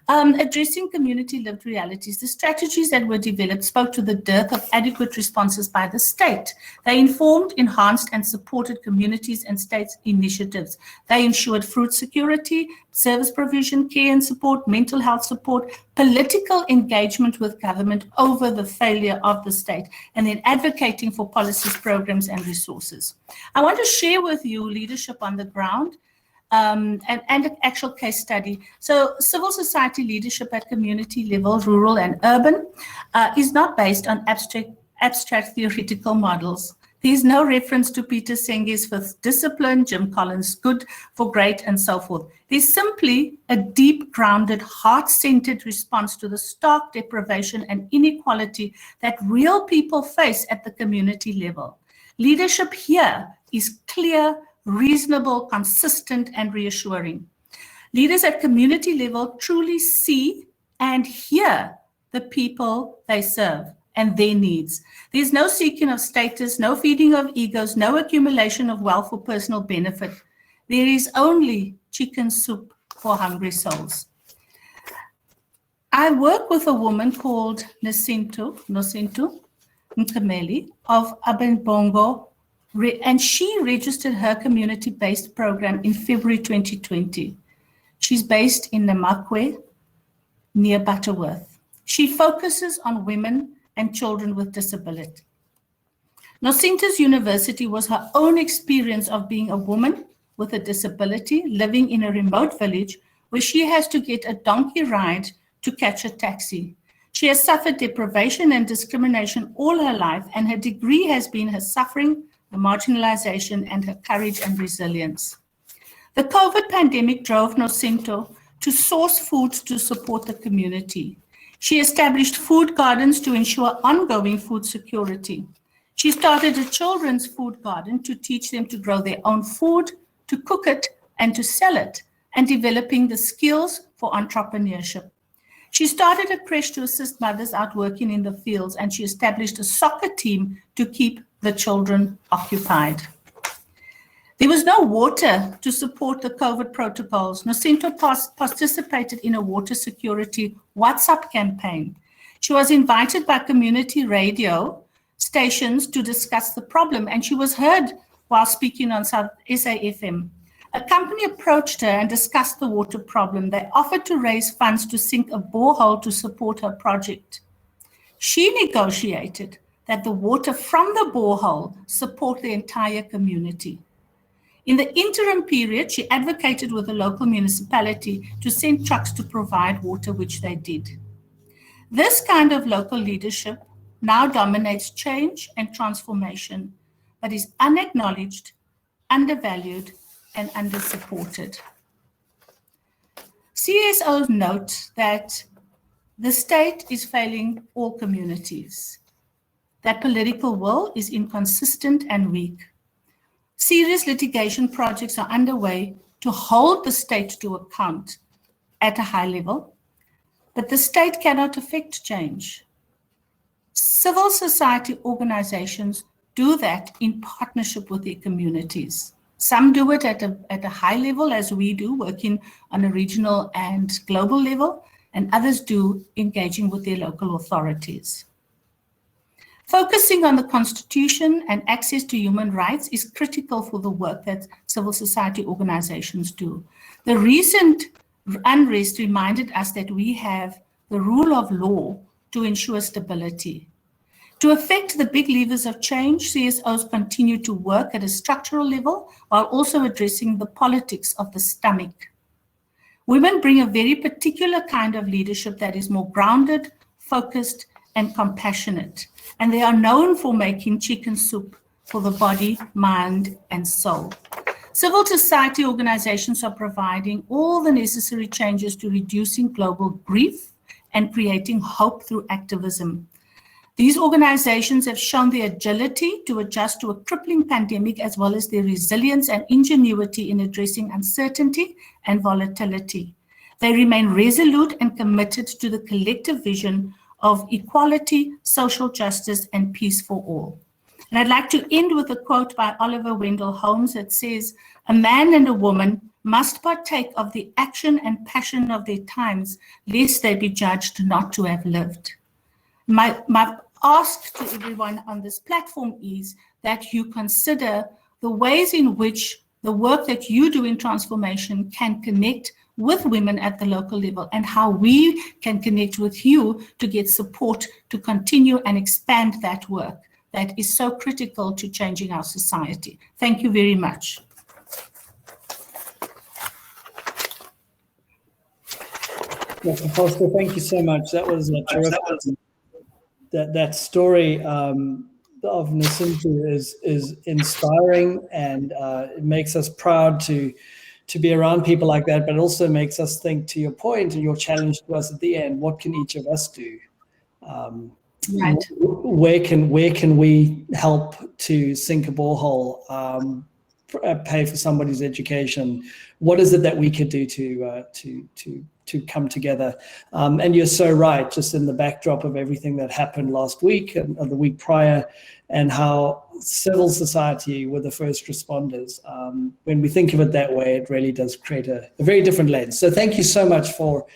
Addressing community lived realities, the strategies that were developed spoke to the dearth of adequate responses by the state. They informed, enhanced, and supported communities and states' initiatives. They ensured food security, service provision, care and support, mental health support, political engagement with government over the failure of the state, and then advocating for policies, programs, and resources. I want to share with you leadership on the ground. And an actual case study. So civil society leadership at community level, rural and urban, is not based on abstract theoretical models. There's no reference to Peter Senge's fifth discipline, Jim Collins' good for great, and so forth. There's simply a deep grounded, heart-centered response to the stark deprivation and inequality that real people face at the community level. Leadership here is clear, reasonable, consistent, and reassuring. Leaders at community level truly see and hear the people they serve and their needs. There's no seeking of status, no feeding of egos, no accumulation of wealth for personal benefit. There is only chicken soup for hungry souls. I work with a woman called Nosinto Mkameli of Abenbongo, and she registered her community-based program in February 2020. She's based in Namakwe, near Butterworth. She focuses on women and children with disability. Nosinto's university was her own experience of being a woman with a disability living in a remote village where she has to get a donkey ride to catch a taxi. She has suffered deprivation and discrimination all her life, and her degree has been her suffering, her marginalization, and her courage and resilience. The COVID pandemic drove Nosinto to source foods to support the community. She established food gardens to ensure ongoing food security. She started a children's food garden to teach them to grow their own food, to cook it, and to sell it, and developing the skills for entrepreneurship. She started a creche to assist mothers out working in the fields, and she established a soccer team to keep the children occupied. There was no water to support the COVID protocols. Nosinto participated in a water security WhatsApp campaign. She was invited by community radio stations to discuss the problem, and she was heard while speaking on SAFM. A company approached her and discussed the water problem. They offered to raise funds to sink a borehole to support her project. She negotiated that the water from the borehole support the entire community. In the interim period, she advocated with the local municipality to send trucks to provide water, which they did. This kind of local leadership now dominates change and transformation, but is unacknowledged, undervalued, and undersupported. CSOs note that the state is failing all communities, that political will is inconsistent and weak. Serious litigation projects are underway to hold the state to account at a high level, but the state cannot affect change. Civil society organizations do that in partnership with their communities. Some do it at a high level, as we do, working on a regional and global level, and others do engaging with their local authorities. Focusing on the Constitution and access to human rights is critical for the work that civil society organizations do. The recent unrest reminded us that we have the rule of law to ensure stability. To affect the big levers of change, CSOs continue to work at a structural level while also addressing the politics of the stomach. Women bring a very particular kind of leadership that is more grounded, focused, and compassionate, and they are known for making chicken soup for the body, mind, and soul. Civil society organizations are providing all the necessary changes to reducing global grief and creating hope through activism. These organizations have shown their agility to adjust to a crippling pandemic, as well as their resilience and ingenuity in addressing uncertainty and volatility. They remain resolute and committed to the collective vision of equality, social justice, and peace for all. And I'd like to end with a quote by Oliver Wendell Holmes that says, "A man and a woman must partake of the action and passion of their times, lest they be judged not to have lived." My ask to everyone on this platform is that you consider the ways in which the work that you do in transformation can connect with women at the local level, and how we can connect with you to get support to continue and expand that work that is so critical to changing our society. Thank you very much. Dr. Foster, thank you so much. That was a terrific. That story of Nasintu is inspiring, and it makes us proud to be around people like that, but it also makes us think, to your point and your challenge to us at the end, what can each of us do? Right. Where can we help to sink a borehole, pay for somebody's education? What is it that we could do to come together? And you're so right, just in the backdrop of everything that happened last week and the week prior, and how civil society were the first responders. When we think of it that way, it really does create a very different lens. So thank you so much for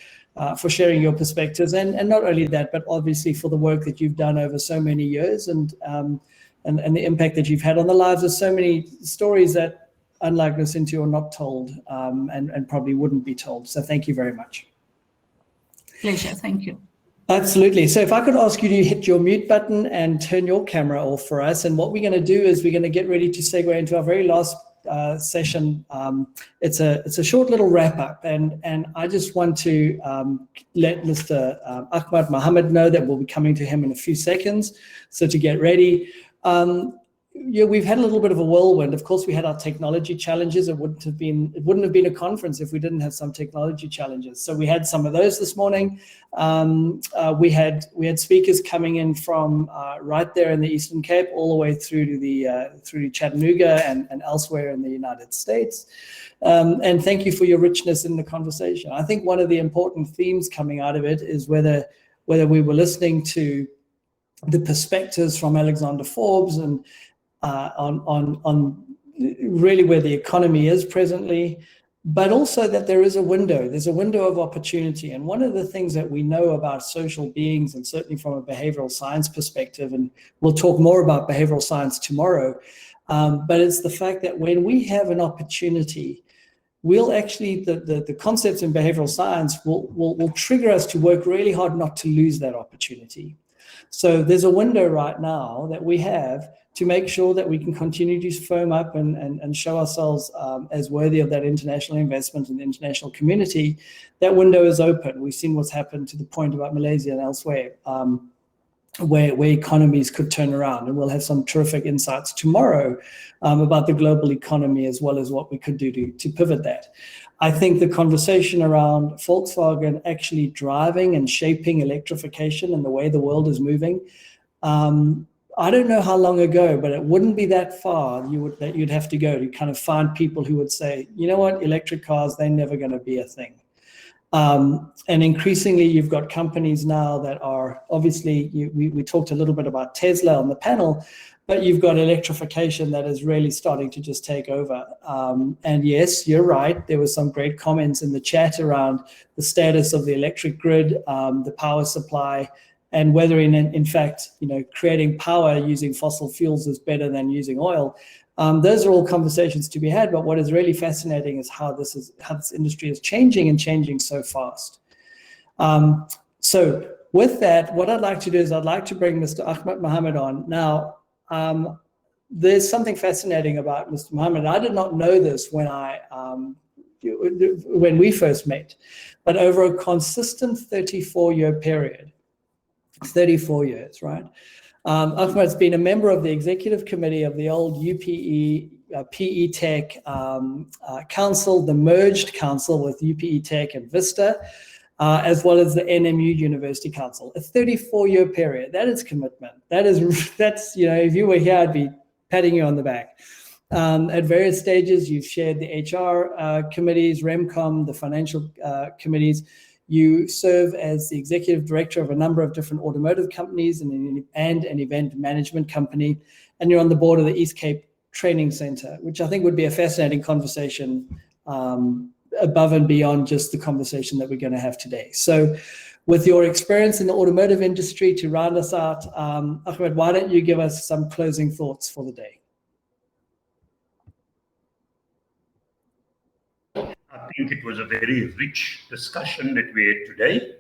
sharing your perspectives, and not only that, but obviously for the work that you've done over so many years, and the impact that you've had on the lives of so many stories that, unlike Nasintu, are not told, and probably wouldn't be told. So thank you very much. Pleasure, thank you. Absolutely. So if I could ask you to hit your mute button and turn your camera off for us. And what we're going to do is we're going to get ready to segue into our very last session. It's a short little wrap up, and I just want to let Mr. Ahmad Mohammed know that we'll be coming to him in a few seconds. So to get ready. Yeah, we've had a little bit of a whirlwind. Of course, we had our technology challenges. It wouldn't have been a conference if we didn't have some technology challenges. So we had some of those this morning. We had speakers coming in from right there in the Eastern Cape, all the way through to through Chattanooga and elsewhere in the United States. And thank you for your richness in the conversation. I think one of the important themes coming out of it is whether we were listening to the perspectives from Alexander Forbes and on really where the economy is presently, but also that there's a window of opportunity. And one of the things that we know about social beings, and certainly from a behavioral science perspective, and we'll talk more about behavioral science tomorrow, but it's the fact that when we have an opportunity, we'll actually, the concepts in behavioral science will trigger us to work really hard not to lose that opportunity. So there's a window right now that we have to make sure that we can continue to firm up and show ourselves as worthy of that international investment in the international community. That window is open. We've seen what's happened to the point about Malaysia and elsewhere, where economies could turn around. And we'll have some terrific insights tomorrow about the global economy, as well as what we could do to pivot that. I think the conversation around Volkswagen actually driving and shaping electrification and the way the world is moving, I don't know how long ago, but it wouldn't be that far that you'd have to go to kind of find people who would say, you know what, electric cars, they're never going to be a thing. And increasingly, you've got companies now that are obviously, we talked a little bit about Tesla on the panel, but you've got electrification that is really starting to just take over. And yes, you're right. There were some great comments in the chat around the status of the electric grid, the power supply, and whether in fact, creating power using fossil fuels is better than using oil. Those are all conversations to be had, but what is really fascinating is how this industry is changing and changing so fast. So with that, what I'd like to do is I'd like to bring Mr. Ahmed Mohammed on. Now, there's something fascinating about Mr. Mohammed. I did not know this when we first met, but over a consistent 34-year period, 34 years, right? Ahmed's been a member of the executive committee of the old UPE, PE Tech Council, the merged council with UPE Tech and Vista, as well as the NMU University Council. A 34-year period, that is commitment. That's, if you were here, I'd be patting you on the back. At various stages, you've shared the HR committees, REMCOM, the financial committees. You serve as the executive director of a number of different automotive companies and an event management company, and you're on the board of the East Cape Training Center, which I think would be a fascinating conversation above and beyond just the conversation that we're going to have today. So with your experience in the automotive industry to round us out, Ahmed, why don't you give us some closing thoughts for the day? I think it was a very rich discussion that we had today,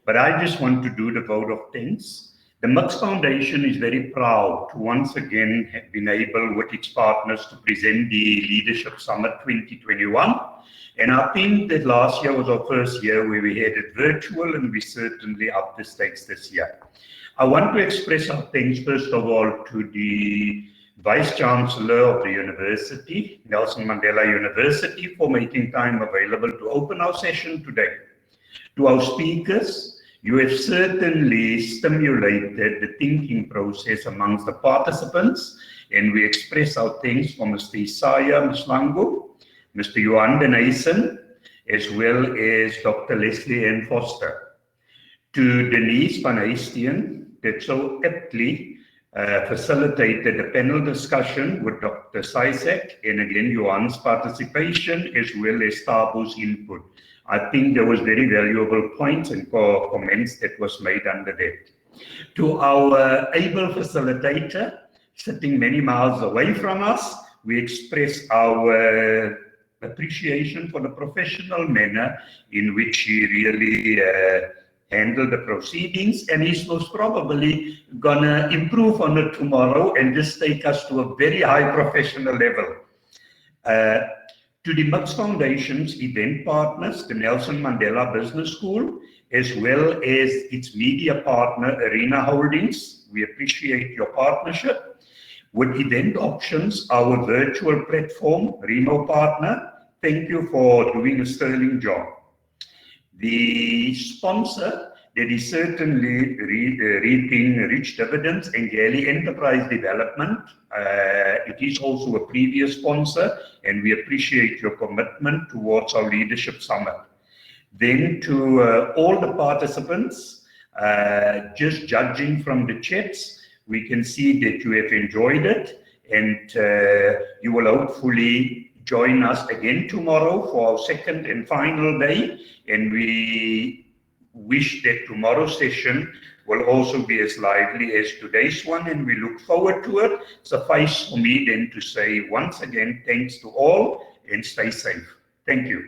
but I just want to do the vote of thanks. The MUX Foundation is very proud to once again have been able with its partners to present the Leadership Summit 2021. And I think that last year was our first year where we had it virtual, and we certainly upped the stakes this year. I want to express our thanks first of all to the Vice Chancellor of the University, Nelson Mandela University, for making time available to open our session today. To our speakers, you have certainly stimulated the thinking process amongst the participants, and we express our thanks for Mr. Isaiah Mslangu, Mr. Johan Denison, as well as Dr. Leslie Ann Foster. To Denise Van Gastine, that so aptly facilitated the panel discussion with Dr. Susic, and again, Johan's participation as well as Tabu's input. I think there was very valuable points and comments that was made under that. To our able facilitator, sitting many miles away from us, we express our appreciation for the professional manner in which he really handle the proceedings, and he's most probably gonna improve on it tomorrow and just take us to a very high professional level. To the MUX Foundation's event partners, the Nelson Mandela Business School, as well as its media partner, Arena Holdings, we appreciate your partnership. With Event Options, our virtual platform, Remo partner, thank you for doing a sterling job. The sponsor that is certainly reaping rich dividends, and Galley Enterprise Development. It is also a previous sponsor, and we appreciate your commitment towards our Leadership Summit. Then to all the participants, just judging from the chats, we can see that you have enjoyed it, and you will hopefully join us again tomorrow for our second and final day, and we wish that tomorrow's session will also be as lively as today's one, and we look forward to it. Suffice for me then to say once again, thanks to all, and stay safe. Thank you.